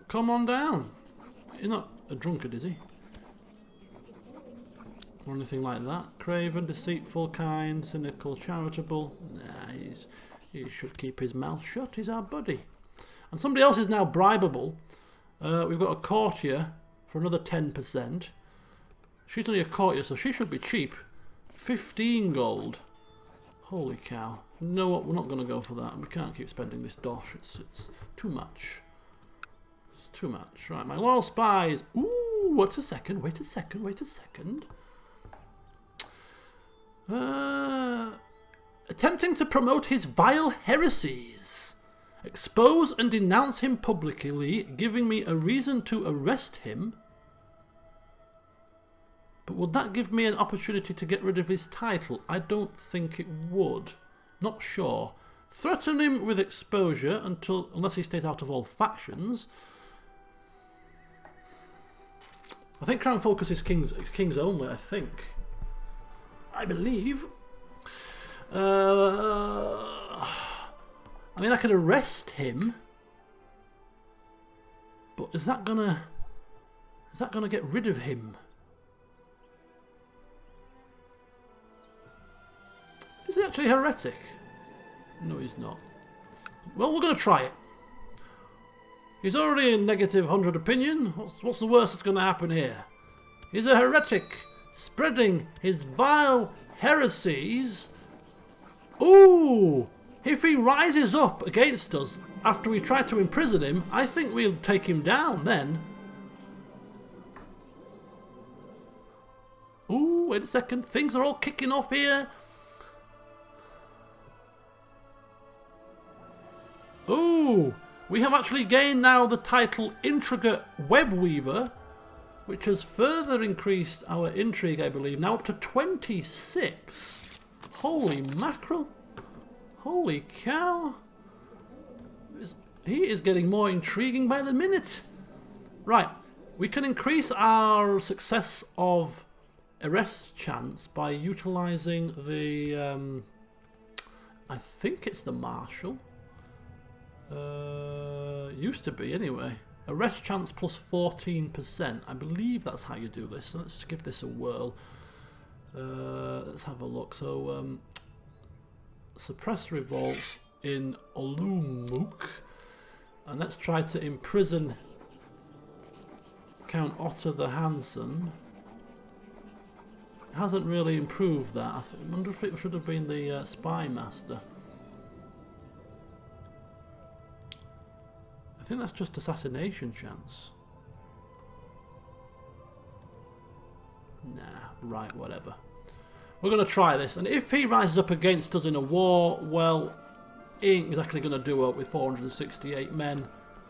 Speaker 1: Come on down. He's not a drunkard, is he? Or anything like that. Craven, deceitful, kind, cynical, charitable. Nah, he should keep his mouth shut. He's our buddy. And somebody else is now bribable. We've got a courtier for another 10%. She's only a courtier, so she should be cheap. 15 gold. Holy cow. You know what? We're not going to go for that. We can't keep spending this dosh. It's too much. It's too much. Right, my loyal spies. Ooh, wait a second. Wait a second. Wait a second. Attempting to promote his vile heresies. Expose and denounce him publicly, giving me a reason to arrest him. But would that give me an opportunity to get rid of his title? I don't think it would. Not sure. Threaten him with exposure unless he stays out of all factions. I think Crown Focus is kings only, I think. I believe. I mean, I could arrest him, but is that gonna get rid of him? Is he actually heretic? No, he's not. Well, we're gonna try it. He's already in negative 100 opinion. What's the worst that's gonna happen here? He's a heretic, spreading his vile heresies. Ooh! If he rises up against us after we try to imprison him, I think we'll take him down then. Ooh, wait a second. Things are all kicking off here. Ooh! We have actually gained now the title Intricate Webweaver, which has further increased our intrigue, I believe, now up to 26. Holy mackerel. Holy cow. He is getting more intriguing by the minute. Right, we can increase our success of arrest chance by utilising the, I think it's the Marshal. Used to be anyway. Arrest chance plus 14%. I believe that's how you do this. So let's give this a whirl. Let's have a look. So, suppress revolts in Olomouc. And let's try to imprison Count Otto the Handsome. It hasn't really improved that. I wonder if it should have been the Spy Master. I think that's just assassination chance. Nah, right, whatever. We're going to try this, and if he rises up against us in a war, well, he ain't exactly going to do it with 468 men.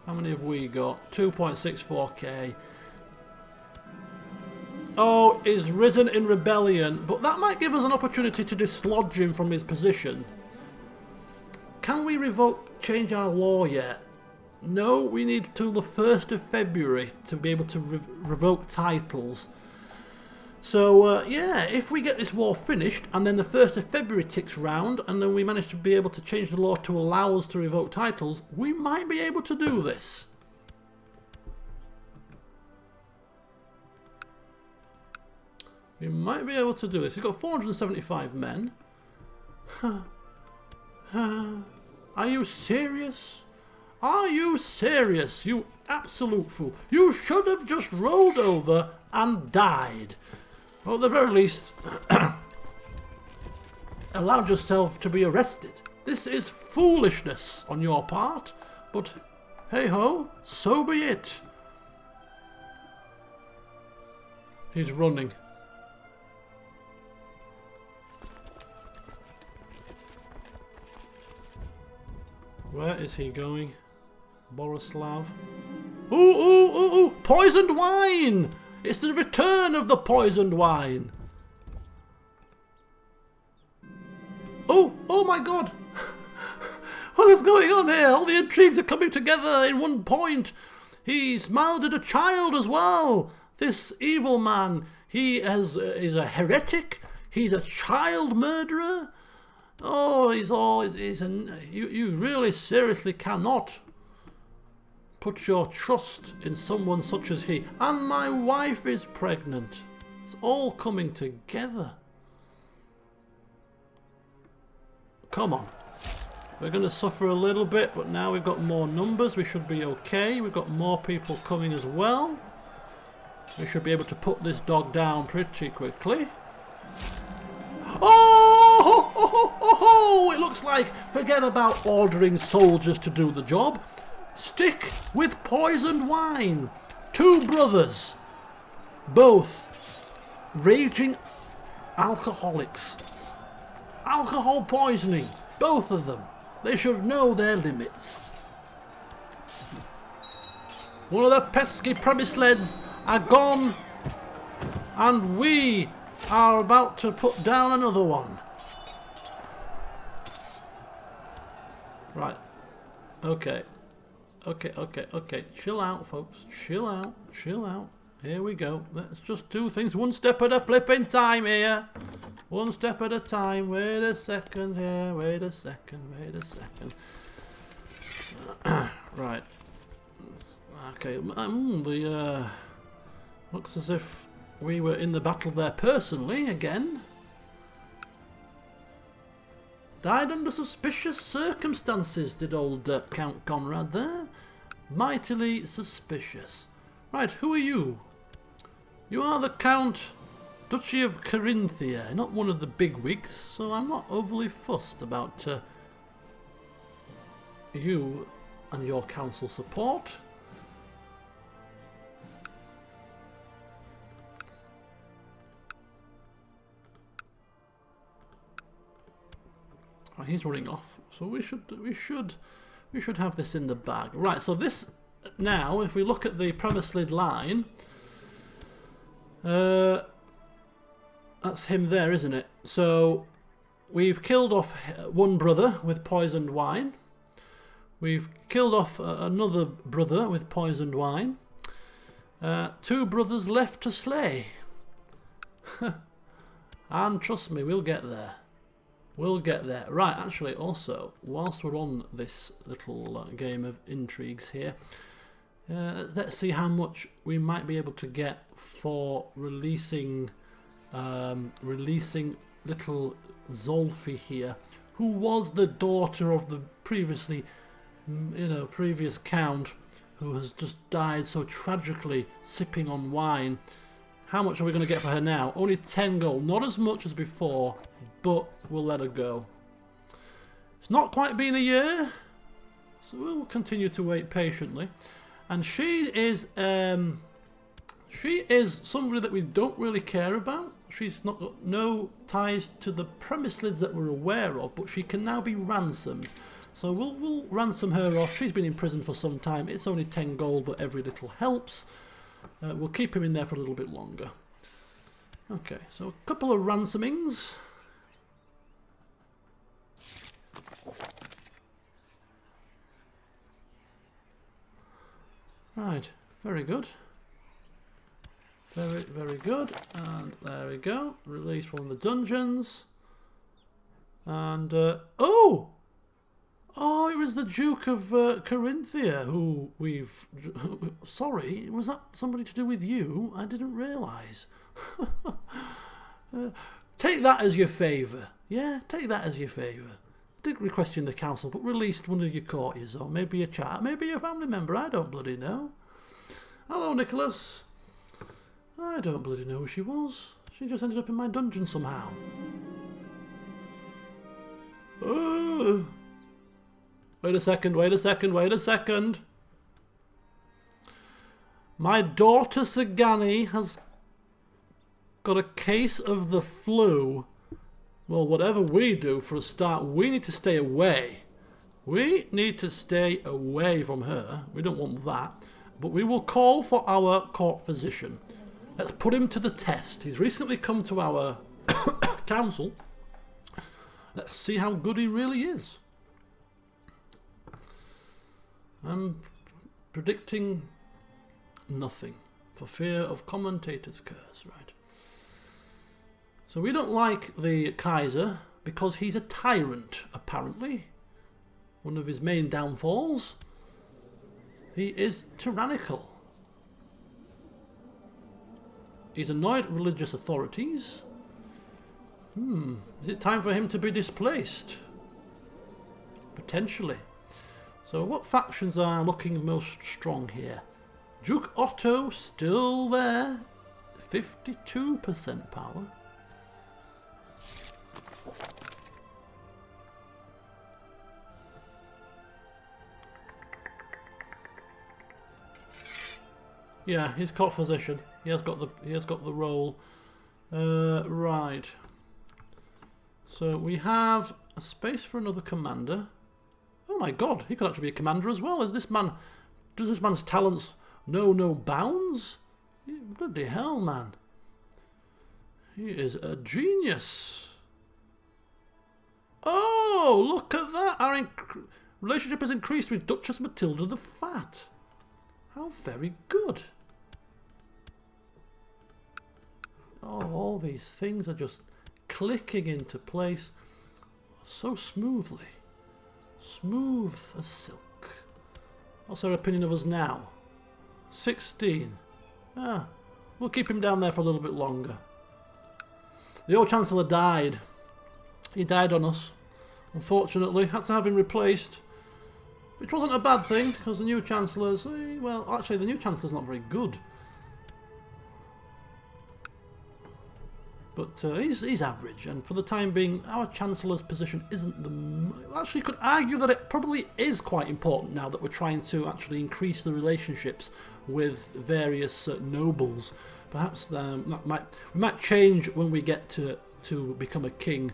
Speaker 1: How many have we got? 2.64k. Oh, he's risen in rebellion, but that might give us an opportunity to dislodge him from his position. Can we change our law yet? No, we need till the 1st of February to be able to revoke titles. So, yeah, if we get this war finished, and then the 1st of February ticks round, and then we manage to be able to change the law to allow us to revoke titles, we might be able to do this. We might be able to do this. He's got 475 men. Are you serious? Are you serious, you absolute fool? You should have just rolled over and died. Or at the very least, allowed yourself to be arrested. This is foolishness on your part, but hey-ho, so be it. He's running. Where is he going? Borislav. Ooh, ooh, ooh, ooh! Poisoned wine! It's the return of the poisoned wine! Oh, oh my god! What is going on here? All the intrigues are coming together in one point. He's murdered a child as well. This evil man, he is a heretic. He's a child murderer. Oh, you really seriously cannot put your trust in someone such as he. And my wife is pregnant. It's all coming together. Come on. We're going to suffer a little bit, but now we've got more numbers. We should be okay. We've got more people coming as well. We should be able to put this dog down pretty quickly. Oh! Oh, oh, oh, oh! It looks like, forget about ordering soldiers to do the job. Stick with poisoned wine. 2 brothers. Both raging alcoholics. Alcohol poisoning. Both of them. They should know their limits. One of the pesky premise leads are gone, and we are about to put down another one. Right. Okay. Okay. Chill out, folks. Chill out. Here we go. Let's just do things one step at a flipping time here. One step at a time. Wait a second here. Wait a second. Right. Okay. Looks as if we were in the battle there personally again. Died under suspicious circumstances, did old Count Conrad there. Mightily suspicious. Right, who are you? You are the Count Duchy of Carinthia, not one of the bigwigs, so I'm not overly fussed about you and your council support. Right, he's running off, so we should have this in the bag. Right, so this now, if we look at the premise lid line, that's him there, isn't it? So we've killed off one brother with poisoned wine. We've killed off another brother with poisoned wine. 2 brothers left to slay. And trust me, we'll get there. We'll get there. Right, actually, also, whilst we're on this little game of intrigues here, let's see how much we might be able to get for releasing little Zolfi here, who was the daughter of the previous count, who has just died so tragically sipping on wine. How much are we going to get for her now? Only 10 gold, not as much as before, but we'll let her go. It's not quite been a year, so we'll continue to wait patiently. And she is somebody that we don't really care about. She's not got no ties to the premise lids that we're aware of, but she can now be ransomed. So we'll ransom her off. She's been in prison for some time. It's only 10 gold, but every little helps. We'll keep him in there for a little bit longer. Okay, so a couple of ransomings. Right, very good. Very, very good. And there we go. Release from the dungeons. And, oh! Oh, it was the Duke of Carinthia who we've... Sorry, was that somebody to do with you? I didn't realise. Take that as your favour. Yeah, take that as your favour. Did request you in the council, but released one of your courtiers, or maybe a child, maybe a family member, I don't bloody know. Hello, Nicholas. I don't bloody know who she was. She just ended up in my dungeon somehow. Wait a second, wait a second, wait a second. My daughter Sagani has got a case of the flu. Well, whatever we do for a start, we need to stay away. We need to stay away from her. We don't want that. But we will call for our court physician. Let's put him to the test. He's recently come to our council. Let's see how good he really is. I'm predicting nothing for fear of commentator's curse, right? So we don't like the Kaiser because he's a tyrant, apparently. One of his main downfalls. He is tyrannical. He's annoyed at religious authorities. Is it time for him to be displaced? Potentially. So what factions are looking most strong here? Duke Otto still there. 52% power. Yeah, he's court physician. He has got the role. Right. So we have a space for another commander. Oh my god, he could actually be a commander as well. Does this man's talents know no bounds? Bloody hell, man. He is a genius. Oh, look at that. Our relationship has increased with Duchess Matilda the Fat. How very good. Oh, all these things are just clicking into place so smoothly. Smooth as silk. What's our opinion of us now? 16. We'll keep him down there for a little bit longer. The old Chancellor died. He died on us. Unfortunately, had to have him replaced. Which wasn't a bad thing, because the new Chancellor's... well, actually, the new Chancellor's not very good. But he's average, and for the time being, our Chancellor's position isn't the... Actually, you could argue that it probably is quite important now that we're trying to actually increase the relationships with various nobles. Perhaps we might change when we get to become a king.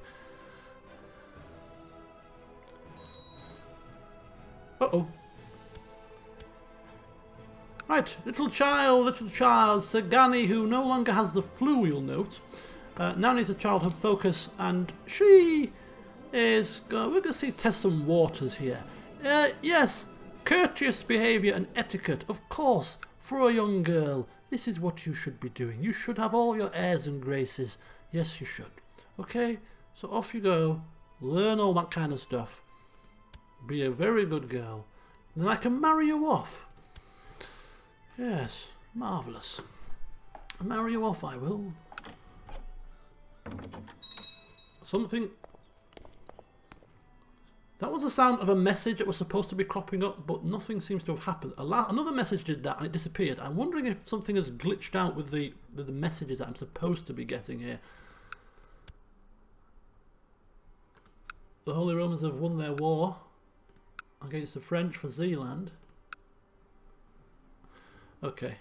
Speaker 1: Uh-oh. Right, little child, Sagani, who no longer has the flu, you'll note. Now needs a childhood focus, and she is... we're going to see test some waters here. Yes, courteous behaviour and etiquette, of course, for a young girl. This is what you should be doing. You should have all your airs and graces. Yes, you should. Okay, so off you go. Learn all that kind of stuff. Be a very good girl. And then I can marry you off. Yes, marvellous. Marry you off, I will. Something... That was the sound of a message that was supposed to be cropping up, but nothing seems to have happened. Another message did that and it disappeared. I'm wondering if something has glitched out with the messages that I'm supposed to be getting here. The Holy Romans have won their war against the French for Zealand. Okay.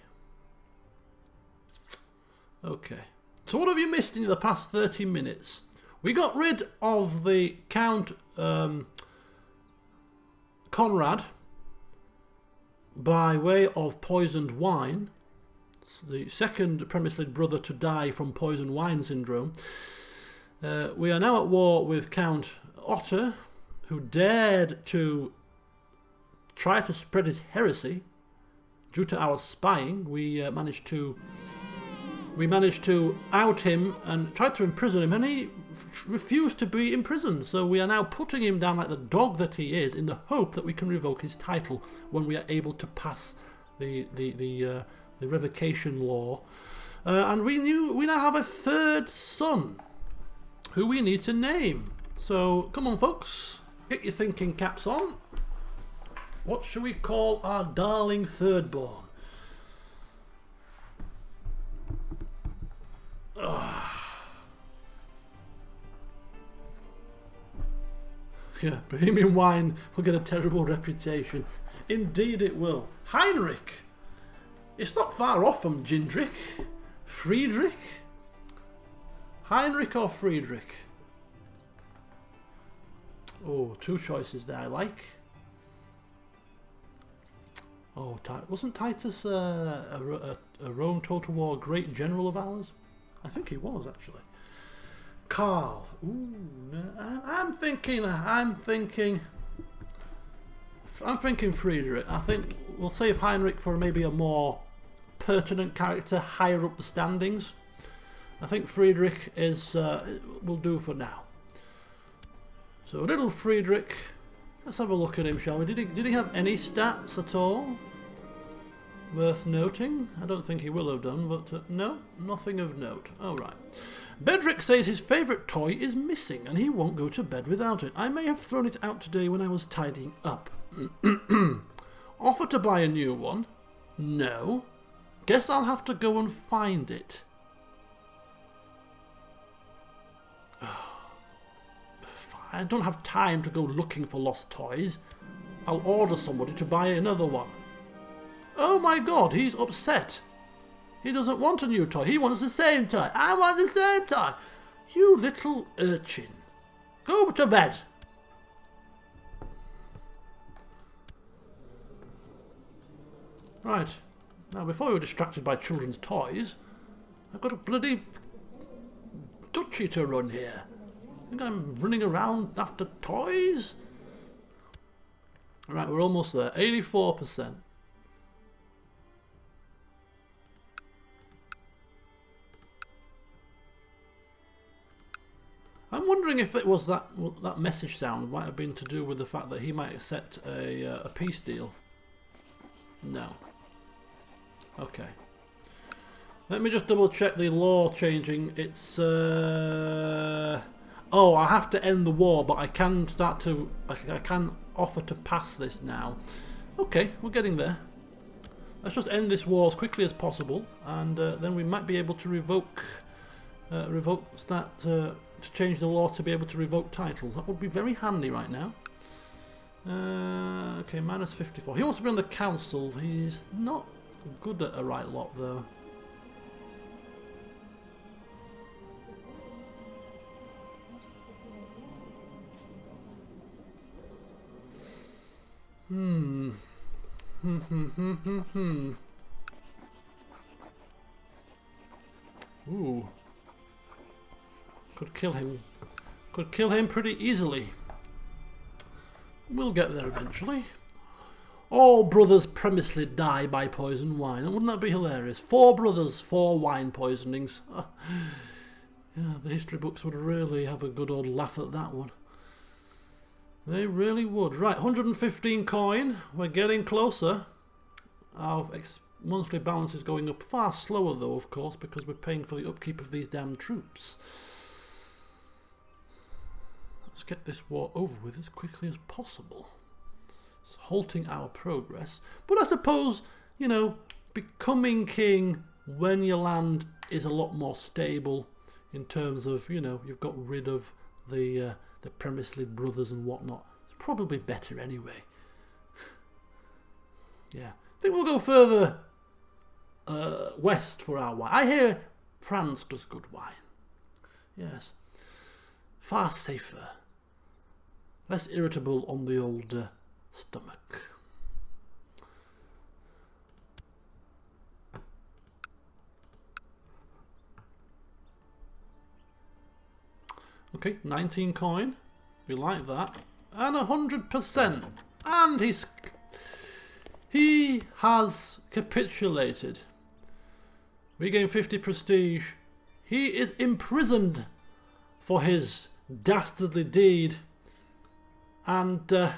Speaker 1: Okay. So what have you missed in the past 30 minutes? We got rid of the Count Conrad by way of poisoned wine. It's the second Premislid brother to die from poisoned wine syndrome. We are now at war with Count Otter, who dared to try to spread his heresy. Due to our spying, we managed to out him and tried to imprison him, and he refused to be imprisoned. So we are now putting him down like the dog that he is, in the hope that we can revoke his title when we are able to pass the revocation law. And we now have a third son, who we need to name. So come on, folks, get your thinking caps on. What shall we call our darling thirdborn? Yeah, Bohemian wine will get a terrible reputation. Indeed it will. Heinrich! It's not far off from Gindrich. Friedrich? Heinrich or Friedrich? Oh, two choices there I like. Oh, wasn't Titus a Rome Total War great general of ours? I think he was, actually. Karl. Ooh, no, I'm thinking Friedrich. I think we'll save Heinrich for maybe a more pertinent character higher up the standings. I think Friedrich is will do for now. So little Friedrich, let's have a look at him, shall we? Did he have any stats at all worth noting? I don't think he will have done, but no, nothing of note. All right. Bedrick says his favourite toy is missing and he won't go to bed without it. I may have thrown it out today when I was tidying up. Offer to buy a new one? No. Guess I'll have to go and find it. I don't have time to go looking for lost toys. I'll order somebody to buy another one. Oh my god, he's upset. He doesn't want a new toy. He wants the same toy. I want the same toy. You little urchin. Go to bed. Right. Now, before we were distracted by children's toys, I've got a bloody duchy to run here. I think I'm running around after toys? Right, we're almost there. 84%. I'm wondering if it was that message sound might have been to do with the fact that he might accept a peace deal. No. Okay. Let me just double check the law changing. It's oh, I have to end the war, but I can start to I can offer to pass this now. Okay, we're getting there. Let's just end this war as quickly as possible, and then we might be able to to change the law to be able to revoke titles. That would be very handy right now. Okay, minus 54. He wants to be on the council. He's not good at a right lot, though. Ooh. Could kill him. Could kill him pretty easily. We'll get there eventually. All brothers premisely die by poison wine. Wouldn't that be hilarious? 4 brothers, 4 wine poisonings. Yeah, the history books would really have a good old laugh at that one. They really would. Right, 115 coin. We're getting closer. Our monthly balance is going up far slower, though, of course, because we're paying for the upkeep of these damn troops. Let's get this war over with as quickly as possible. It's halting our progress. But I suppose, you know, becoming king when your land is a lot more stable in terms of, you know, you've got rid of the Premisely brothers and whatnot. It's probably better anyway. Yeah. I think we'll go further west for our wine. I hear France does good wine. Yes. Far safer. Less irritable on the old stomach. Okay, 19 coin. We like that. And 100%. And he has capitulated. We gain 50 prestige. He is imprisoned for his dastardly deed. And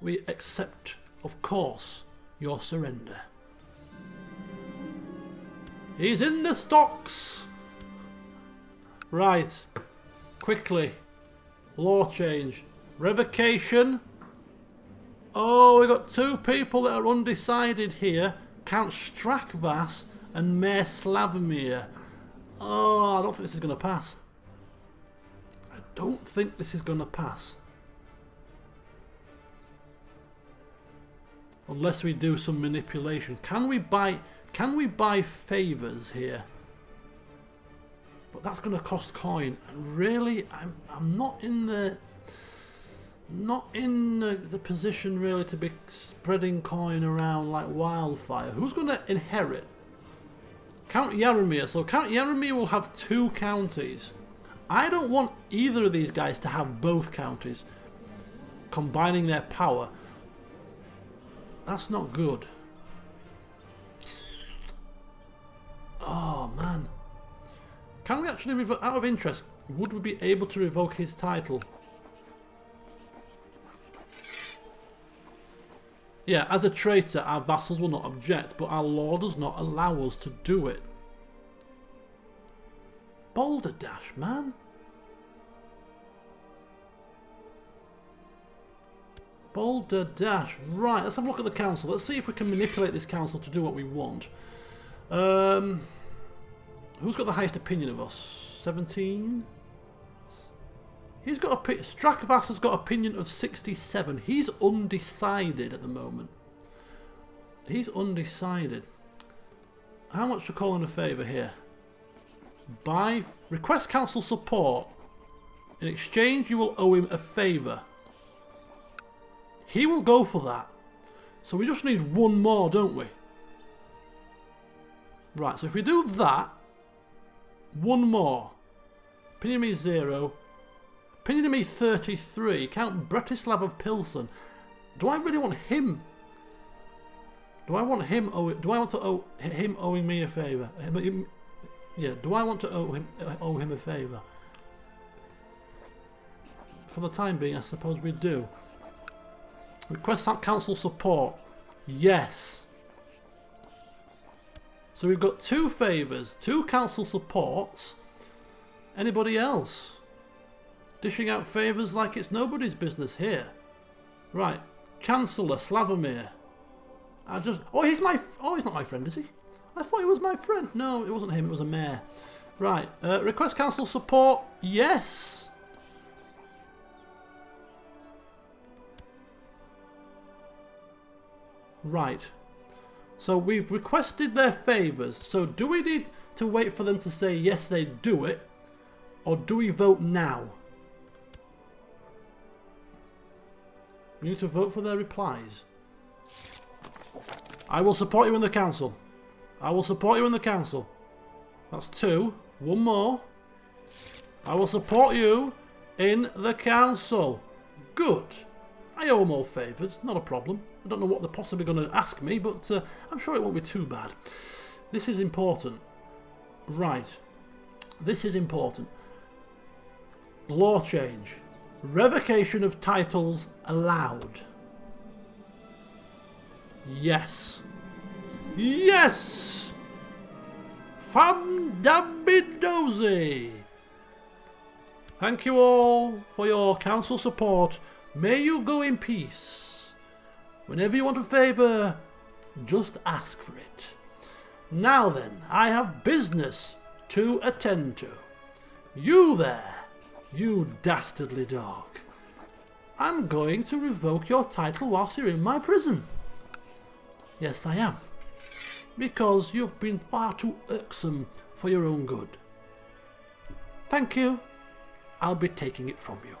Speaker 1: we accept, of course, your surrender. He's in the stocks. Right. Quickly. Law change. Revocation. Oh, we've got 2 people that are undecided here. Count Strakvas and Mayor Slavomir. Oh, I don't think this is going to pass. I don't think this is going to pass. Unless we do some manipulation. Can we buy favours here? But that's going to cost coin. And really, I'm not in the position really to be spreading coin around like wildfire. Who's going to inherit? Count Yaromir. So Count Yaromir will have 2 counties. I don't want either of these guys to have both counties, combining their power. That's not good. Oh man. Can we actually revoke, out of interest, would we be able to revoke his title? Yeah, as a traitor, our vassals will not object, but our law does not allow us to do it. Boulder Dash, man. Boulder Dash. Right, let's have a look at the council. Let's see if we can manipulate this council to do what we want. Who's got the highest opinion of us? 17? He's got a... Strakvass has got opinion of 67. He's undecided at the moment. He's undecided. How much to call in a favour here? Buy... Request council support. In exchange, you will owe him a favour. He will go for that. So we just need one more, don't we? Right, so if we do that, one more. Opinion of me 0. Opinion of me 33. Count Bretislav of Pilsen. Do I really want him? Do I want him owing me a favour? Yeah, do I want to owe him a favour? For the time being, I suppose we do. Request council support. Yes. So we've got 2 favours, 2 council supports. Anybody else? Dishing out favours like it's nobody's business here. Right. Chancellor Slavomir. Oh, he's not my friend, is he? I thought he was my friend. No, it wasn't him, it was a mayor. Right. Request council support. Yes. Right. So we've requested their favours. So do we need to wait for them to say yes, they do it? Or do we vote now? We need to vote for their replies. I will support you in the council. I will support you in the council. That's 2. One more. I will support you in the council. Good. I owe them all favours, not a problem. I don't know what they're possibly going to ask me, but I'm sure it won't be too bad. This is important. Right. This is important. Law change. Revocation of titles allowed. Yes. Yes! Famdabidozi! Thank you all for your council support. May you go in peace. Whenever you want a favour, just ask for it. Now then, I have business to attend to. You there, you dastardly dog. I'm going to revoke your title whilst you're in my prison. Yes, I am. Because you've been far too irksome for your own good. Thank you. I'll be taking it from you.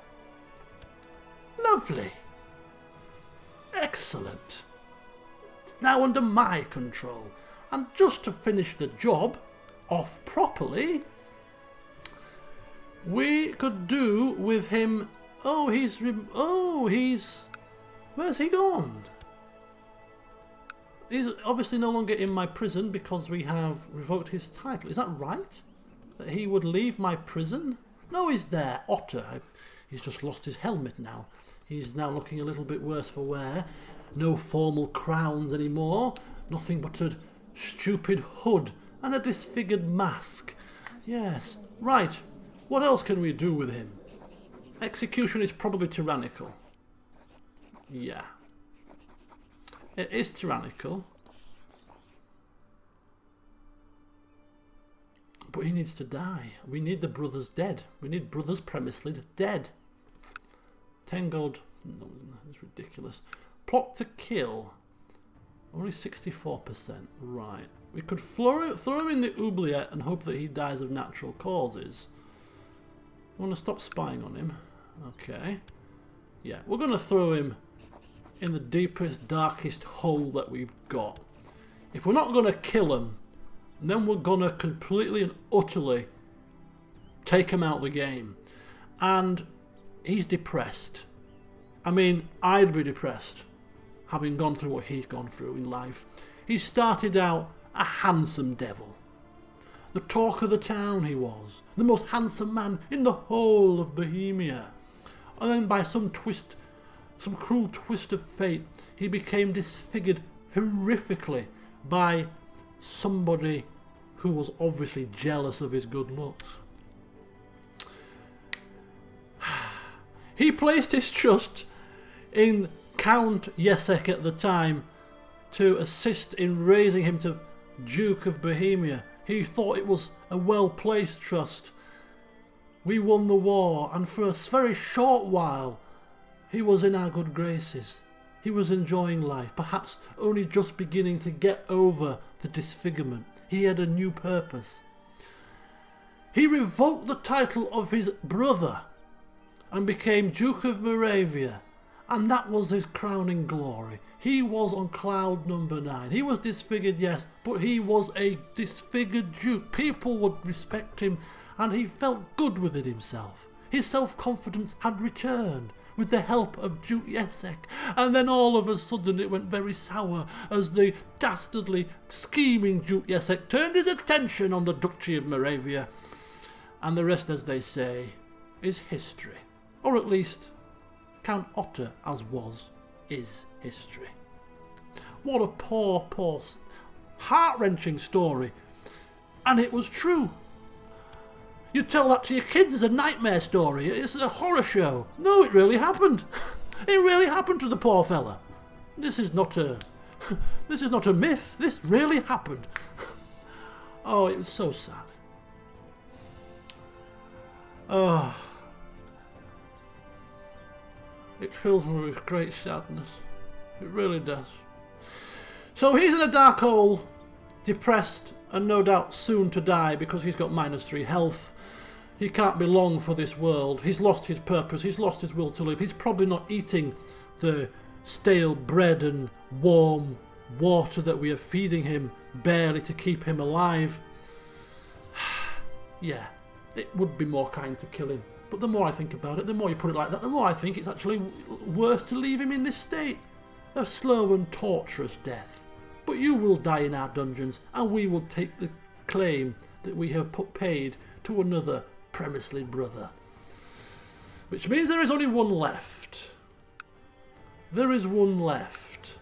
Speaker 1: Lovely. Excellent. It's now under my control. And just to finish the job off properly, we could do with him... where's he gone? He's obviously no longer in my prison because we have revoked his title. Is that right? That he would leave my prison? No, he's there. Otter. He's just lost his helmet now. He's now looking a little bit worse for wear. No formal crowns anymore. Nothing but a stupid hood and a disfigured mask. Yes. Right. What else can we do with him? Execution is probably tyrannical. Yeah. It is tyrannical. But he needs to die. We need the brothers dead. We need brothers Premisley dead. 10 gold. No, it's ridiculous. Plot to kill. Only 64%. Right. We could throw him in the oubliette and hope that he dies of natural causes. I want to stop spying on him. Okay. Yeah, we're going to throw him in the deepest, darkest hole that we've got. If we're not going to kill him, then we're going to completely and utterly take him out of the game. And he's depressed. I mean, I'd be depressed, having gone through what he's gone through in life. He started out a handsome devil. The talk of the town he was. The most handsome man in the whole of Bohemia. And then by some cruel twist of fate, he became disfigured horrifically by somebody who was obviously jealous of his good looks. He placed his trust in Count Jesek at the time to assist in raising him to Duke of Bohemia. He thought it was a well-placed trust. We won the war, and for a very short while he was in our good graces. He was enjoying life, perhaps only just beginning to get over the disfigurement. He had a new purpose. He revoked the title of his brother and became Duke of Moravia, and that was his crowning glory. He was on cloud number 9. He was disfigured, yes, but he was a disfigured duke. People would respect him, and he felt good within himself. His self-confidence had returned with the help of Duke Jesek, and then all of a sudden it went very sour as the dastardly, scheming Duke Jesek turned his attention on the Duchy of Moravia, and the rest, as they say, is history. Or at least, Count Otto, as was, is history. What a poor, heart-wrenching story. And it was true. You tell that to your kids as a nightmare story. It's a horror show. No, it really happened. It really happened to the poor fella. This is not a myth. This really happened. Oh, it was so sad. Oh. It fills me with great sadness. It really does. So he's in a dark hole, depressed, and no doubt soon to die because he's got -3 health. He can't be long for this world. He's lost his purpose. He's lost his will to live. He's probably not eating the stale bread and warm water that we are feeding him barely to keep him alive. Yeah, it would be more kind to kill him. But the more I think about it, the more you put it like that, the more I think it's actually worse to leave him in this state. A slow and torturous death. But you will die in our dungeons, and we will take the claim that we have paid to another Premisley brother. Which means there is only one left. There is one left.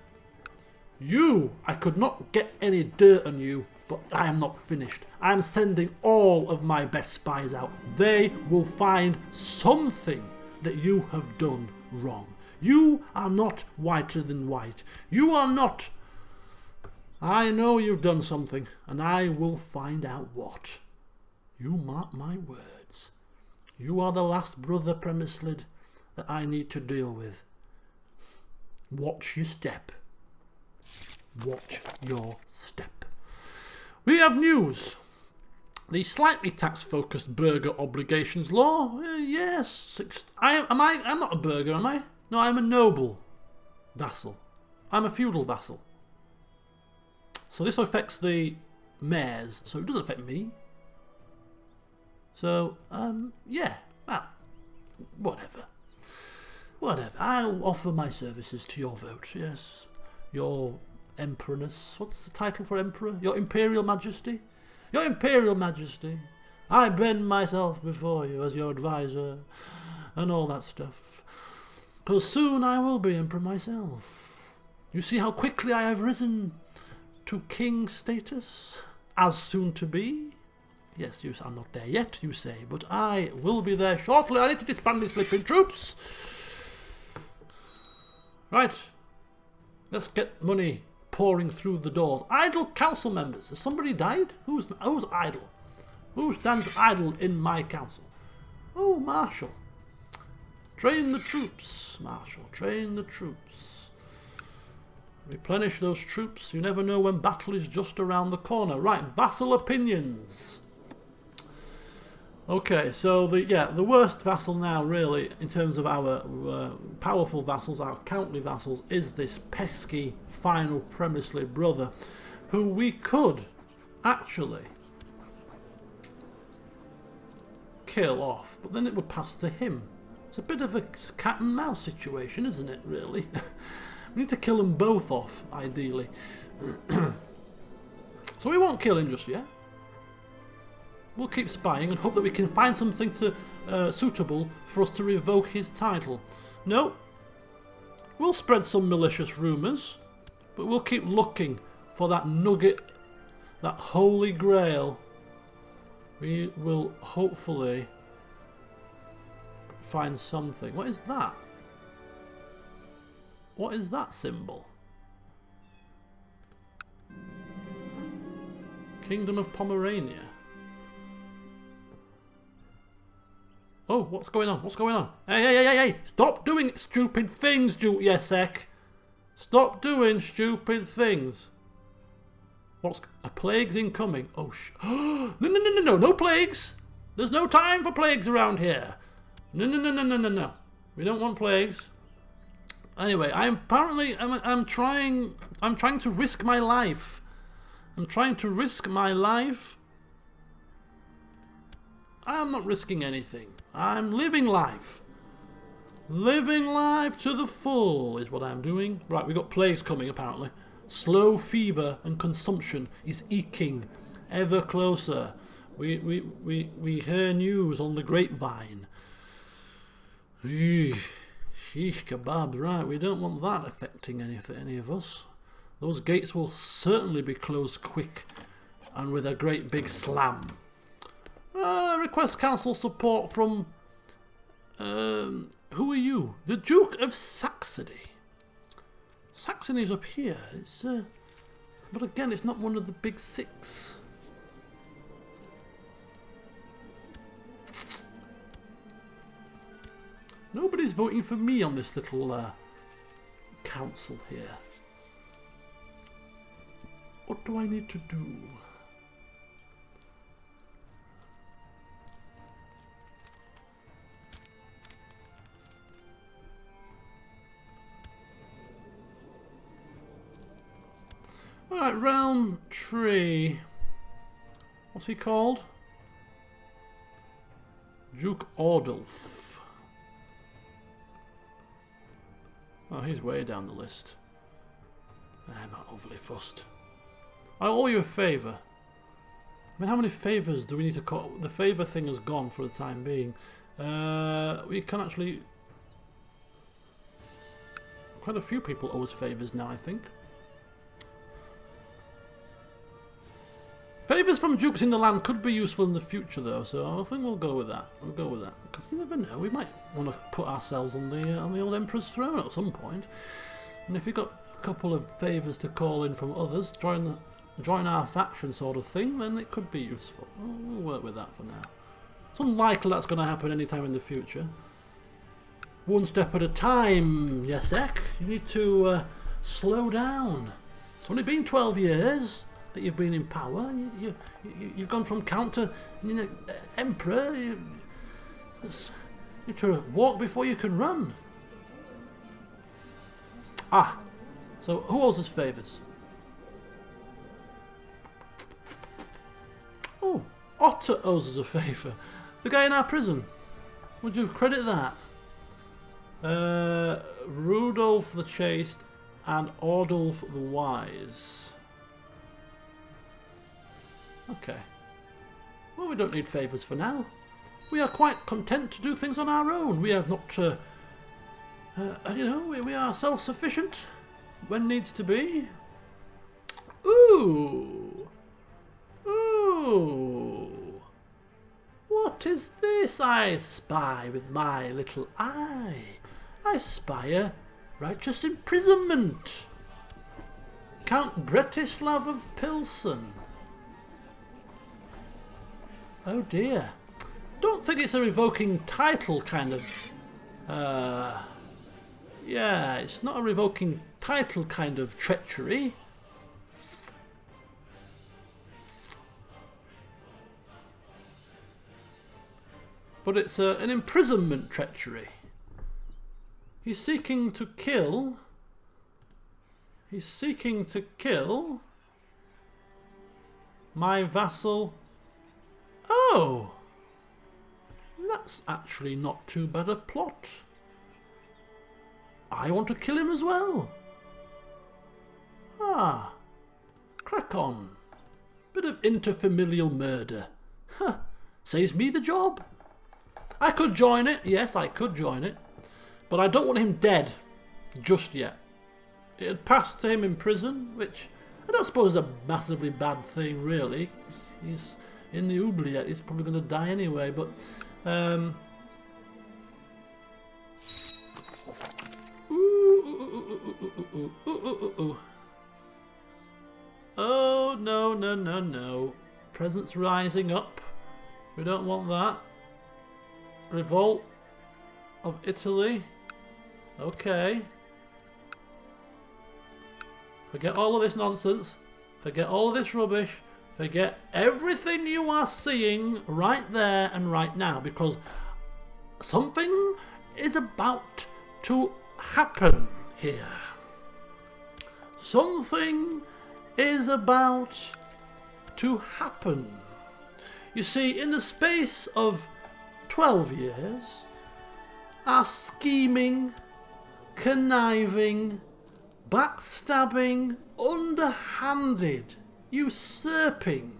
Speaker 1: You, I could not get any dirt on you, but I am not finished. I am sending all of my best spies out. They will find something that you have done wrong. You are not whiter than white. You are not. I know you've done something, and I will find out what. You mark my words. You are the last brother Premislid that I need to deal with. Watch your step. Watch your step. We have news. The slightly tax-focused burgher obligations law. Yes. I'm not a burgher, am I? No, I'm a noble vassal. I'm a feudal vassal. So this affects the mayors, so it doesn't affect me. So, yeah, well, whatever. I'll offer my services to your vote, yes. Your Emperorness. What's the title for Emperor? Your Imperial Majesty? Your Imperial Majesty. I bend myself before you as your advisor, and all that stuff. Because soon I will be Emperor myself. You see how quickly I have risen to king status, as soon to be? Yes, I'm not there yet, you say, but I will be there shortly. I need to disband these flipping troops. Right, let's get money pouring through the doors. Idle council members. Has somebody died? Who's idle? Who stands idle in my council? Oh, Marshal. Train the troops, Marshal. Train the troops. Replenish those troops. You never know when battle is just around the corner. Right, vassal opinions. Okay, so the worst vassal now, really, in terms of our powerful vassals, our countly vassals, is this pesky final Premiersley brother, who we could actually kill off, but then it would pass to him. It's a bit of a cat and mouse situation, isn't it, really? We need to kill them both off, ideally. So we won't kill him just yet. We'll keep spying and hope that we can find something suitable for us to revoke his title. No, we'll spread some malicious rumours, but we'll keep looking for that nugget, that holy grail. We will hopefully find something. What is that? What is that symbol? Kingdom of Pomerania. Oh, what's going on? What's going on? Hey! Stop doing stupid things, Jesek. Stop doing stupid things. What's a plague's incoming? Oh, no plagues. There's no time for plagues around here. No. We don't want plagues. Anyway, I'm trying to risk my life. I'm trying to risk my life. I am not risking anything. I'm living life. Living life to the full is what I'm doing. Right, we've got plagues coming apparently. Slow fever and consumption is eking ever closer. We hear news on the grapevine. Sheesh kebab, right, we don't want that affecting any of us. Those gates will certainly be closed quick and with a great big slam. Request council support from who are you? The Duke of Saxony. Saxony's up here. It's but again, it's not one of the big six. Nobody's voting for me on this little council here. What do I need to do? Alright, realm tree. What's he called? Duke Ordulf. Oh, he's way down the list. I'm not overly fussed. I owe you a favour. I mean, how many favours do we need to call? The favour thing is gone for the time being. We can actually... Quite a few people owe us favours now, I think. Favours from dukes in the land could be useful in the future, though, so I think we'll go with that. We'll go with that, because you never know. We might want to put ourselves on the old Emperor's throne at some point. And if we've got a couple of favours to call in from others, join our faction sort of thing, then it could be useful. We'll work with that for now. It's unlikely that's going to happen anytime in the future. One step at a time, Jesek. You need to slow down. It's only been 12 years. That you've been in power. You've gone from count to emperor. You have to walk before you can run. Ah, so who owes us favours? Oh, Otter owes us a favour. The guy in our prison. Would you credit that? Rudolph the Chaste and Ordulf the Wise. Okay. Well, we don't need favours for now. We are quite content to do things on our own. We are not, we are self-sufficient when needs to be. Ooh. What is this I spy with my little eye? I spy a righteous imprisonment. Count Bretislav of Pilsen. Oh dear. Don't think it's a revoking title kind of... yeah, it's not a revoking title kind of treachery. But it's an imprisonment treachery. He's seeking to kill. He's seeking to kill my vassal. Oh! That's actually not too bad a plot. I want to kill him as well. Ah. Crack on. Bit of interfamilial murder. Huh. Saves me the job. I could join it. Yes, I could join it. But I don't want him dead just yet. It had passed to him in prison, which I don't suppose is a massively bad thing, really. He's in the oubliette. He's probably going to die anyway, but... Oh, no, no, no, no. Presence rising up. We don't want that. Revolt of Italy. Okay. Forget all of this nonsense. Forget all of this rubbish. Forget everything you are seeing right there and right now, because something is about to happen here. Something is about to happen. You see, in the space of 12 years, our scheming, conniving, backstabbing, underhanded, usurping,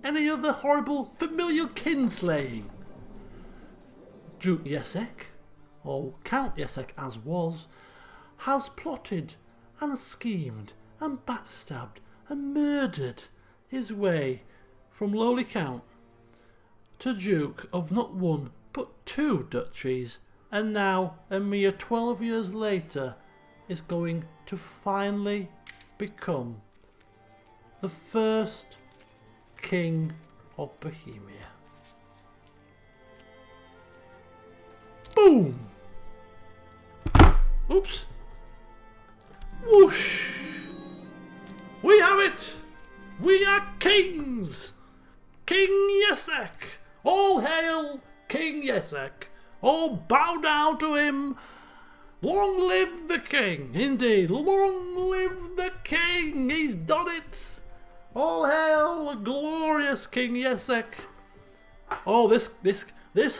Speaker 1: any other horrible familial kinslaying, Duke Jesek, or Count Jesek as was, has plotted and schemed and backstabbed and murdered his way from lowly Count to Duke of not one but 2 duchies, and now, a mere 12 years later, is going to finally become the first King of Bohemia. Boom! Oops! Whoosh! We have it! We are kings! King Jesek! All hail King Jesek! All bow down to him! Long live the king! Indeed, long live the king! He's done it! All hail the glorious King Jesek! Oh, this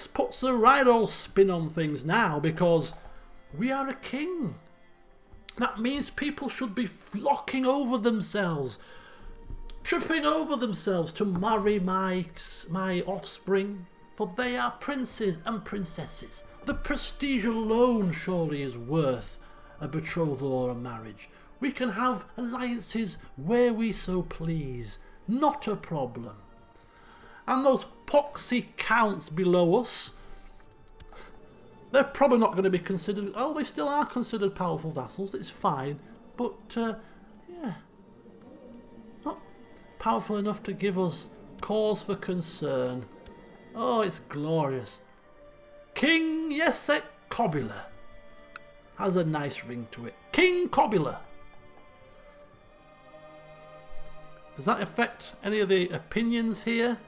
Speaker 1: puts the right old spin on things now, because we are a king. That means people should be flocking over themselves, tripping over themselves to marry my offspring, for they are princes and princesses. The prestige alone surely is worth a betrothal or a marriage. We can have alliances where we so please, not a problem. And those poxy counts below us, they're probably not going to be considered... Oh, they still are considered powerful vassals, it's fine. But, yeah, not powerful enough to give us cause for concern. Oh, it's glorious. King Jesek Kobyla has a nice ring to it. King Kobyla. Does that affect any of the opinions here?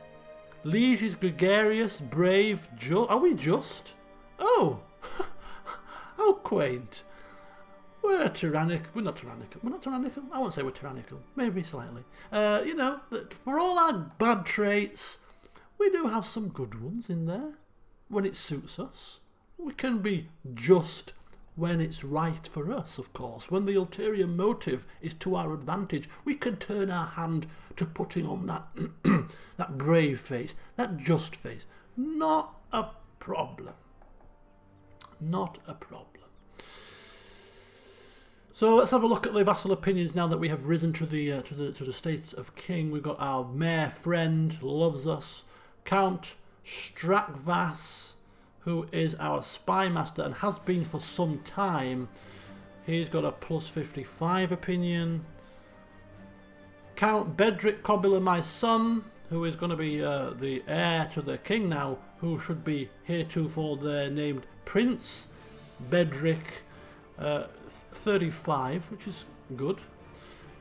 Speaker 1: Liege is gregarious, brave, just. Are we just? Oh, how quaint. We're tyrannical. We're not tyrannical. We're not tyrannical. I won't say we're tyrannical. Maybe slightly. You know, that for all our bad traits, we do have some good ones in there. When it suits us. We can be just when it's right for us, of course. When the ulterior motive is to our advantage, we can turn our hand to putting on that that brave face, that just face. Not a problem. Not a problem. So let's have a look at the vassal opinions now that we have risen to the state of king. We've got our mayor friend, loves us, Count Strakvas, who is our spy master and has been for some time. He's got a plus 55 opinion. Count Bedřich Kobyla, my son, who is going to be the heir to the king now, who should be heretofore there named Prince Bedřich, 35, which is good.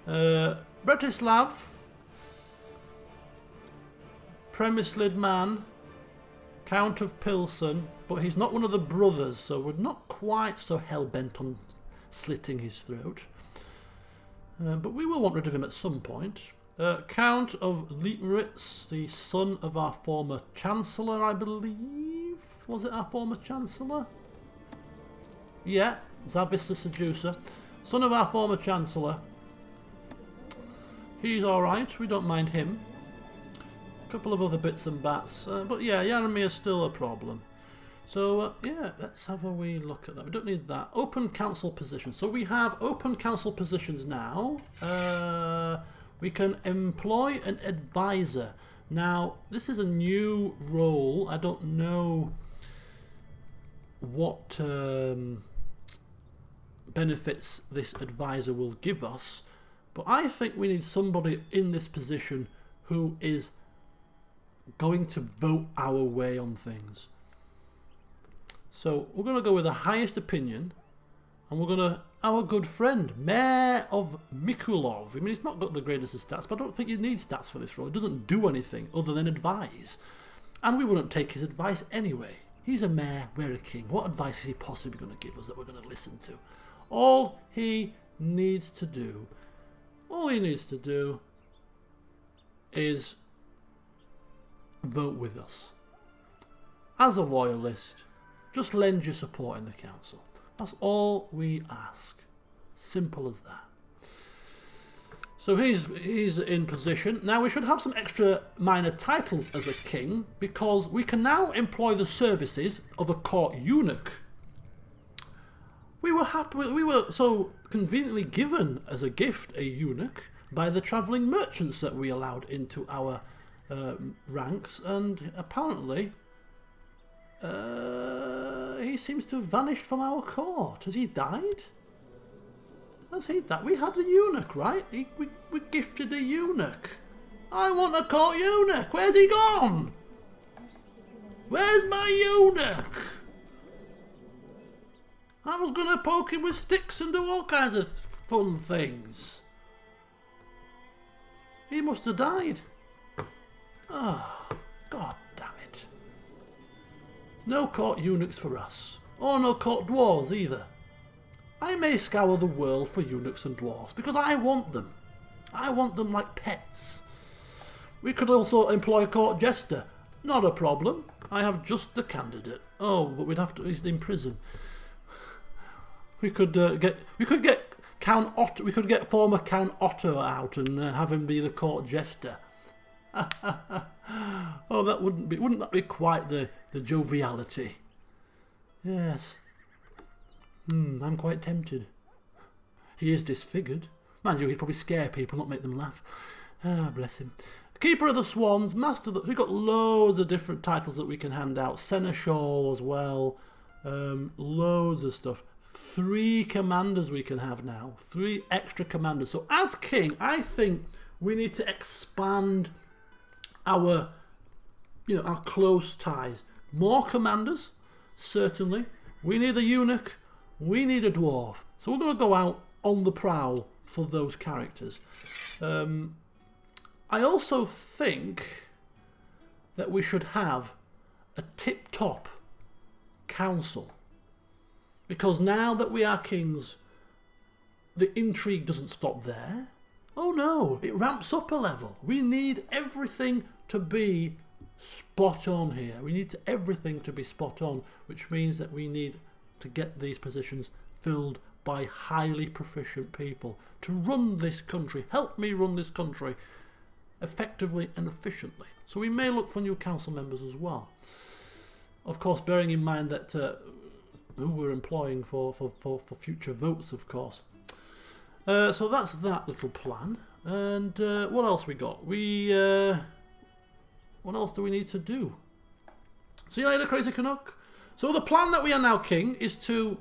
Speaker 1: Bretislav, Premislid man, Count of Pilsen, but he's not one of the brothers, so we're not quite so hell-bent on slitting his throat. But we will want rid of him at some point. Count of Leitmeritz, the son of our former Chancellor, I believe. Was it our former Chancellor? Yeah, Zavis the Seducer. Son of our former Chancellor. He's alright, we don't mind him. A couple of other bits and bats. But yeah, Yaromir's still a problem. So yeah, let's have a wee look at that. We don't need that. Open council positions. So we have open council positions now. We can employ an advisor. Now, this is a new role. I don't know what benefits this advisor will give us, but I think we need somebody in this position who is going to vote our way on things. So we're going to go with the highest opinion, and we're going to, our good friend, Mayor of Mikulov. I mean, he's not got the greatest of stats, but I don't think you need stats for this role. It doesn't do anything other than advise. And we wouldn't take his advice anyway. He's a mayor, we're a king. What advice is he possibly going to give us that we're going to listen to? All he needs to do is vote with us. As a loyalist, just lend your support in the council. That's all we ask. Simple as that. So he's in position. Now we should have some extra minor titles as a king, because we can now employ the services of a court eunuch. We were so conveniently given as a gift a eunuch by the travelling merchants that we allowed into our ranks, and apparently he seems to have vanished from our court. Has he died? Has he died? We had a eunuch, right? We gifted a eunuch. I want a court eunuch. Where's he gone? Where's my eunuch? I was going to poke him with sticks and do all kinds of fun things. He must have died. Oh, God damn it. No court eunuchs for us. Or no court dwarves either. I may scour the world for eunuchs and dwarves because I want them. I want them like pets. We could also employ a court jester. Not a problem. I have just the candidate. Oh, but we'd have to. He's in prison. We could get Count Otto. We could get former Count Otto out and have him be the court jester. Oh, that wouldn't that be quite the joviality? Yes. I'm quite tempted. He is disfigured. Mind you, he'd probably scare people, not make them laugh. Ah, bless him. Keeper of the Swans, Master of the... We've got loads of different titles that we can hand out. Seneschal as well. Loads of stuff. 3 commanders we can have now. 3 extra commanders. So as king, I think we need to expand our close ties. More commanders, certainly. We need a eunuch. We need a dwarf. So we're going to go out on the prowl for those characters. I also think that we should have a tip-top council. Because now that we are kings, the intrigue doesn't stop there. Oh no, it ramps up a level. We need everything to be spot on here. We need everything to be spot on, which means that we need to get these positions filled by highly proficient people to run this country. Help me run this country effectively and efficiently. So we may look for new council members as well. Of course, bearing in mind that who we're employing for future votes, of course. So that's that little plan. And what else we got? What else do we need to do? See you later, Crazy Canuck. So the plan that we are now king is to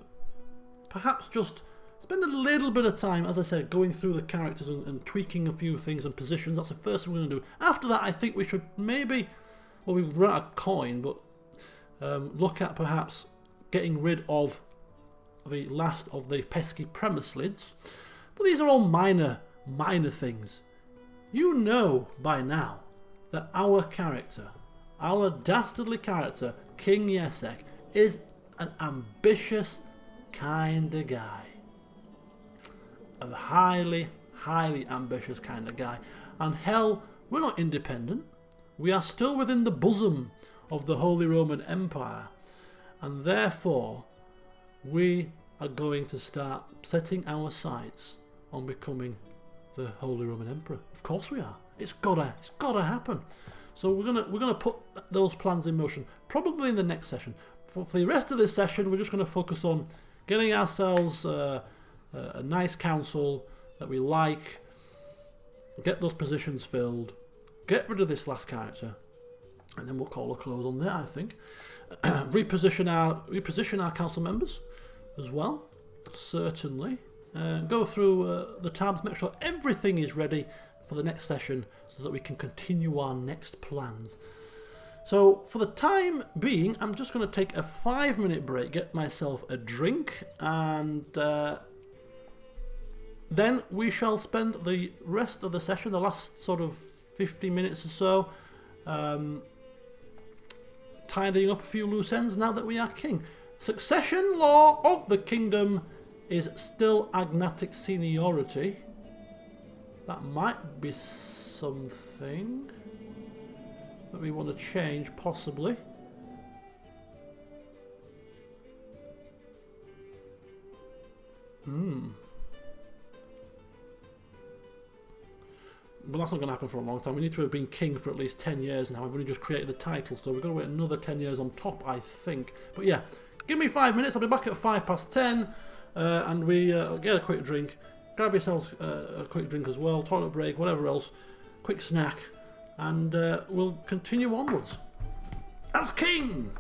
Speaker 1: perhaps just spend a little bit of time, as I said, going through the characters and tweaking a few things and positions. That's the first thing we're going to do. After that, I think we should maybe, well, we've run out of coin, but look at perhaps getting rid of the last of the pesky Premislids. But these are all minor things. You know by now that our character, our dastardly character, King Jesek, is an ambitious kind of guy. A highly ambitious kind of guy. And hell, we're not independent. We are still within the bosom of the Holy Roman Empire. And therefore, we are going to start setting our sights on becoming the Holy Roman Emperor. Of course we are. It's gotta happen. So we're gonna put those plans in motion, probably in the next session. For the rest of this session, we're just going to focus on getting ourselves a nice council that we like, get those positions filled, get rid of this last character, and then we'll call a close on that, I think. reposition our council members as well, certainly. Go through the tabs, make sure everything is ready for the next session so that we can continue our next plans. So for the time being, I'm just going to take a 5-minute break, get myself a drink, and then we shall spend the rest of the session, the last sort of 50 minutes or so, tidying up a few loose ends now that we are king. Succession law of the kingdom is still agnatic seniority. That might be something that we want to change, possibly. But that's not going to happen for a long time. We need to have been king for at least 10 years now. We've only just created the title, so we've got to wait another 10 years on top, I think. But yeah, give me 5 minutes. I'll be back at 10:05, and we get a quick drink. Grab yourselves a quick drink as well, toilet break, whatever else, quick snack, and we'll continue onwards. As king!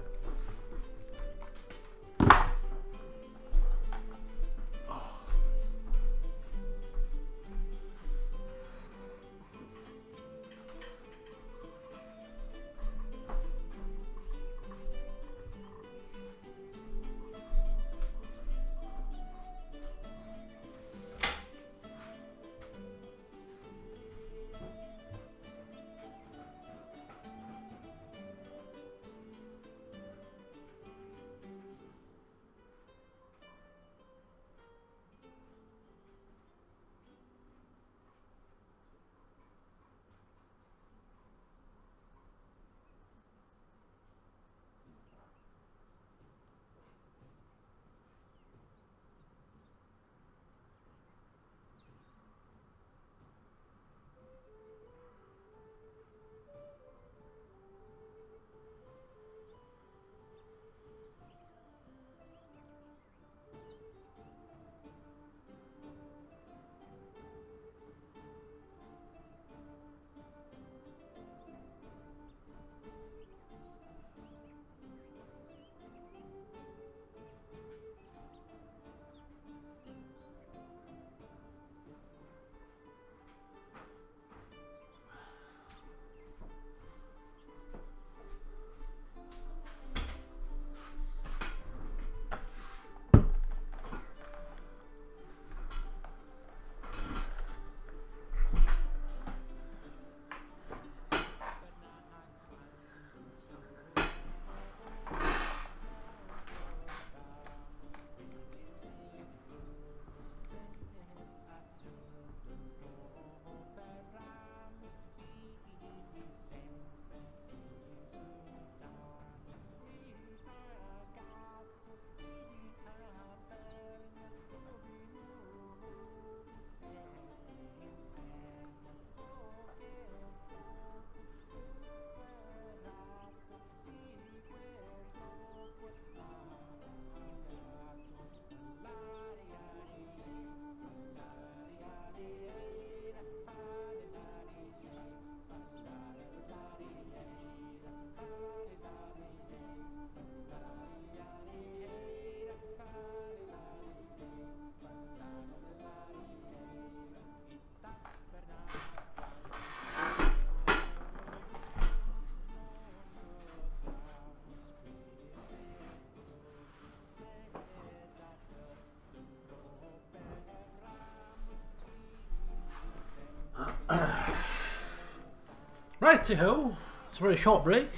Speaker 1: Righty-ho, it's a very short break,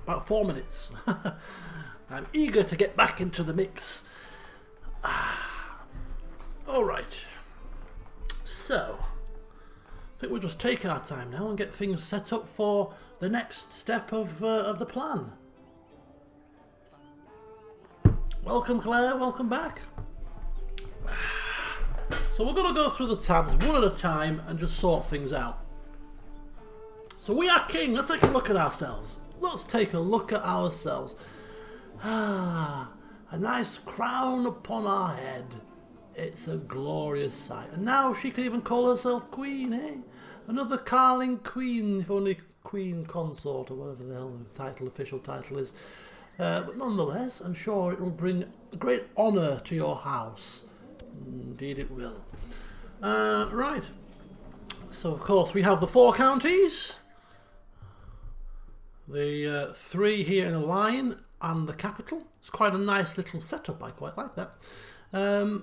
Speaker 1: about 4 minutes. I'm eager to get back into the mix. Alright, so I think we'll just take our time now and get things set up for the next step of the plan. Welcome Claire, welcome back. So we're going to go through the tabs one at a time and just sort things out. So we are king. Let's take a look at ourselves. Let's take a look at ourselves. A nice crown upon our head. It's a glorious sight. And now she can even call herself queen, eh? Another Carling queen, if only queen consort or whatever the hell the title, official title is. But nonetheless, I'm sure it will bring great honour to your house. Indeed it will. Right. So of course we have the 4 counties. The 3 here in a line and the capital. It's quite a nice little setup, I quite like that. And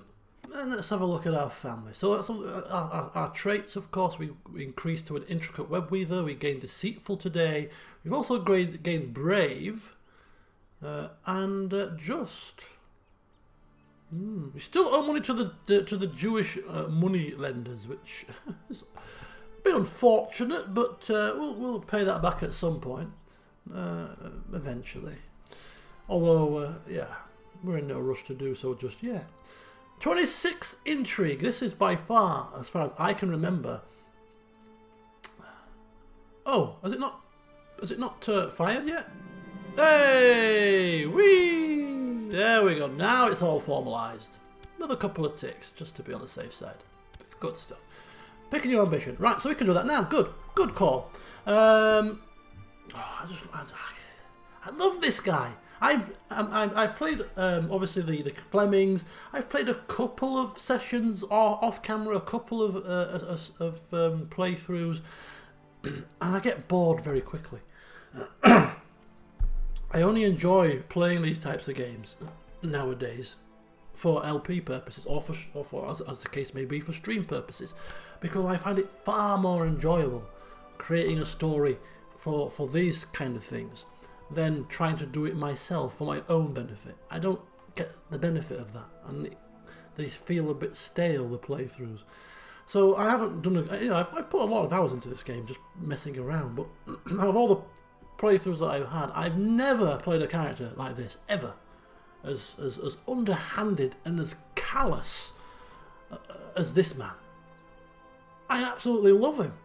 Speaker 1: let's have a look at our family. So that's our traits, of course, we increased to an intricate web weaver. We gained deceitful today. We've also gained brave and just. We still owe money to the Jewish money lenders, which is a bit unfortunate, but we'll pay that back at some point. Eventually, although yeah, we're in no rush to do so just yet. 26 intrigue. This is by far, as far as I can remember. Oh, has it not fired yet? Hey, wee! There we go. Now it's all formalised. Another couple of ticks just to be on the safe side. It's good stuff. Pick a new ambition. Right, so we can do that now. Good call. I love this guy. I've played obviously the Flemings. I've played a couple of sessions off camera, a couple of playthroughs, and I get bored very quickly. I only enjoy playing these types of games nowadays for LP purposes, or for as the case may be, for stream purposes, because I find it far more enjoyable creating a story for these kind of things than trying to do it myself for my own benefit. I don't get the benefit of that, and they feel a bit stale, the playthroughs. So I haven't done I've put a lot of hours into this game just messing around, but out of all the playthroughs that I've had, I've never played a character like this ever, as underhanded and as callous as this man. I absolutely love him.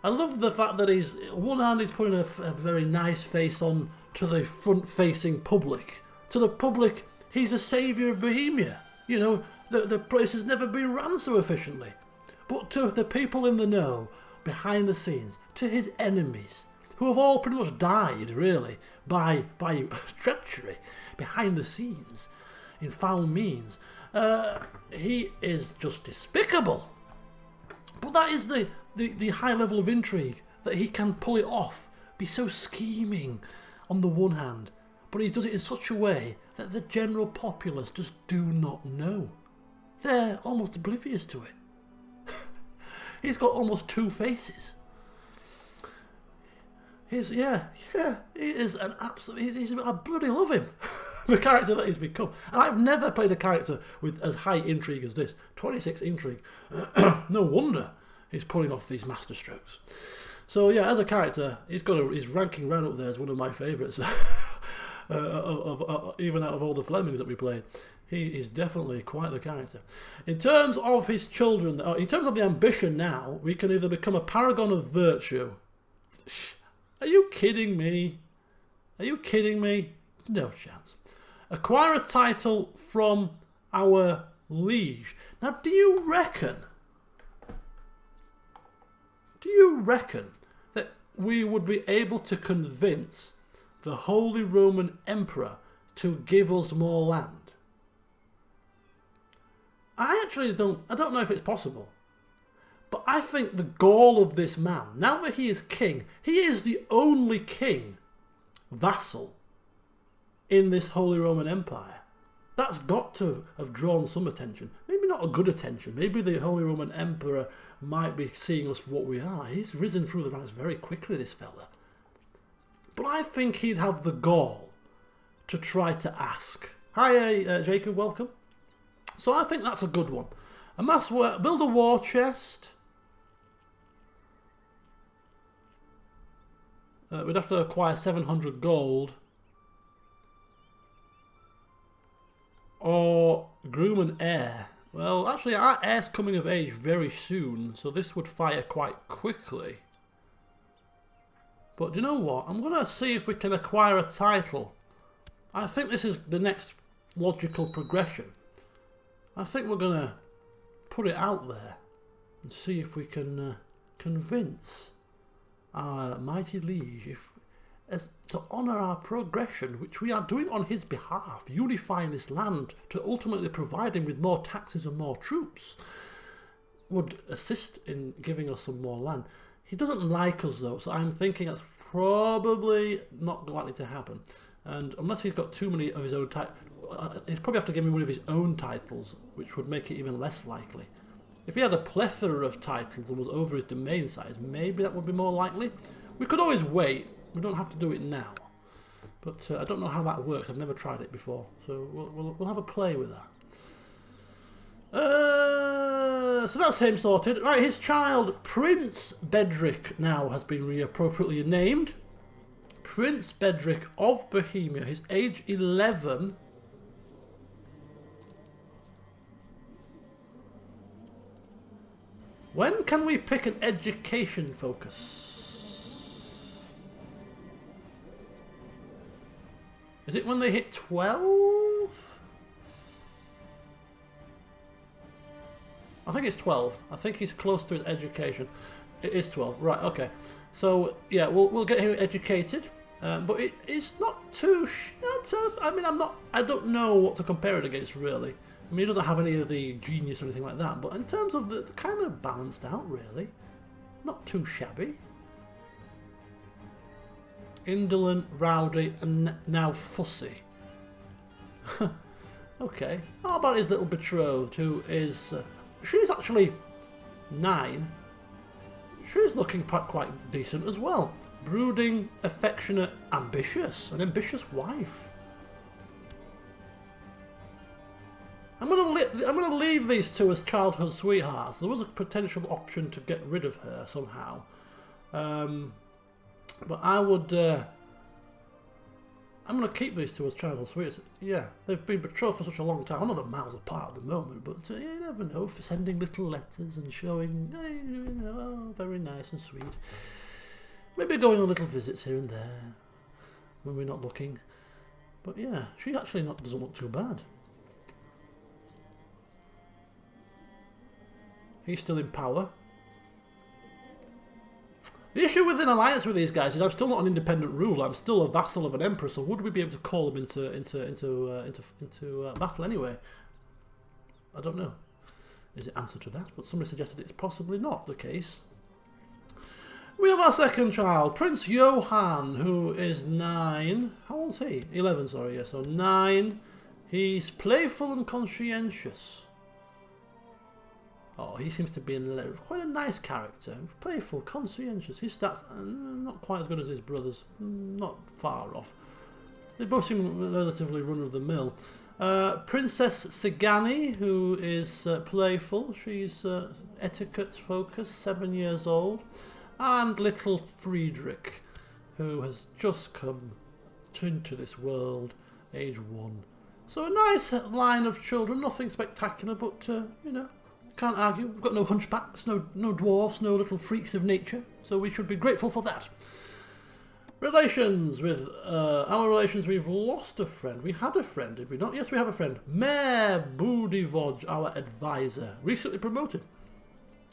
Speaker 1: I love the fact that one hand he's putting a very nice face on to the front-facing public. To the public, he's a saviour of Bohemia. You know, the place has never been run so efficiently. But to the people in the know, behind the scenes, to his enemies, who have all pretty much died, really, by treachery, behind the scenes, in foul means, he is just despicable. But that is the high level of intrigue, that he can pull it off, be so scheming on the one hand, but he does it in such a way that the general populace just do not know. They're almost oblivious to it. He's got almost 2 faces. He is an absolute. I bloody love him. The character that he's become. And I've never played a character with as high intrigue as this. 26 intrigue. No wonder he's pulling off these masterstrokes. So yeah, as a character, he's ranking right up there as one of my favourites. Even out of all the Flemings that we played. He is definitely quite the character. In terms of his children, in terms of the ambition now, we can either become a paragon of virtue. Are you kidding me? Are you kidding me? No chance. Acquire a title from our liege. Now, do you reckon that we would be able to convince the Holy Roman Emperor to give us more land? I don't know if it's possible. But I think the gall of this man, now that he is king, he is the only king, vassal, in this Holy Roman Empire. That's got to have drawn some attention. Maybe not a good attention. Maybe the Holy Roman Emperor might be seeing us for what we are. He's risen through the ranks very quickly, this fella. But I think he'd have the gall to try to ask. Hi, Jacob, welcome. So I think that's a good one. Build a war chest. We'd have to acquire 700 gold. Or groom an heir. Well, actually, our heir's coming of age very soon, so this would fire quite quickly. But do you know what? I'm going to see if we can acquire a title. I think this is the next logical progression. I think we're going to put it out there and see if we can convince our mighty liege as to honour our progression, which we are doing on his behalf, unifying this land to ultimately provide him with more taxes and more troops, would assist in giving us some more land. He doesn't like us though, so I'm thinking that's probably not likely to happen. And unless he's got too many of his own titles, he'd probably have to give me one of his own titles, which would make it even less likely. If he had a plethora of titles and was over his domain size, maybe that would be more likely. We could always wait. We don't have to do it now. But I don't know how that works. I've never tried it before. So we'll have a play with that. So that's him sorted. Right, his child, Prince Bedrick, now has been appropriately named. Prince Bedrick of Bohemia. His age 11. When can we pick an education focus? Is it when they hit 12? I think it's 12. I think he's close to his education. It is 12. Right, okay. So, yeah, we'll get him educated. But it's not too... I mean, I don't know what to compare it against, really. I mean, he doesn't have any of the genius or anything like that, but in terms of the kind of balanced out, really. Not too shabby. Indolent, rowdy, and now fussy. Okay. How about his little betrothed, who is... she's actually 9. She's looking quite decent as well. Brooding, affectionate, ambitious. An ambitious wife. I'm going to leave these two as childhood sweethearts. There was a potential option to get rid of her somehow. But I would... I'm going to keep these two as childhood sweethearts. Yeah, they've been betrothed for such a long time. I know they're miles apart at the moment, but you never know. For sending little letters and showing, oh, very nice and sweet. Maybe going on little visits here and there when we're not looking. But yeah, she actually doesn't look too bad. He's still in power. The issue with an alliance with these guys is I'm still not an independent ruler. I'm still a vassal of an emperor. So would we be able to call them into battle anyway? I don't know. Is the answer to that? But somebody suggested it's possibly not the case. We have our second child, Prince Johann, who is 9. How old's he? 11, sorry. Yeah, so 9. He's playful and conscientious. Oh, he seems to be quite a nice character. Playful, conscientious. His stats are not quite as good as his brothers. Not far off. They both seem relatively run-of-the-mill. Princess Sigani, who is playful. She's etiquette-focused, 7 years old. And little Friedrich, who has just come into this world, age 1. So a nice line of children. Nothing spectacular, but, you know... Can't argue. We've got no hunchbacks, no dwarfs, no little freaks of nature, so we should be grateful for that. Relations with our relations. We've lost a friend. We had a friend, did we not? Yes, we have a friend. Mayor Budivoj, our advisor, recently promoted.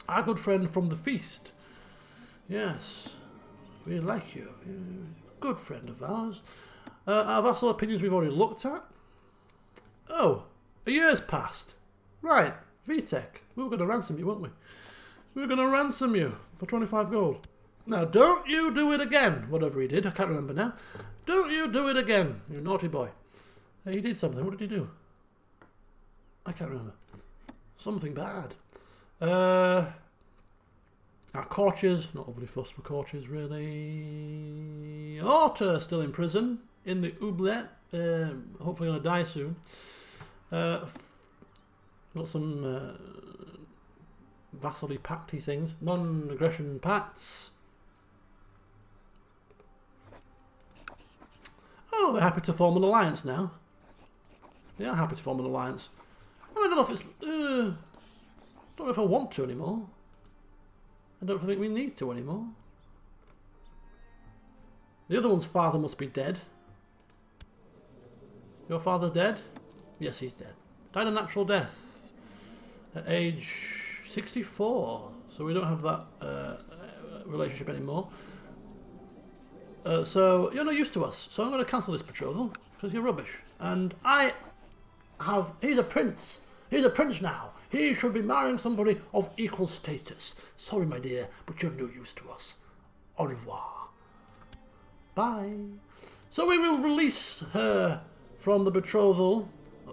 Speaker 1: Our good friend from the feast. Yes, we like you. Good friend of ours. Our vassal opinions we've already looked at. Oh, a year's passed. Right. Vitek, we were going to ransom you, weren't we? We were going to ransom you for 25 gold. Now, don't you do it again, whatever he did, I can't remember now. Don't you do it again, you naughty boy. He did something, what did he do? I can't remember. Something bad. Our courtiers, not overly fussed for courtiers really. Otter still in prison, in the oubliette, hopefully going to die soon. Got some vassally pacty things, non-aggression pacts. Oh, they're happy to form an alliance now. They are happy to form an alliance. I don't know if it's... don't know if I want to anymore. I don't think we need to anymore. The other one's father must be dead. Your father dead? Yes, he's dead. Died a natural death at age 64. So we don't have that relationship anymore. So you're not used to us. So I'm going to cancel this betrothal because you're rubbish. And he's a prince. He's a prince now. He should be marrying somebody of equal status. Sorry, my dear, but you're no use to us. Au revoir. Bye. So we will release her from the betrothal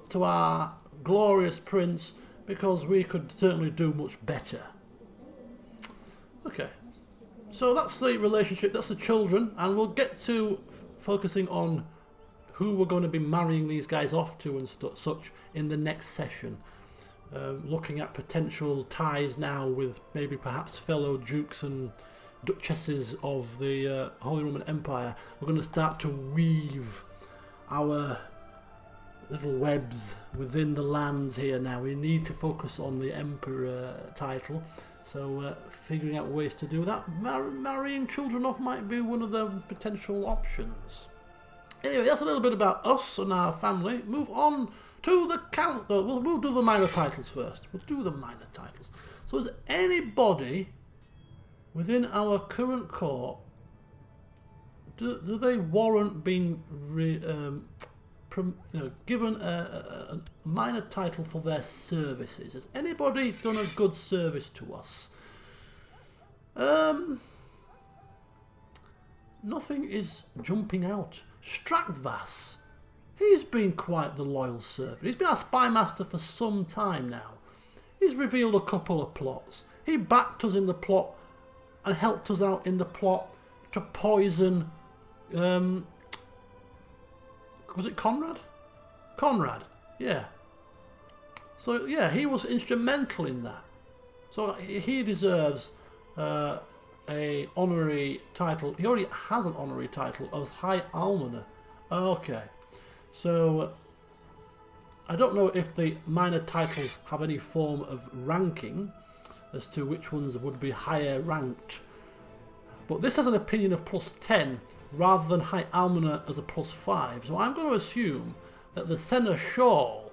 Speaker 1: to our glorious prince because we could certainly do much better. Okay. So that's the relationship, that's the children, and we'll get to focusing on who we're going to be marrying these guys off to and such in the next session. Looking at potential ties now with maybe perhaps fellow dukes and duchesses of the Holy Roman Empire. We're going to start to weave our little webs within the lands here now. We need to focus on the Emperor title, so figuring out ways to do that. Marrying children off might be one of the potential options. Anyway, that's a little bit about us and our family. Move on to the count, though. We'll do the minor titles first. We'll do the minor titles. So is anybody within our current court, do they warrant being given a minor title for their services? Has anybody done a good service to us? Nothing is jumping out. Strakvas. He's been quite the loyal servant. He's been our spy master for some time now. He's revealed a couple of plots. He backed us in the plot and helped us out in the plot to poison... was it Conrad? Conrad, yeah. So, yeah, he was instrumental in that. So he deserves a honorary title. He already has an honorary title as High Almoner. Okay. So, I don't know if the minor titles have any form of ranking as to which ones would be higher ranked. But this has an opinion of +10 rather than High Almoner as a +5. So I'm going to assume that the Seneschal,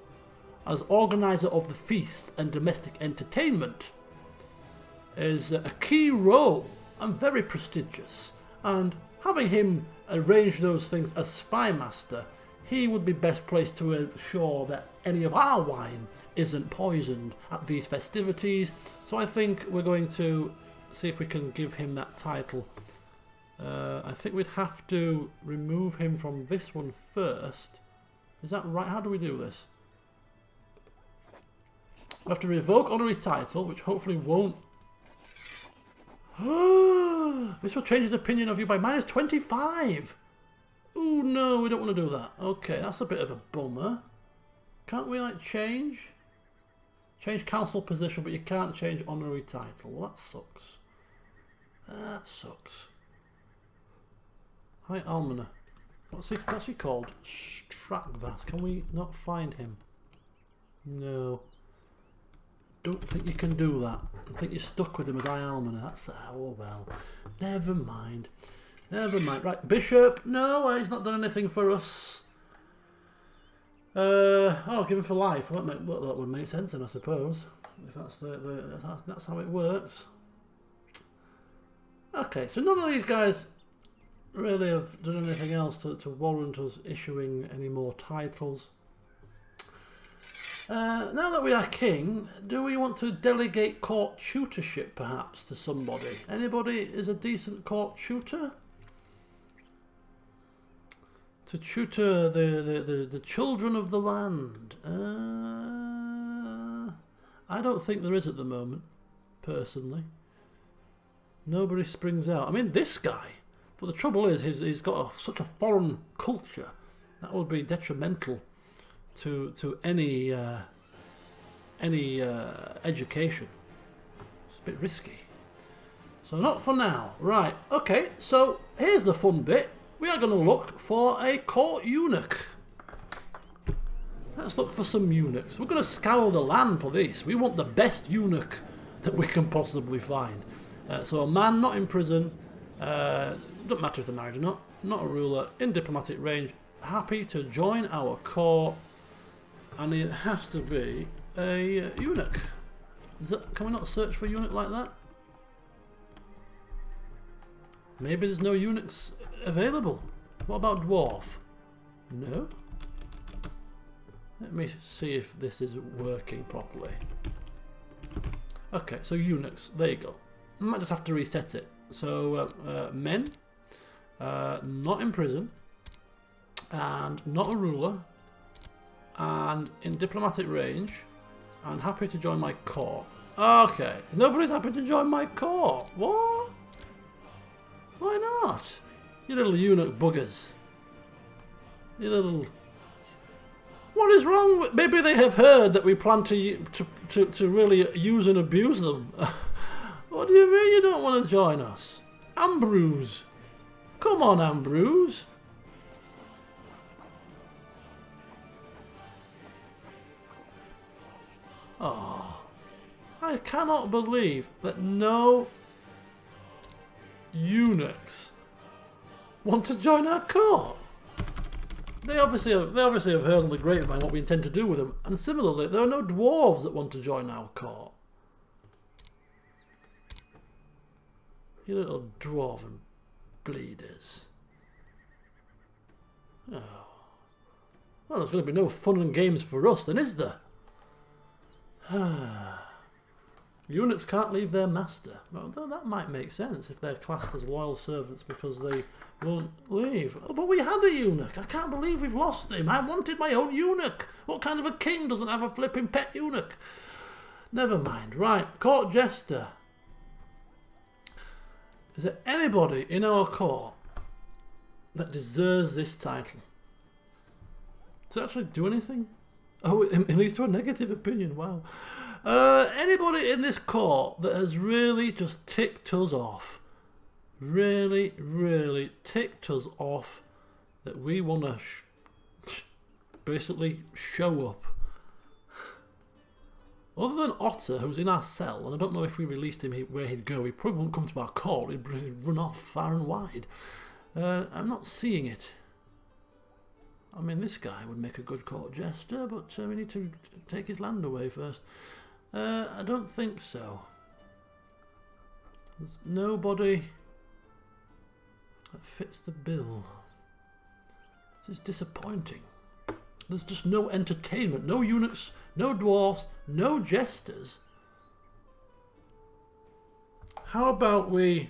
Speaker 1: as organiser of the feast and domestic entertainment, is a key role and very prestigious. And having him arrange those things as spy master, he would be best placed to ensure that any of our wine isn't poisoned at these festivities. So I think we're going to see if we can give him that title. I think we'd have to remove him from this one first. Is that right? How do we do this? We have to revoke honorary title, which hopefully won't... This will change his opinion of you by -25! Oh no, we don't want to do that. Okay, that's a bit of a bummer. Can't we like change council position, but you can't change honorary title? Well, that sucks. That sucks. High Almoner. What's he called? Strakvas. Can we not find him? No. Don't think you can do that. I think you're stuck with him as High Almoner. That's... oh well. Never mind. Never mind. Right, Bishop. No, he's not done anything for us. Oh, give him for life. Well, that would make sense then, I suppose. If that's how it works. Okay, so none of these guys really have done anything else to warrant us issuing any more titles. Now that we are king, do we want to delegate court tutorship perhaps to somebody? Anybody is a decent court tutor? To tutor the children of the land. I don't think there is at the moment, personally. Nobody springs out. I mean, this guy, but the trouble is he's got such a foreign culture that would be detrimental to any education. It's a bit risky. So not for now. Right, okay, so here's the fun bit. We are going to look for a court eunuch. Let's look for some eunuchs. We're going to scour the land for this. We want the best eunuch that we can possibly find. So a man not in prison, don't matter if they're married or not a ruler, in diplomatic range, happy to join our court, and it has to be a eunuch. Can we not search for a eunuch like that? Maybe there's no eunuchs available. What about dwarf? No? Let me see if this is working properly. Okay, so eunuchs, there you go. I might just have to reset it. So men, not in prison, and not a ruler, and in diplomatic range, and happy to join my court. Okay, nobody's happy to join my court. What? Why not? You little eunuch buggers. You little... What is wrong with... Maybe they have heard that we plan to really use and abuse them. What do you mean you don't want to join us? Ambrose. Come on, Ambrose. Oh, I cannot believe that no eunuchs want to join our court. They obviously have heard on the grapevine what we intend to do with them, and similarly, there are no dwarves that want to join our court. You little dwarven bleeders. Oh. Well, there's going to be no fun and games for us then, is there? Eunuchs can't leave their master. Well, that might make sense if they're classed as loyal servants because they won't leave. Oh, but we had a eunuch. I can't believe we've lost him. I wanted my own eunuch. What kind of a king doesn't have a flipping pet eunuch? Never mind. Right, court jester. Is there anybody in our court that deserves this title? Does it actually do anything? Oh, it leads to a negative opinion. Wow. Anybody in this court that has really just ticked us off? Really, really ticked us off that we want to basically show up. Other than Otter, who's in our cell, and I don't know if we released him where he'd go, he probably wouldn't come to our court, he'd run off far and wide. I'm not seeing it. I mean, this guy would make a good court jester, but we need to take his land away first. I don't think so. There's nobody that fits the bill. This is disappointing. There's just no entertainment, no eunuchs, no dwarfs, no jesters. How about we...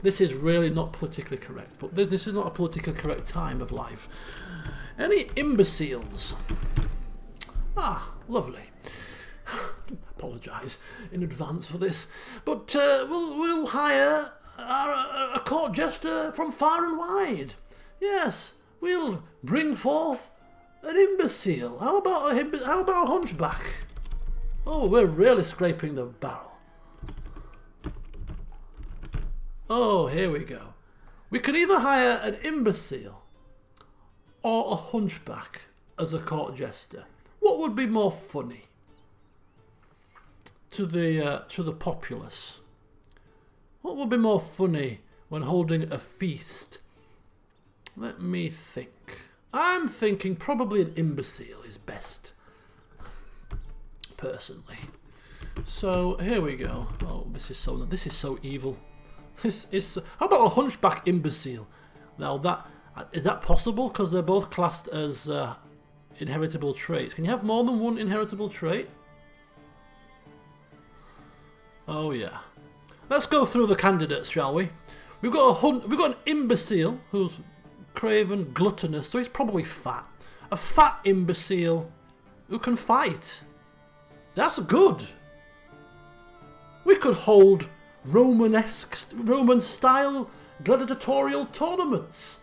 Speaker 1: This is really not politically correct, but this is not a politically correct time of life. Any imbeciles? Ah, lovely. Apologise in advance for this, but we'll hire a court jester from far and wide. Yes, we'll bring forth an imbecile. How about a hunchback? Oh, we're really scraping the barrel. Oh, here we go. We can either hire an imbecile or a hunchback as a court jester. What would be more funny to the populace? What would be more funny when holding a feast? Let me think. I'm thinking probably an imbecile is best, personally. So here we go. Oh, this is so evil. This is. How about a hunchback imbecile? Now is that possible? Because they're both classed as inheritable traits. Can you have more than one inheritable trait? Oh yeah. Let's go through the candidates, shall we? We've got an imbecile who's craven, gluttonous, so he's probably fat. A fat imbecile who can fight. That's good. We could hold Roman-style gladiatorial tournaments.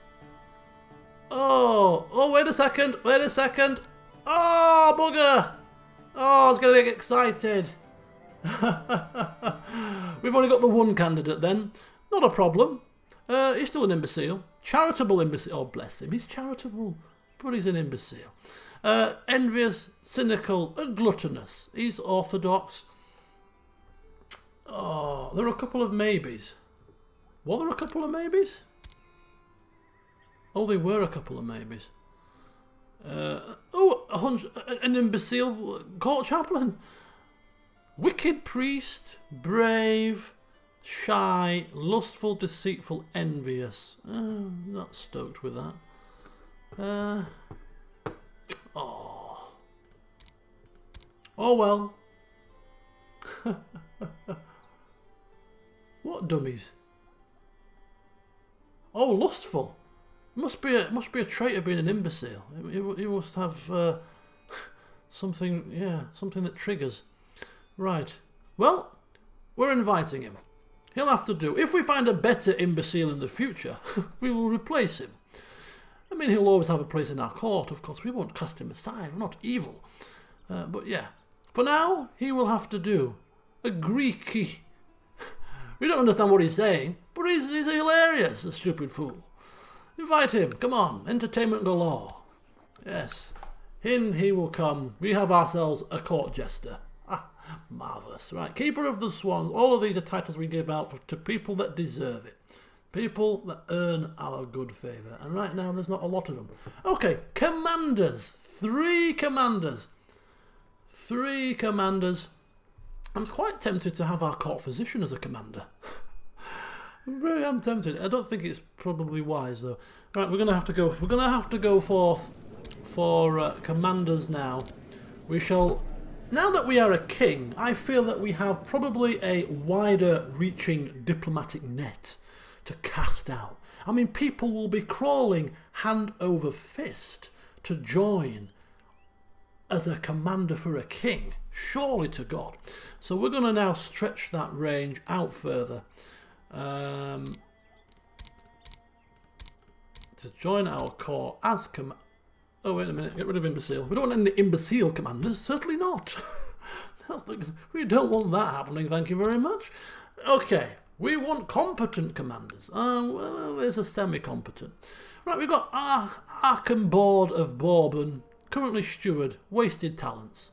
Speaker 1: Oh, wait a second. Oh, bugger. Oh, I was going to get excited. We've only got the one candidate then. Not a problem. He's still an imbecile. Charitable imbecile. Oh, bless him. He's charitable, but he's an imbecile. Envious, cynical, and gluttonous. He's orthodox. Oh, there are a couple of maybes. Were there a couple of maybes? Oh, there were a couple of maybes. An imbecile court chaplain. Wicked priest, brave, shy, lustful, deceitful, envious. Not stoked with that. Oh well. What dummies? Oh, lustful. Must be a trait of being an imbecile. He must have something that triggers. Right. Well, we're inviting him. He'll have to do. If we find a better imbecile in the future, we will replace him. I mean, he'll always have a place in our court, of course. We won't cast him aside. We're not evil. But yeah, for now, he will have to do a Greeky. We don't understand what he's saying, but he's hilarious, the stupid fool. Invite him. Come on. Entertainment galore. Yes. In he will come. We have ourselves a court jester. Marvellous. Right. Keeper of the Swans. All of these are titles we give out to people that deserve it. People that earn our good favour. And right now there's not a lot of them. Okay. Commanders. 3 commanders. 3 commanders. I'm quite tempted to have our court physician as a commander. I really am tempted. I don't think it's probably wise though. Right, we're gonna have to go forth for commanders now. We shall. Now that we are a king, I feel that we have probably a wider reaching diplomatic net to cast out. I mean, people will be crawling hand over fist to join as a commander for a king. Surely to God. So we're going to now stretch that range out further. To join our court as oh, wait a minute. Get rid of imbecile. We don't want any imbecile commanders. Certainly not. We don't want that happening. Thank you very much. Okay. We want competent commanders. Well, there's a semi-competent. Right, we've got Arkenboard of Bourbon. Currently steward. Wasted talents.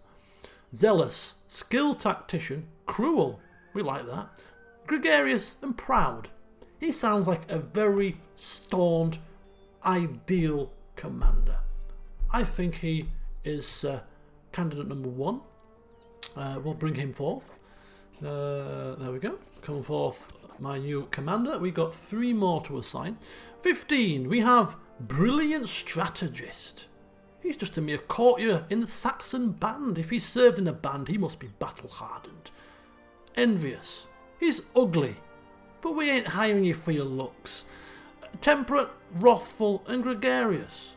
Speaker 1: Zealous. Skilled tactician. Cruel. We like that. Gregarious and proud. He sounds like a very staunch, ideal commander. I think he is candidate number 1. We'll bring him forth. There we go. Come forth, my new commander. We got 3 more to assign. 15. We have Brilliant Strategist. He's just a mere courtier in the Saxon band. If he served in a band, he must be battle-hardened. Envious. He's ugly, but we ain't hiring you for your looks. Temperate, wrathful, and gregarious.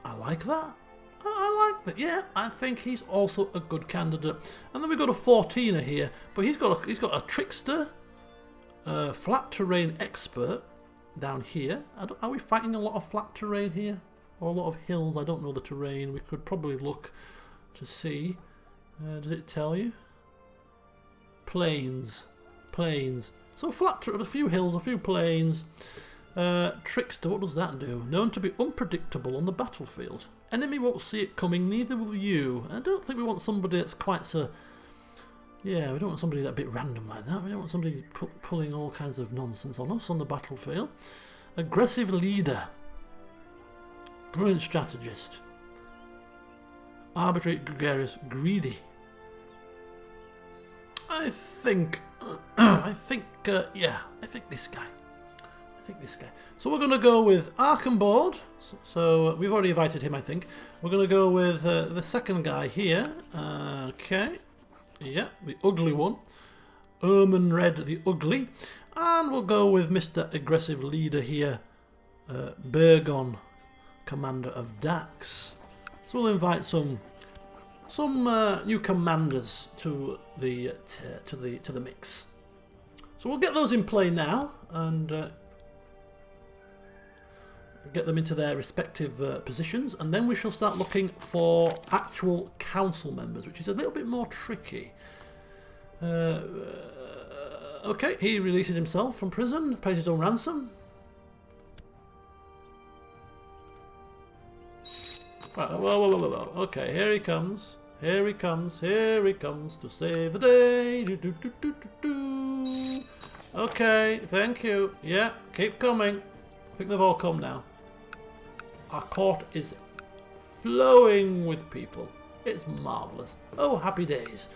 Speaker 1: I like that. I like that. Yeah, I think he's also a good candidate. And then we've got a 14er here, but he's got a trickster, flat terrain expert down here. Are we fighting a lot of flat terrain here? Or a lot of hills? I don't know the terrain. We could probably look to see. Does it tell you? Plains. So flat, a few hills, a few plains. Trickster, what does that do? Known to be unpredictable on the battlefield. Enemy won't see it coming, neither will you. I don't think we want somebody that's quite so... Yeah, we don't want somebody that's a bit random like that. We don't want somebody pulling all kinds of nonsense on us on the battlefield. Aggressive leader. Brilliant strategist. Arbitrary, gregarious, greedy. I think this guy. So we're going to go with Arkenboard. So we've already invited him, I think. We're going to go with the second guy here. Okay. Yeah, the ugly one. Ermenred the Ugly. And we'll go with Mr. Aggressive Leader here. Bergon, Commander of Dax. So we'll invite some some new commanders to the mix. So we'll get those in play now and get them into their respective positions, and then we shall start looking for actual council members, which is a little bit more tricky. Okay, he releases himself from prison, pays his own ransom. Right, whoa. Okay, here he comes. Here he comes to save the day. Okay, thank you. Yeah, keep coming. I think they've all come now. Our court is flowing with people. It's marvellous. Oh, happy days.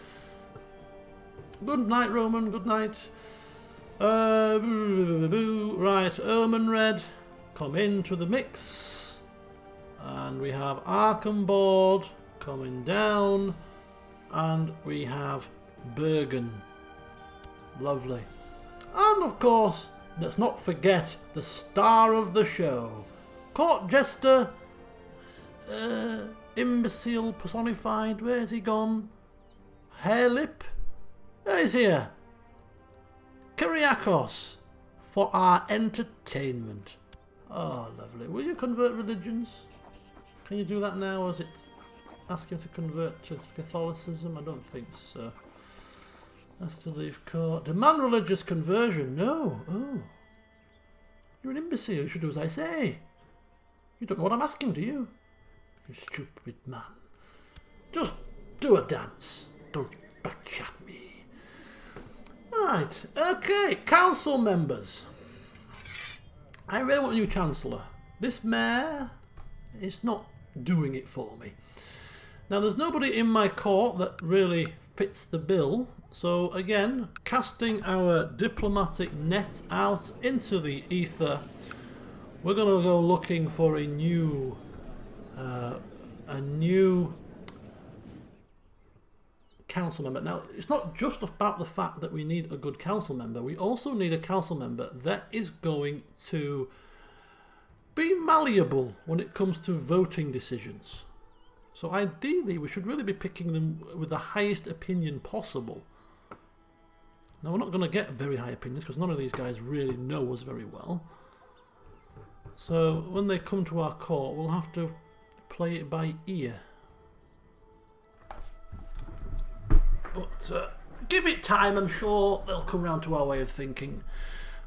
Speaker 1: Good night, Roman. Good night. Right, Erman Red, come into the mix. And we have Arkenboard coming down. And we have Bergen. Lovely. And of course, let's not forget the star of the show. Court Jester, imbecile personified, where's he gone? Hairlip? There he's here. Kyriakos, for our entertainment. Oh, lovely. Will you convert religions? Can you do that now, or is it ask him to convert to Catholicism? I don't think so. Has to leave court. Demand religious conversion. No. Oh. You're an imbecile. You should do as I say. You don't know what I'm asking, do you? You stupid man. Just do a dance. Don't backchat me. Right. Okay. Council members. I really want a new Chancellor. This mayor is not doing it for me. Now, there's nobody in my court that really fits the bill. So, again, casting our diplomatic net out into the ether, we're going to go looking for a new council member. Now, it's not just about the fact that we need a good council member. We also need a council member that is going to be malleable when it comes to voting decisions. So ideally, we should really be picking them with the highest opinion possible. Now, we're not going to get very high opinions because none of these guys really know us very well. So when they come to our court, we'll have to play it by ear. But give it time, I'm sure they'll come round to our way of thinking.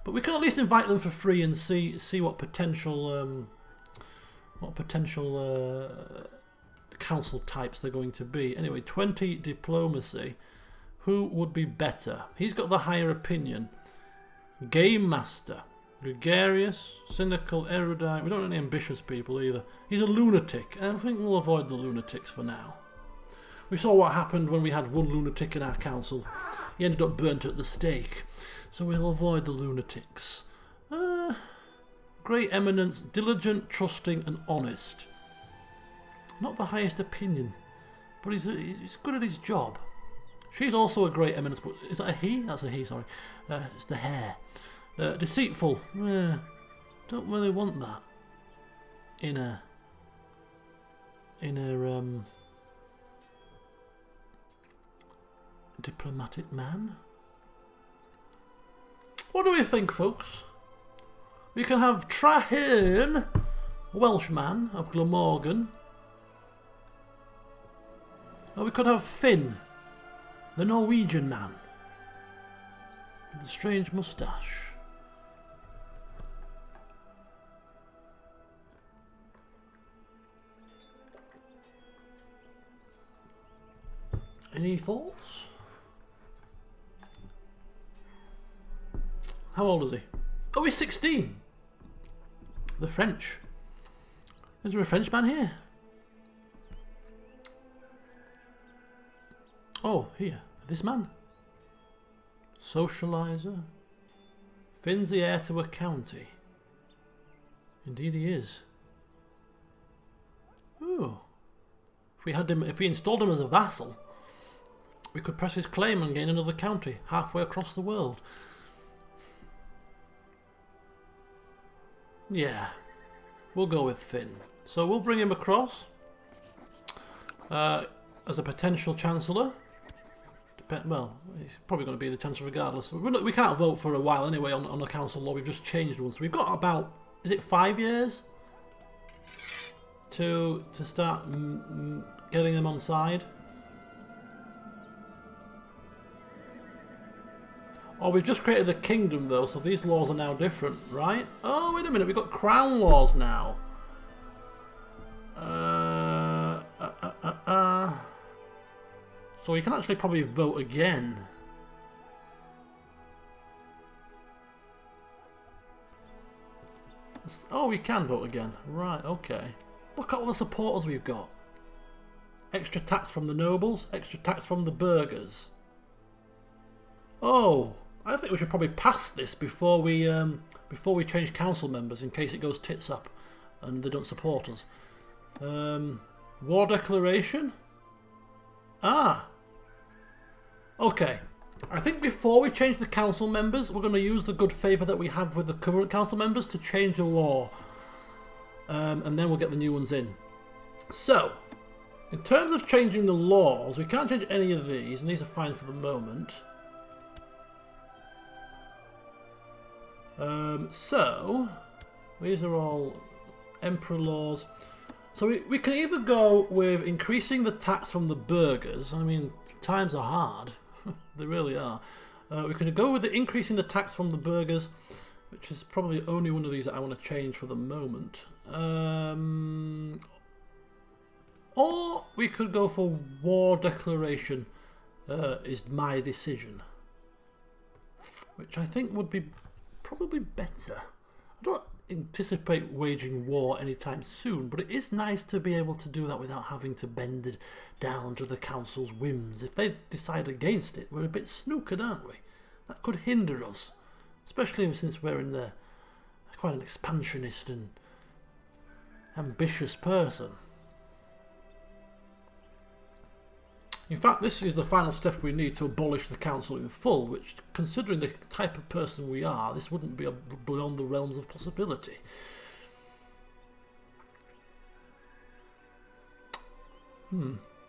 Speaker 1: But we can at least invite them for free and see what potential council types they're going to be. Anyway, 20 diplomacy. Who would be better? He's got the higher opinion. Game master. Gregarious, cynical, erudite. We don't have any ambitious people either. He's a lunatic, and I think we'll avoid the lunatics for now. We saw what happened when we had one lunatic in our council. He ended up burnt at the stake. So we'll avoid the lunatics. Great eminence, diligent, trusting and honest. Not the highest opinion, but he's good at his job. She's also a great eminence, but is that a he? That's a he, sorry. It's the hair. Deceitful. Don't really want that in a diplomatic man. What do we think, folks? We can have Traherne, Welshman of Glamorgan. Or we could have Finn, the Norwegian man with the strange moustache. Any thoughts? How old is he? Oh, he's 16. The French. Is there a French man here? Oh, here. This man. Socializer. Finn's the heir to a county. Indeed he is. Ooh. If we installed him as a vassal, we could press his claim and gain another county halfway across the world. Yeah, we'll go with Finn. So we'll bring him across. as a potential Chancellor. Well, he's probably going to be the Chancellor regardless. We can't vote for a while anyway on the council law. We've just changed one. So we've got about, is it 5 years? To start getting them on side. Oh, we've just created the kingdom though, so these laws are now different, right? Oh, wait a minute, we've got crown laws now. So we can actually probably vote again. Oh, we can vote again. Right, okay. Look at all the supporters we've got. Extra tax from the nobles, extra tax from the burghers. Oh, I think we should probably pass this before we change council members in case it goes tits up and they don't support us. War declaration? Ah. Okay. I think before we change the council members, we're going to use the good favour that we have with the current council members to change the law. And then we'll get the new ones in. So, in terms of changing the laws, we can't change any of these, and these are fine for the moment. So, these are all emperor laws. So we can either go with increasing the tax from the burghers. I mean, times are hard. They really are. We can go with increasing the tax from the burghers, which is probably only one of these that I want to change for the moment. Or we could go for war declaration is my decision, which I think would be probably better. I don't anticipate waging war anytime soon, but it is nice to be able to do that without having to bend it down to the council's whims. If they decide against it, we're a bit snookered, aren't we? That could hinder us, especially since we're in the quite an expansionist and ambitious person. In fact, this is the final step we need to abolish the council in full, which, considering the type of person we are, this wouldn't be beyond the realms of possibility.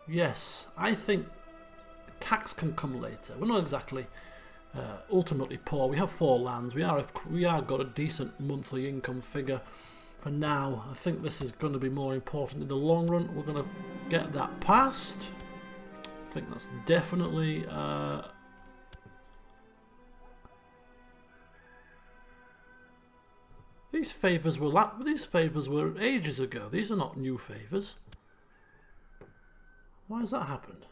Speaker 1: Yes, I think tax can come later. We're not exactly ultimately poor. We have 4 lands. We are got a decent monthly income figure. For now, I think this is going to be more important in the long run. We're going to get that passed. I think that's definitely these favours were ages ago. These are not new favours. Why has that happened?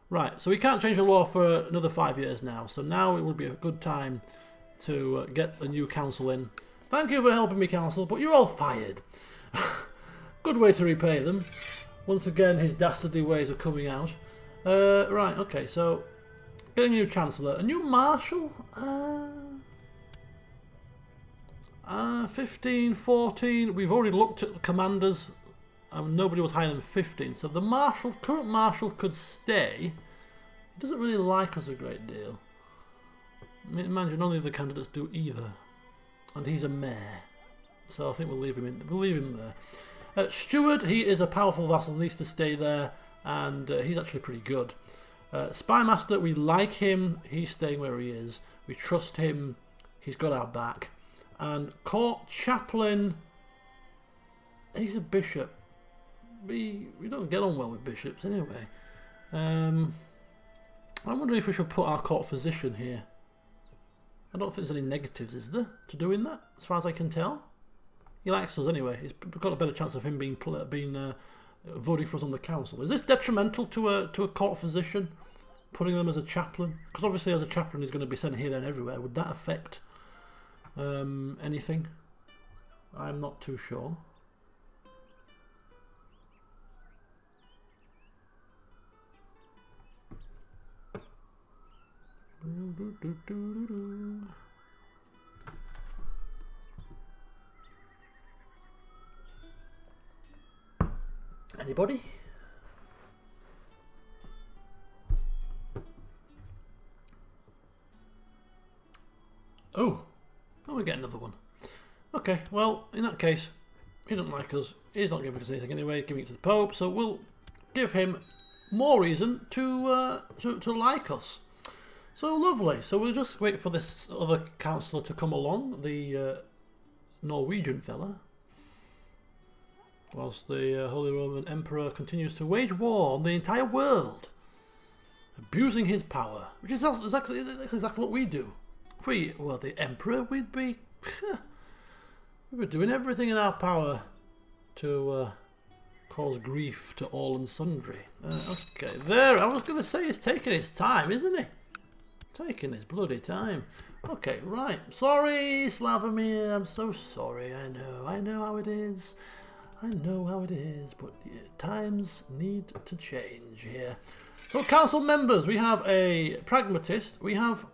Speaker 1: Right, so we can't change the law for another 5 years now. So now it would be a good time to get the new council in. Thank you for helping me, council, but you're all fired. Good way to repay them. Once again, his dastardly ways are coming out. Right, okay, so get a new Chancellor. A new Marshal? 15, 14. We've already looked at the commanders. Nobody was higher than 15. So the current Marshal could stay. He doesn't really like us a great deal. I mean, mind you, none of the candidates do either. And he's a mayor. So I think we'll leave him there. Steward, he is a powerful vassal, needs to stay there. And he's actually pretty good. Spymaster, we like him. He's staying where he is. We trust him. He's got our back. And Court Chaplain, he's a bishop. We don't get on well with bishops anyway. I'm wondering if we should put our court physician here. I don't think there's any negatives, is there, to doing that, as far as I can tell? He likes us anyway. He's got a better chance of him being voting for us on the council. Is this detrimental to a court physician, putting them as a chaplain? Because obviously as a chaplain he's going to be sent here, there and everywhere. Would that affect anything? I'm not too sure. Anybody? Oh, we get another one. Okay, well, in that case, he doesn't like us. He's not giving us anything anyway, giving it to the Pope, so we'll give him more reason to like us. So lovely. So we'll just wait for this other councillor to come along, the Norwegian fella, whilst the Holy Roman Emperor continues to wage war on the entire world, abusing his power, which is exactly what we do. If we were the Emperor, we'd be doing everything in our power to cause grief to all and sundry. Okay, there, I was going to say he's taking his time, isn't he? Taking his bloody time. Okay, right. Sorry, Slavomir, I'm so sorry. I know how it is. I know how it is, but times need to change here. So, council members, we have a pragmatist, we have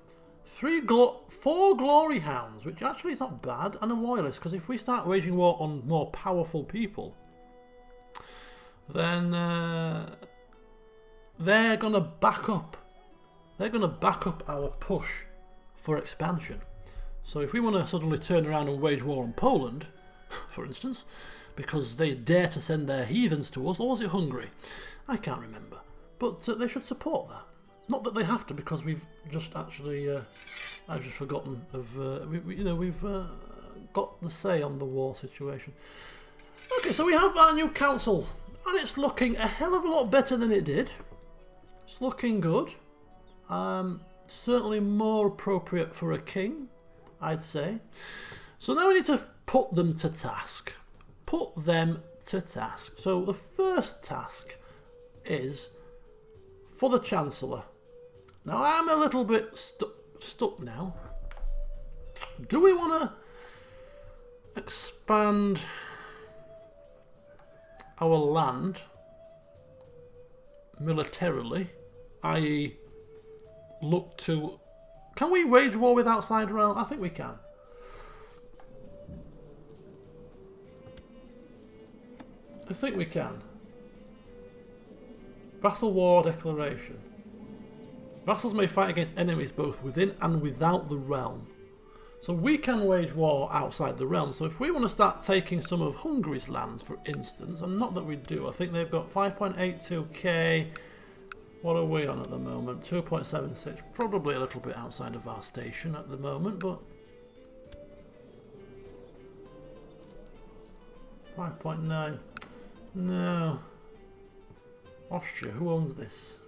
Speaker 1: 4 glory hounds, which actually is not bad, and a loyalist, because if we start waging war on more powerful people, then they're going to back up. They're going to back up our push for expansion. So if we want to suddenly turn around and wage war on Poland, for instance, because they dare to send their heathens to us, or was it Hungary? I can't remember. But they should support that. Not that they have to, because we've just actually, I've just forgotten of, we've got the say on the war situation. Okay, so we have our new council, and it's looking a hell of a lot better than it did. It's looking good. Certainly more appropriate for a king, I'd say. So now we need to put them to task. Put them to task. So the first task is for the Chancellor. Now I'm a little bit stuck now. Do we want to expand our land militarily, i.e. look to... Can we wage war with outside realm? I think we can. I think we can. Vassal war declaration. Vassals may fight against enemies both within and without the realm. So we can wage war outside the realm. So if we want to start taking some of Hungary's lands, for instance, and not that we do, I think they've got 5.82k. What are we on at the moment? 2.76. Probably a little bit outside of our station at the moment, but 5.9. No. Austria, who owns this?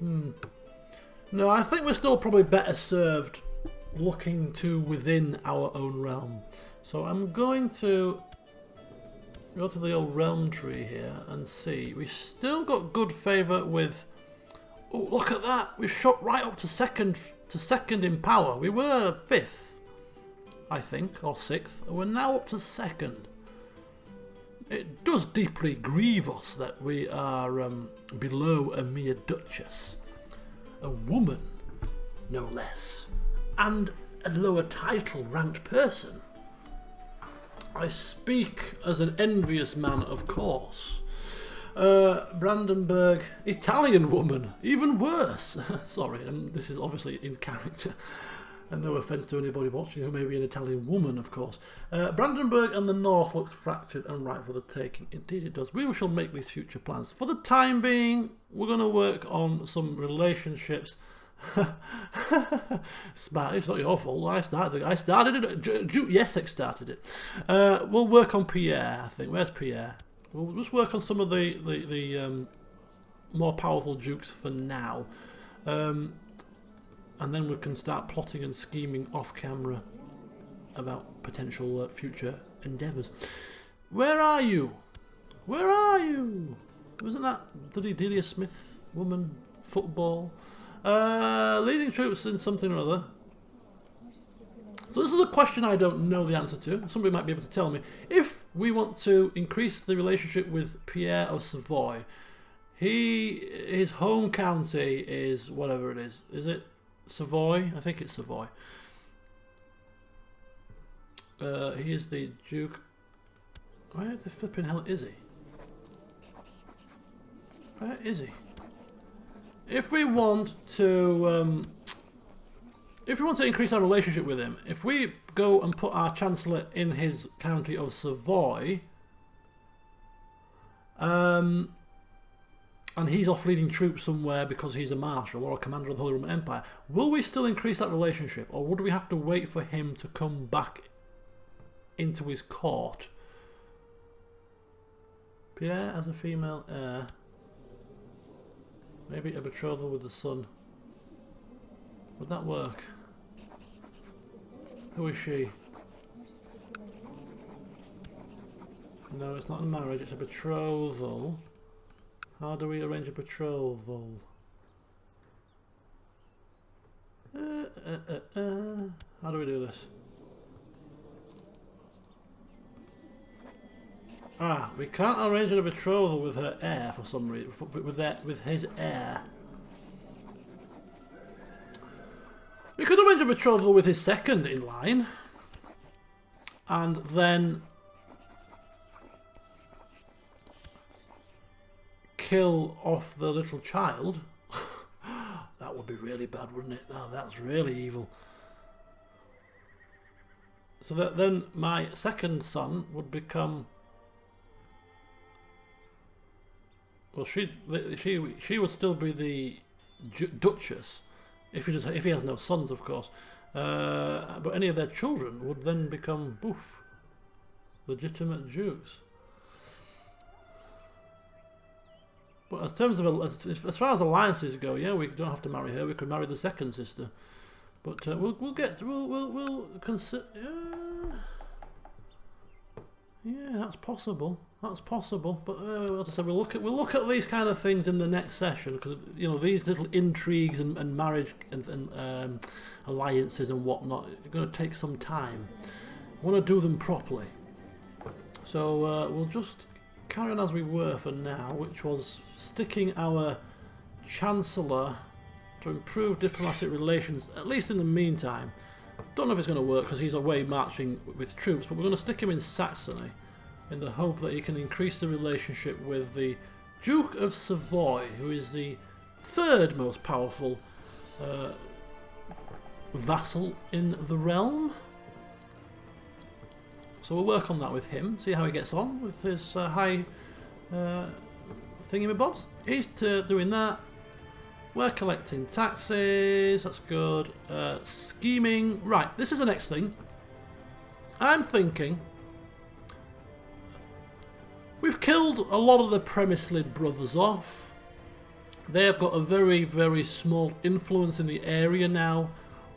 Speaker 1: No, I think we're still probably better served looking to within our own realm. So I'm going to go to the old realm tree here and see. We've still got good favour with... Oh, look at that! We've shot right up to second in power. We were 5th, I think, or 6th, and we're now up to 2nd. It does deeply grieve us that we are below a mere duchess. A woman, no less. And a lower title ranked person. I speak as an envious man, of course. Brandenburg, Italian woman, even worse. Sorry, and this is obviously in character. And no offence to anybody watching who may be an Italian woman, of course. Brandenburg and the north looks fractured and ripe for the taking. Indeed it does. We shall make these future plans. For the time being, we're going to work on some relationships. Smart, it's not your fault. I started it. Duke Jesek started it. We'll work on Pierre, I think. Where's Pierre? We'll just work on some of the more powerful dukes for now. And then we can start plotting and scheming off camera about potential future endeavours. Where are you? Where are you? Wasn't that bloody Delia Smith woman football? Leading troops in something or other. So this is a question I don't know the answer to. Somebody might be able to tell me. If we want to increase the relationship with Pierre of Savoy, his home county is whatever it is. Is it Savoy? I think it's Savoy. He is the Duke. Where the flipping hell is he? Where is he? If we want to increase our relationship with him, if we go and put our Chancellor in his county of Savoy, and he's off leading troops somewhere because he's a marshal or a commander of the Holy Roman Empire, will we still increase that relationship, or would we have to wait for him to come back into his court? Pierre as a female heir. Maybe a betrothal with the son. Would that work? Who is she? No, it's not a marriage, it's a betrothal. How do we arrange a betrothal? How do we do this? Ah, we can't arrange a betrothal with her heir for some reason. With his heir. We could arrange a betrothal with his second in line, and then kill off the little child. That would be really bad, wouldn't it? Oh, that's really evil. So that then my second son would become. Well, she would still be the Duchess if he has no sons, of course. But any of their children would then become legitimate dukes. But as terms of as far as alliances go, yeah, we don't have to marry her. We could marry the second sister. But we'll consider. Yeah, that's possible. That's possible. But as I said, we'll look at these kind of things in the next session, because these little intrigues and marriage and alliances and whatnot are going to take some time. We want to do them properly. So we'll just carry on as we were for now, which was sticking our Chancellor to improve diplomatic relations, at least in the meantime. Don't know if it's going to work because he's away marching with troops, but we're going to stick him in Saxony in the hope that he can increase the relationship with the Duke of Savoy, who is the third most powerful vassal in the realm. So we'll work on that with him, see how he gets on with his high thingamabobs. He's doing that. We're collecting taxes, that's good. Scheming. Right, this is the next thing. I'm thinking we've killed a lot of the Premislid brothers off. They have got a very, very small influence in the area now.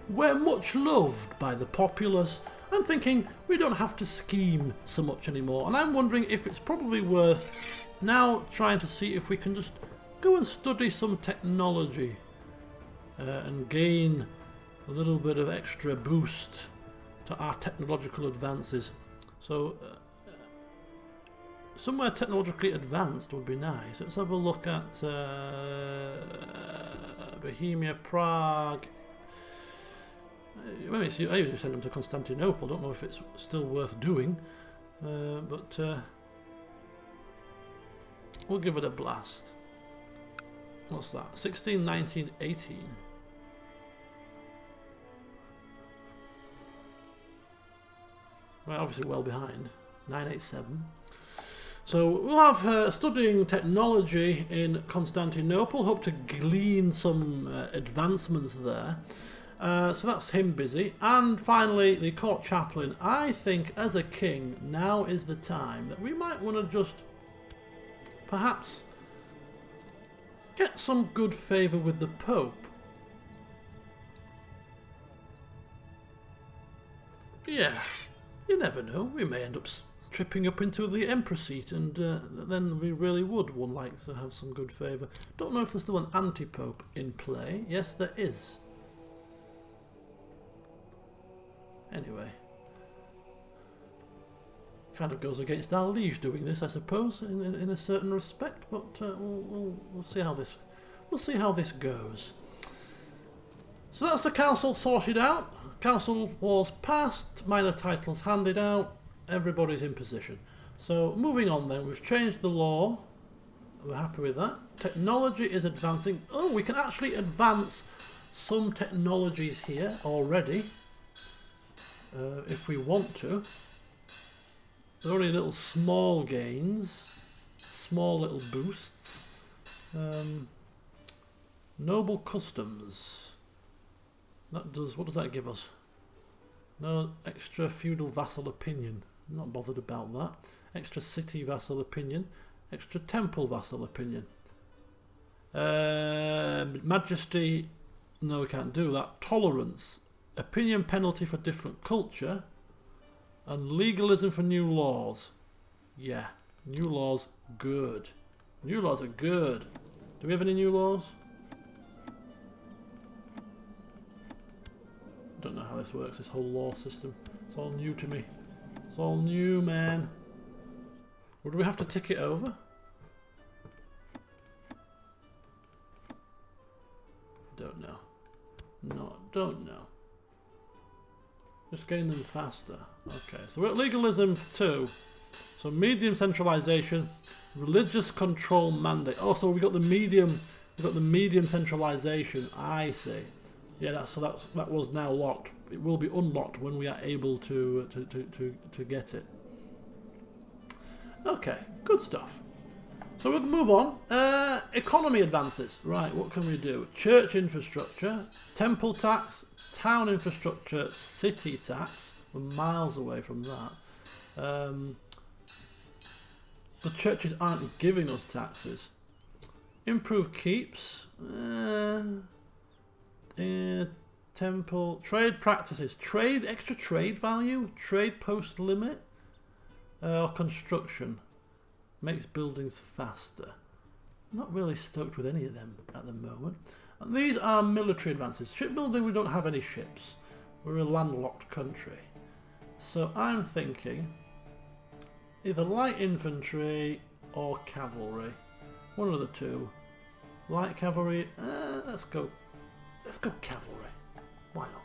Speaker 1: We're much loved by the populace. I'm thinking we don't have to scheme so much anymore, and I'm wondering if it's probably worth now trying to see if we can just go and study some technology and gain a little bit of extra boost to our technological advances. So somewhere technologically advanced would be nice. Let's have a look at Bohemia, Prague. I usually send them to Constantinople. Don't know if it's still worth doing, but we'll give it a blast. What's that? 16, 19, 18. We're obviously well behind. 987. So we'll have studying technology in Constantinople. Hope to glean some advancements there. So that's him busy. And finally, the court chaplain. I think as a king, now is the time that we might want to just perhaps get some good favour with the Pope. Yeah, you never know. We may end up tripping up into the Emperor seat, and then we really would like to have some good favour. Don't know if there's still an anti-Pope in play. Yes, there is. Anyway, kind of goes against our liege doing this, I suppose, in a certain respect. But we'll see how this goes. So that's the council sorted out. Council wars passed. Minor titles handed out. Everybody's in position. So moving on then, we've changed the law. We're happy with that. Technology is advancing. Oh, we can actually advance some technologies here already. If we want to. They're only little small gains, small little boosts. Noble customs. That does. What does that give us? No extra feudal vassal opinion. I'm not bothered about that. Extra city vassal opinion. Extra temple vassal opinion. Majesty. No, we can't do that. Tolerance. Opinion penalty for different culture. And legalism for new laws. Yeah. New laws, good. New laws are good. Do we have any new laws? I don't know how this works, this whole law system. It's all new to me. It's all new, man. Would we have to tick it over? Don't know. No, don't know. Just gain them faster. Okay, so we're at legalism 2. So medium centralization, religious control mandate. Oh, so we got the medium centralization. I see. Yeah, that was now locked. It will be unlocked when we are able to get it. Okay, good stuff. So we'll move on. Economy advances. Right, what can we do? Church infrastructure, temple tax, town infrastructure, city tax. We're miles away from that. The churches aren't giving us taxes. Improve keeps. Temple. Trade practices. Trade, extra trade value. Trade post limit. Construction. Makes buildings faster. I'm not really stoked with any of them at the moment. And these are military advances. Shipbuilding, we don't have any ships. We're a landlocked country. So I'm thinking either light infantry or cavalry. One of the two. Light cavalry, let's go cavalry. Why not?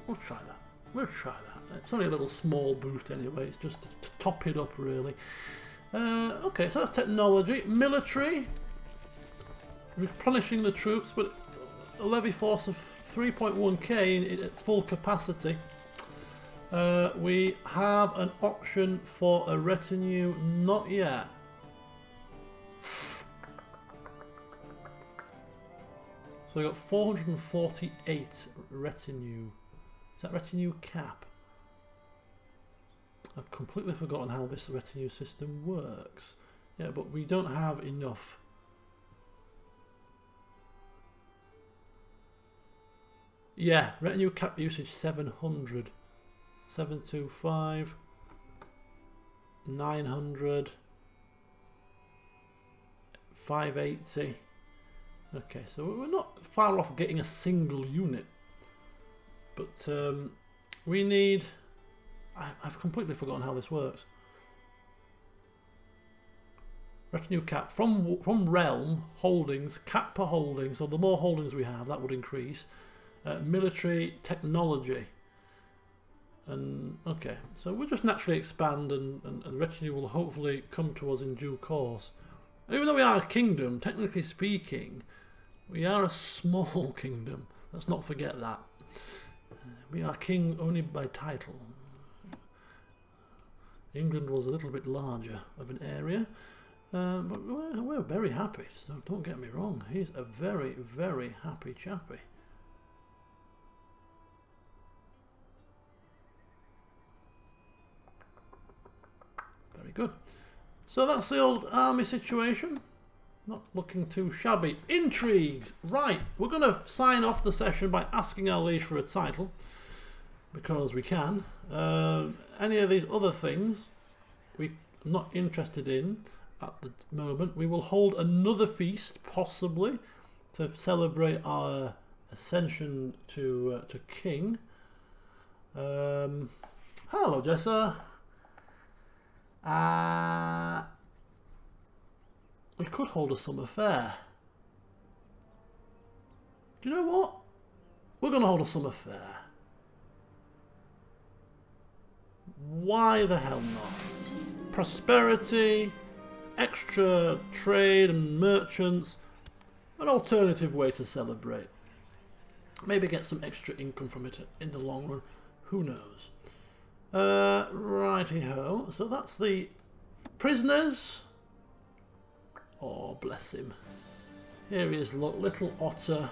Speaker 1: We'll try that. We'll try that. It's only a little small boost anyway, it's just to top it up really. Okay, so that's technology. Military, replenishing the troops, but a levy force of 3.1k at full capacity. We have an option for a retinue, not yet. So we got 448 retinue. Is that retinue cap? I've completely forgotten how this retinue system works. Yeah, but we don't have enough. Yeah, retinue cap usage 700. 725. 900. 580. Okay, so we're not far off getting a single unit. But we need... I've completely forgotten how this works. Retinue cap from realm holdings, cap per holding. So the more holdings we have, that would increase. Military technology, and okay, so we'll just naturally expand, and the retinue will hopefully come to us in due course. Even though we are a kingdom, technically speaking, we are a small kingdom. Let's not forget that. We are king only by title. England was a little bit larger of an area, but we're very happy, so don't get me wrong. He's a very, very happy chappy. Very good. So that's the old army situation. Not looking too shabby. Intrigues. Right, we're going to sign off the session by asking our liege for a title, because we can. Any of these other things we're not interested in at the moment. We will hold another feast, possibly, to celebrate our ascension to king. Hello, Jessa. We could hold a summer fair. Do you know what? We're going to hold a summer fair. Why the hell not? Prosperity, extra trade and merchants, an alternative way to celebrate. Maybe get some extra income from it in the long run. Who knows? Righty-ho. So that's the prisoners. Oh, bless him. Here he is, look, little otter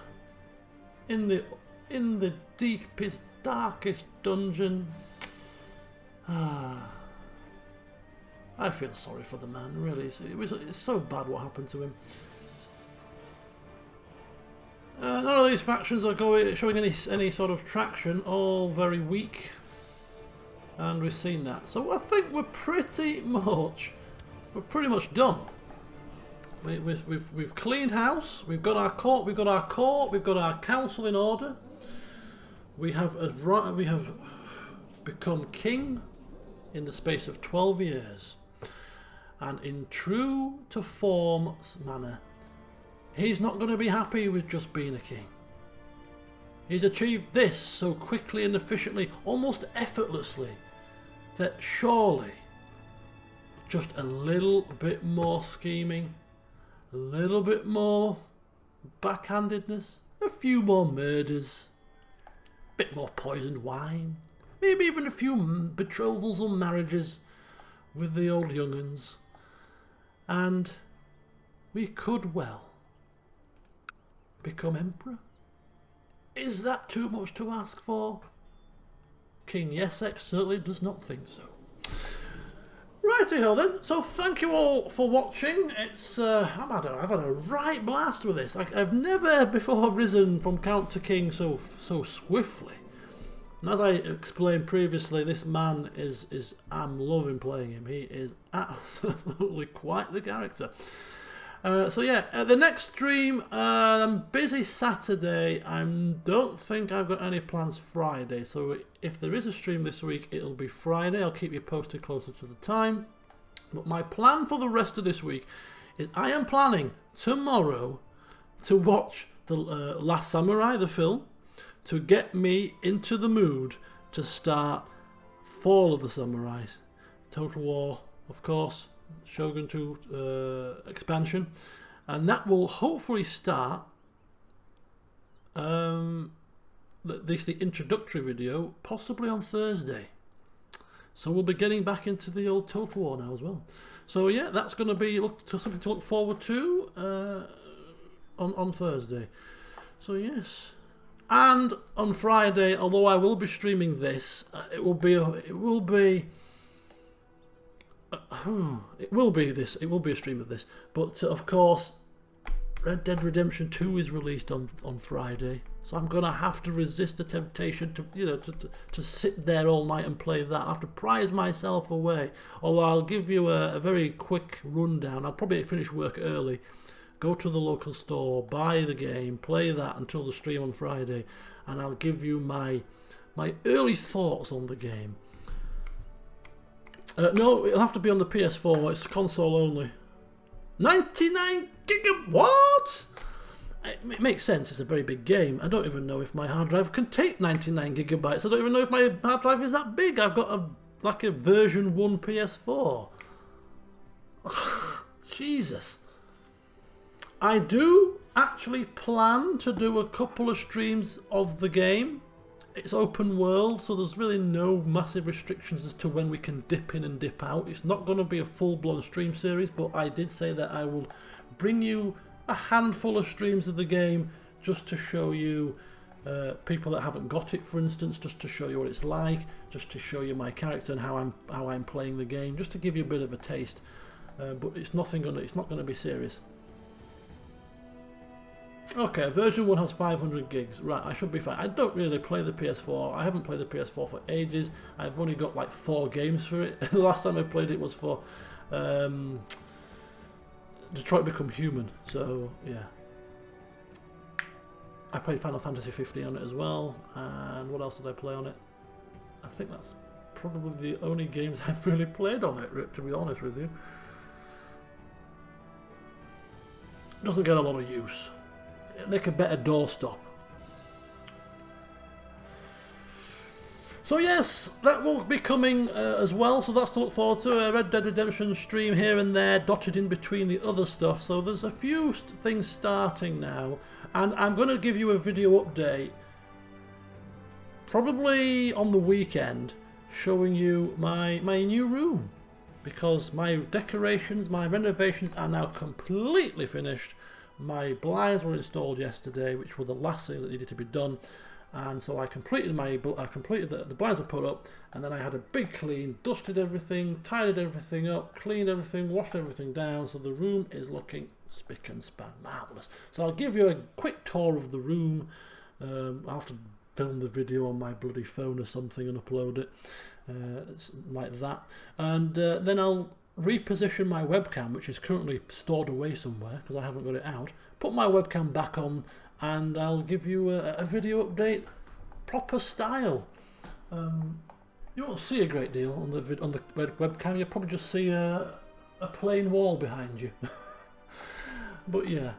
Speaker 1: in the deepest, darkest dungeon. Ah, I feel sorry for the man, really. It's so bad what happened to him. None of these factions are showing any sort of traction, all very weak. And we've seen that. So I think we're pretty much done. We've cleaned house. We've got our court. We've got our council in order. We have become king in the space of 12 years, and in true to form manner, he's not going to be happy with just being a king. He's achieved this so quickly and efficiently, almost effortlessly, that surely just a little bit more scheming, a little bit more backhandedness, a few more murders, a bit more poisoned wine, maybe even a few betrothals or marriages with the old young'uns, and we could well become emperor. Is that too much to ask for? King Jesek certainly does not think so. Righty-ho then, so thank you all for watching. It's I've had a right blast with this. I've never before risen from count to king so swiftly. And as I explained previously, this man I'm loving playing him. He is absolutely quite the character. So yeah, the next stream, I'm busy Saturday. I don't think I've got any plans Friday. So if there is a stream this week, it'll be Friday. I'll keep you posted closer to the time. But my plan for the rest of this week is I am planning tomorrow to watch The Last Samurai, the film, to get me into the mood to start Fall of the Samurais. Total War, of course. Shogun 2 expansion, and that will hopefully start at least the introductory video possibly on Thursday. So we'll be getting back into the old Total War now as well. So yeah, that's going to be something to look forward to on Thursday. So yes, and on Friday, although I will be streaming this, it will be a stream of this, but of course Red Dead Redemption 2 is released on Friday, so I'm gonna have to resist the temptation to sit there all night and play that. I have to prize myself away. Although I'll give you a very quick rundown. I'll probably finish work early, go to the local store, buy the game, play that until the stream on Friday, and I'll give you my early thoughts on the game. No, it'll have to be on the PS4. It's console only. 99 gigabytes. What? It makes sense. It's a very big game. I don't even know if my hard drive can take 99 gigabytes. I don't even know if my hard drive is that big. I've got a version 1 PS4. Jesus. I do actually plan to do a couple of streams of the game. It's open world, so there's really no massive restrictions as to when we can dip in and dip out. It's not going to be a full-blown stream series, but I did say that I will bring you a handful of streams of the game just to show you people that haven't got it, for instance, just to show you what it's like, just to show you my character and how I'm playing the game, just to give you a bit of a taste. But it's not going to be serious. Okay, version 1 has 500 gigs. Right, I should be fine. I don't really play the PS4. I haven't played the PS4 for ages. I've only got like 4 games for it. The last time I played it was for Detroit Become Human. So, yeah. I played Final Fantasy 15 on it as well. And what else did I play on it? I think that's probably the only games I've really played on it, to be honest with you. Doesn't get a lot of use. Make a better doorstop. So yes, that will be coming as well, so that's to look forward to. A Red Dead Redemption stream here and there, dotted in between the other stuff. So there's a few things starting now, and I'm going to give you a video update probably on the weekend, showing you my new room, because my decorations, my renovations are now completely finished. my blinds were installed yesterday, which were the last thing that needed to be done. And so I completed the blinds were put up, and then I had a big clean, dusted everything, tidied everything up, cleaned everything, washed everything down, so the room is looking spick and span, marvellous. So I'll give you a quick tour of the room. I'll have to film the video on my bloody phone or something and upload it like that, and then I'll reposition my webcam, which is currently stored away somewhere because I haven't got it out, put my webcam back on, and I'll give you a video update proper style. You won't see a great deal on the webcam. You'll probably just see a plain wall behind you. But yeah,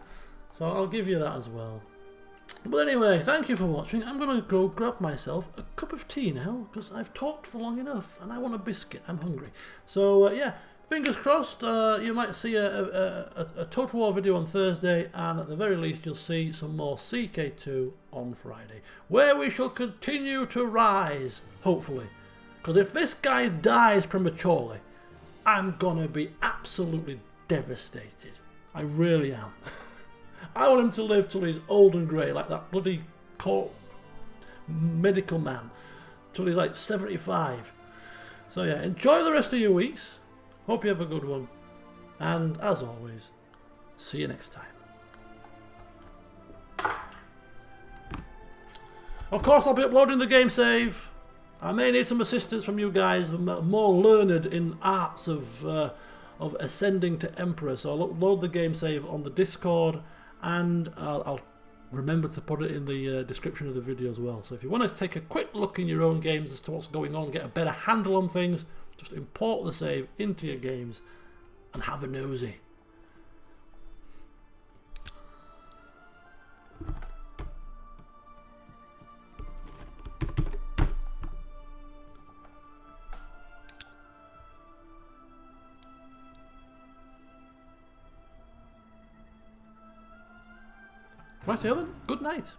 Speaker 1: so I'll give you that as well. But anyway, thank you for watching. I'm going to go grab myself a cup of tea now because I've talked for long enough and I want a biscuit. I'm hungry. So yeah, fingers crossed, you might see a Total War video on Thursday, and at the very least you'll see some more CK2 on Friday, where we shall continue to rise, hopefully. Because if this guy dies prematurely, I'm gonna be absolutely devastated. I really am. I want him to live till he's old and grey, like that bloody medical man, till he's like 75. So yeah, enjoy the rest of your weeks. Hope you have a good one, and as always, see you next time. Of course, I'll be uploading the game save. I may need some assistance from you guys, more learned in arts of ascending to Emperor, so I'll upload the game save on the Discord, and I'll remember to put it in the description of the video as well. So if you want to take a quick look in your own games as to what's going on, get a better handle on things, just import the save into your games and have a nosy. Right, Ellen, good night.